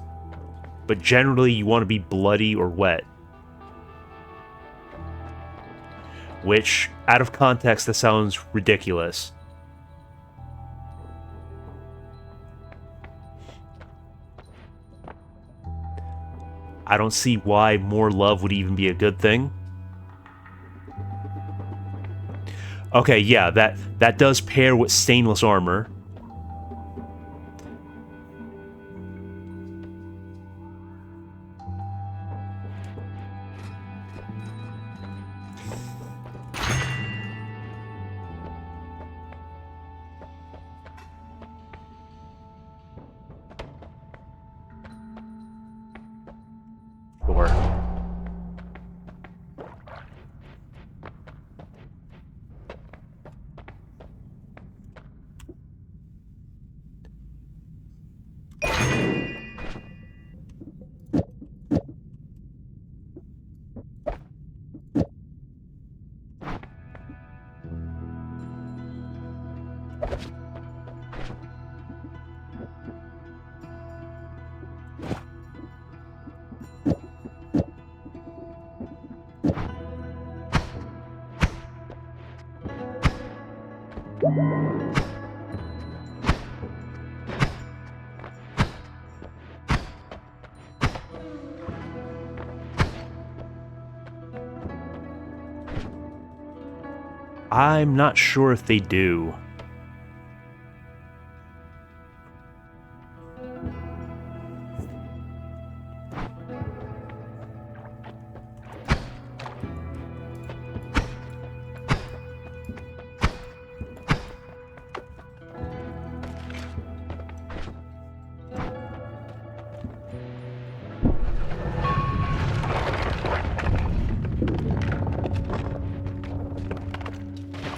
But generally, you want to be bloody or wet. Which, out of context, that sounds ridiculous. I don't see why more love would even be a good thing. Okay, yeah, that does pair with stainless armor. Sure. I'm not sure if they do.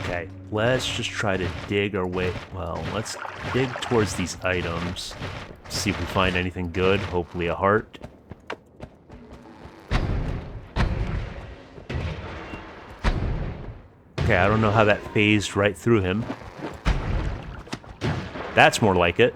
Okay, let's just try to dig our way... Well, let's dig towards these items. See if we find anything good. Hopefully a heart. Okay, I don't know how that phased right through him. That's more like it.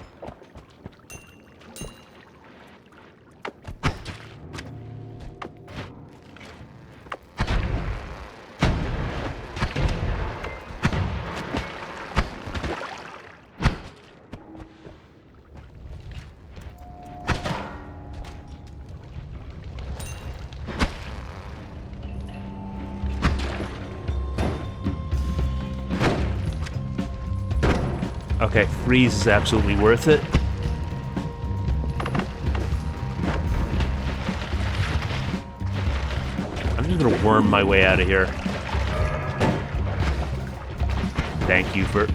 Okay, freeze is absolutely worth it. I'm just gonna worm my way out of here. Thank you for...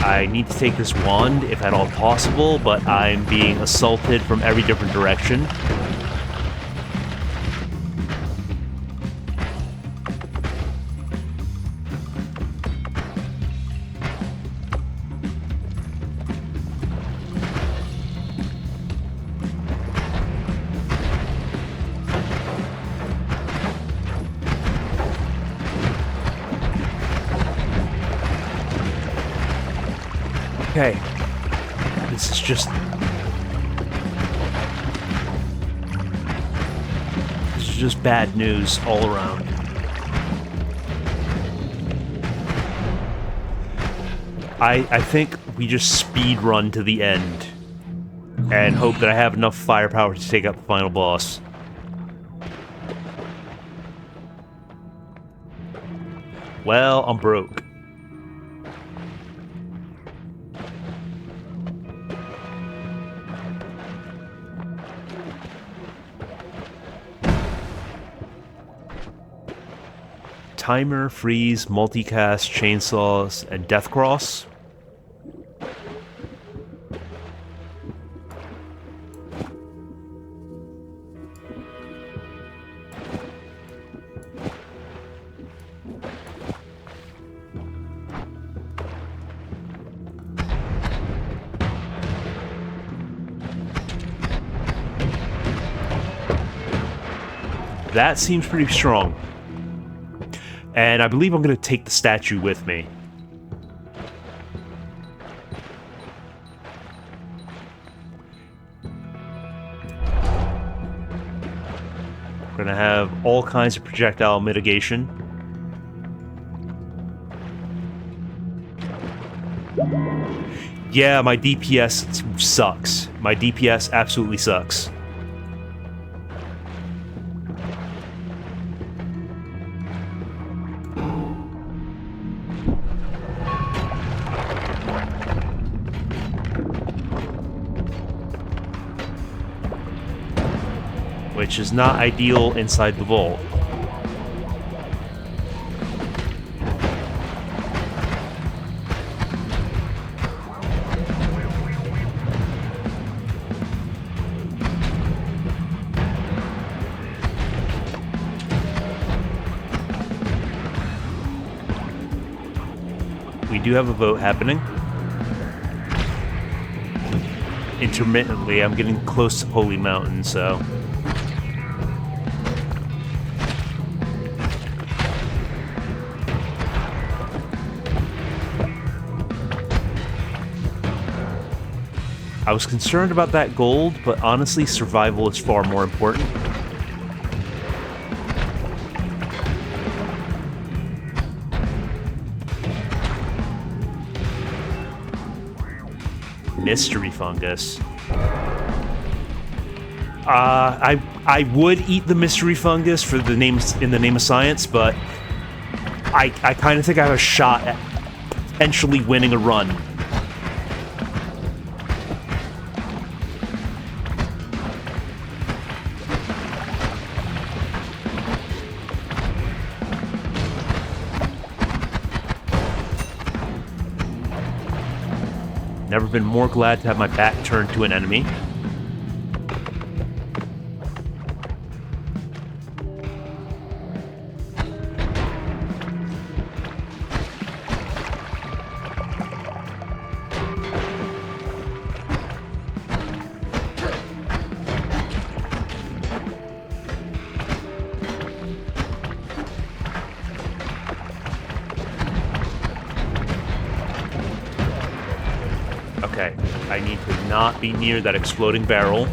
I need to take this wand, if at all possible, but I'm being assaulted from every different direction. Okay. This is just... This is just bad news all around. I think we just speed run to the end and hope that I have enough firepower to take out the final boss. Well, I'm broke. Timer, freeze, multicast, chainsaws, and deathcross. That seems pretty strong. And I believe I'm going to take the statue with me. We're going to have all kinds of projectile mitigation. Yeah, my DPS sucks. My DPS absolutely sucks. Which is not ideal inside the vault. We do have a vote happening. Intermittently, I'm getting close to Holy Mountain, so... I was concerned about that gold, but honestly, survival is far more important. Mystery fungus. I would eat the mystery fungus for the names in the name of science, but I kind of think I have a shot at potentially winning a run. Never been more glad to have my back turned to an enemy. Okay, I need to not be near that exploding barrel.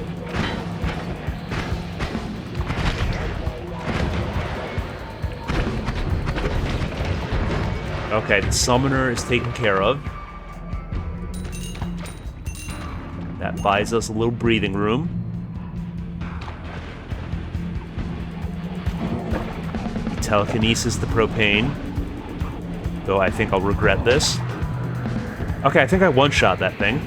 Okay, the summoner is taken care of. That buys us a little breathing room. Telekinesis the propane. Though I think I'll regret this. Okay, I think I one-shot that thing.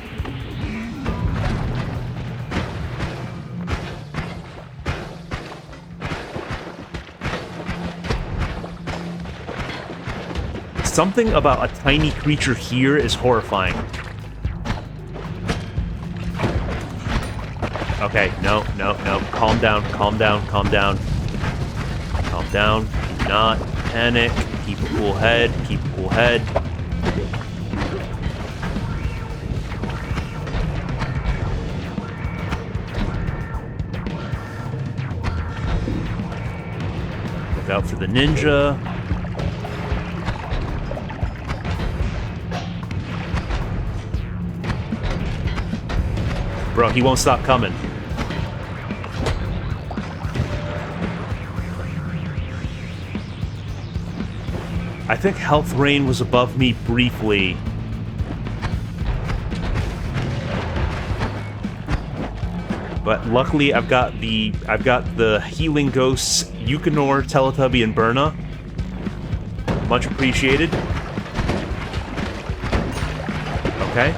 Something about a tiny creature here is horrifying. Okay, no. Calm down. Calm down. Do not panic. Keep a cool head. Look out for the ninja. Bro, he won't stop coming. I think Health Rain was above me briefly. But luckily I've got the Healing Ghosts, Yukonor, Teletubby, and Berna. Much appreciated. Okay.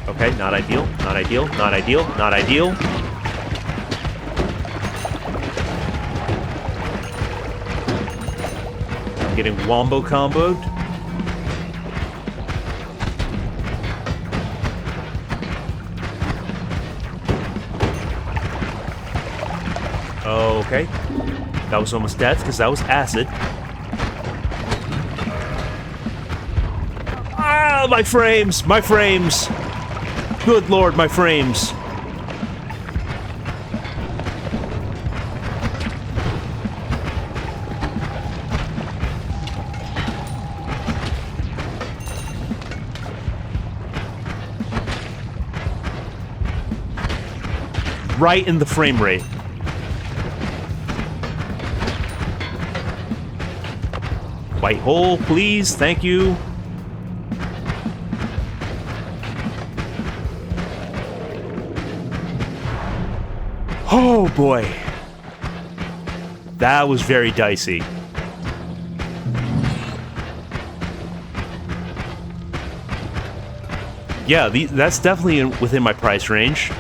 Okay, not ideal, not ideal, not ideal, not ideal. I'm getting wombo comboed. Okay. That was almost death, because that was acid. Ah, my frames! My frames! Good lord, my frames! Right in the frame rate. White hole, please. Thank you. Oh boy. That was very dicey. Yeah, that's definitely within my price range.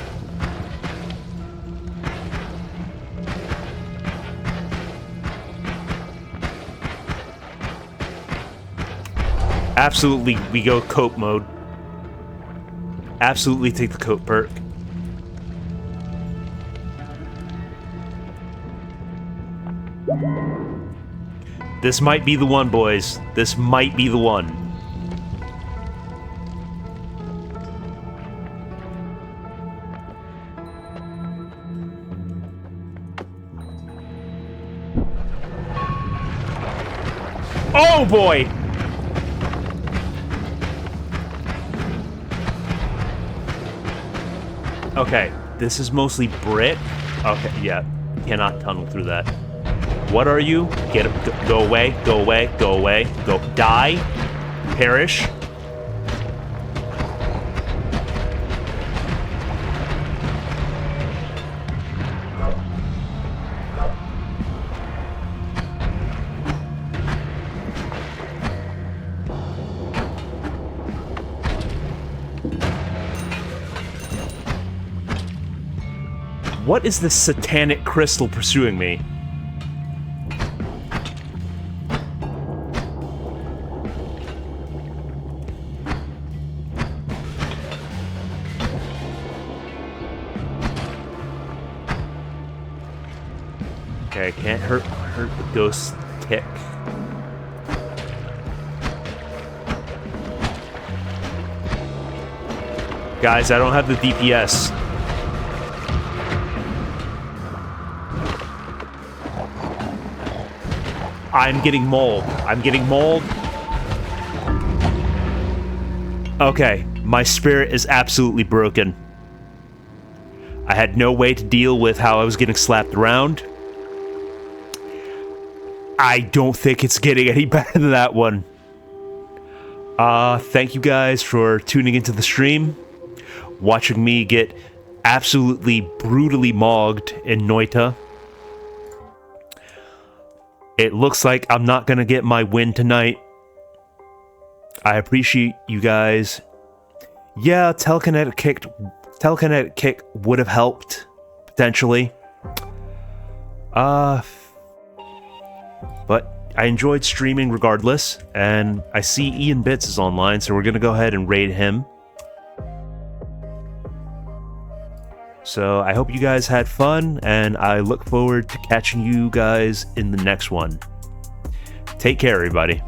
Absolutely, we go cope mode. Absolutely take the cope perk. This might be the one, boys. This might be the one. Oh boy! Okay, this is mostly brick. Okay, yeah, cannot tunnel through that. What are you? Get it, go away, go away, go away, go, die, perish. What is this satanic crystal pursuing me? Okay, I can't hurt the ghost tick. Guys, I don't have the DPS. I'm getting mauled. I'm getting mauled. Okay, my spirit is absolutely broken. I had no way to deal with how I was getting slapped around. I don't think it's getting any better than that one. Thank you guys for tuning into the stream, watching me get absolutely brutally mogged in Noita. It looks like I'm not gonna get my win tonight. I appreciate you guys. Yeah, telekinetic kick would have helped, potentially. But I enjoyed streaming regardless, and I see Ian Bits is online, so we're gonna go ahead and raid him. So I hope you guys had fun, and I look forward to catching you guys in the next one. Take care, everybody.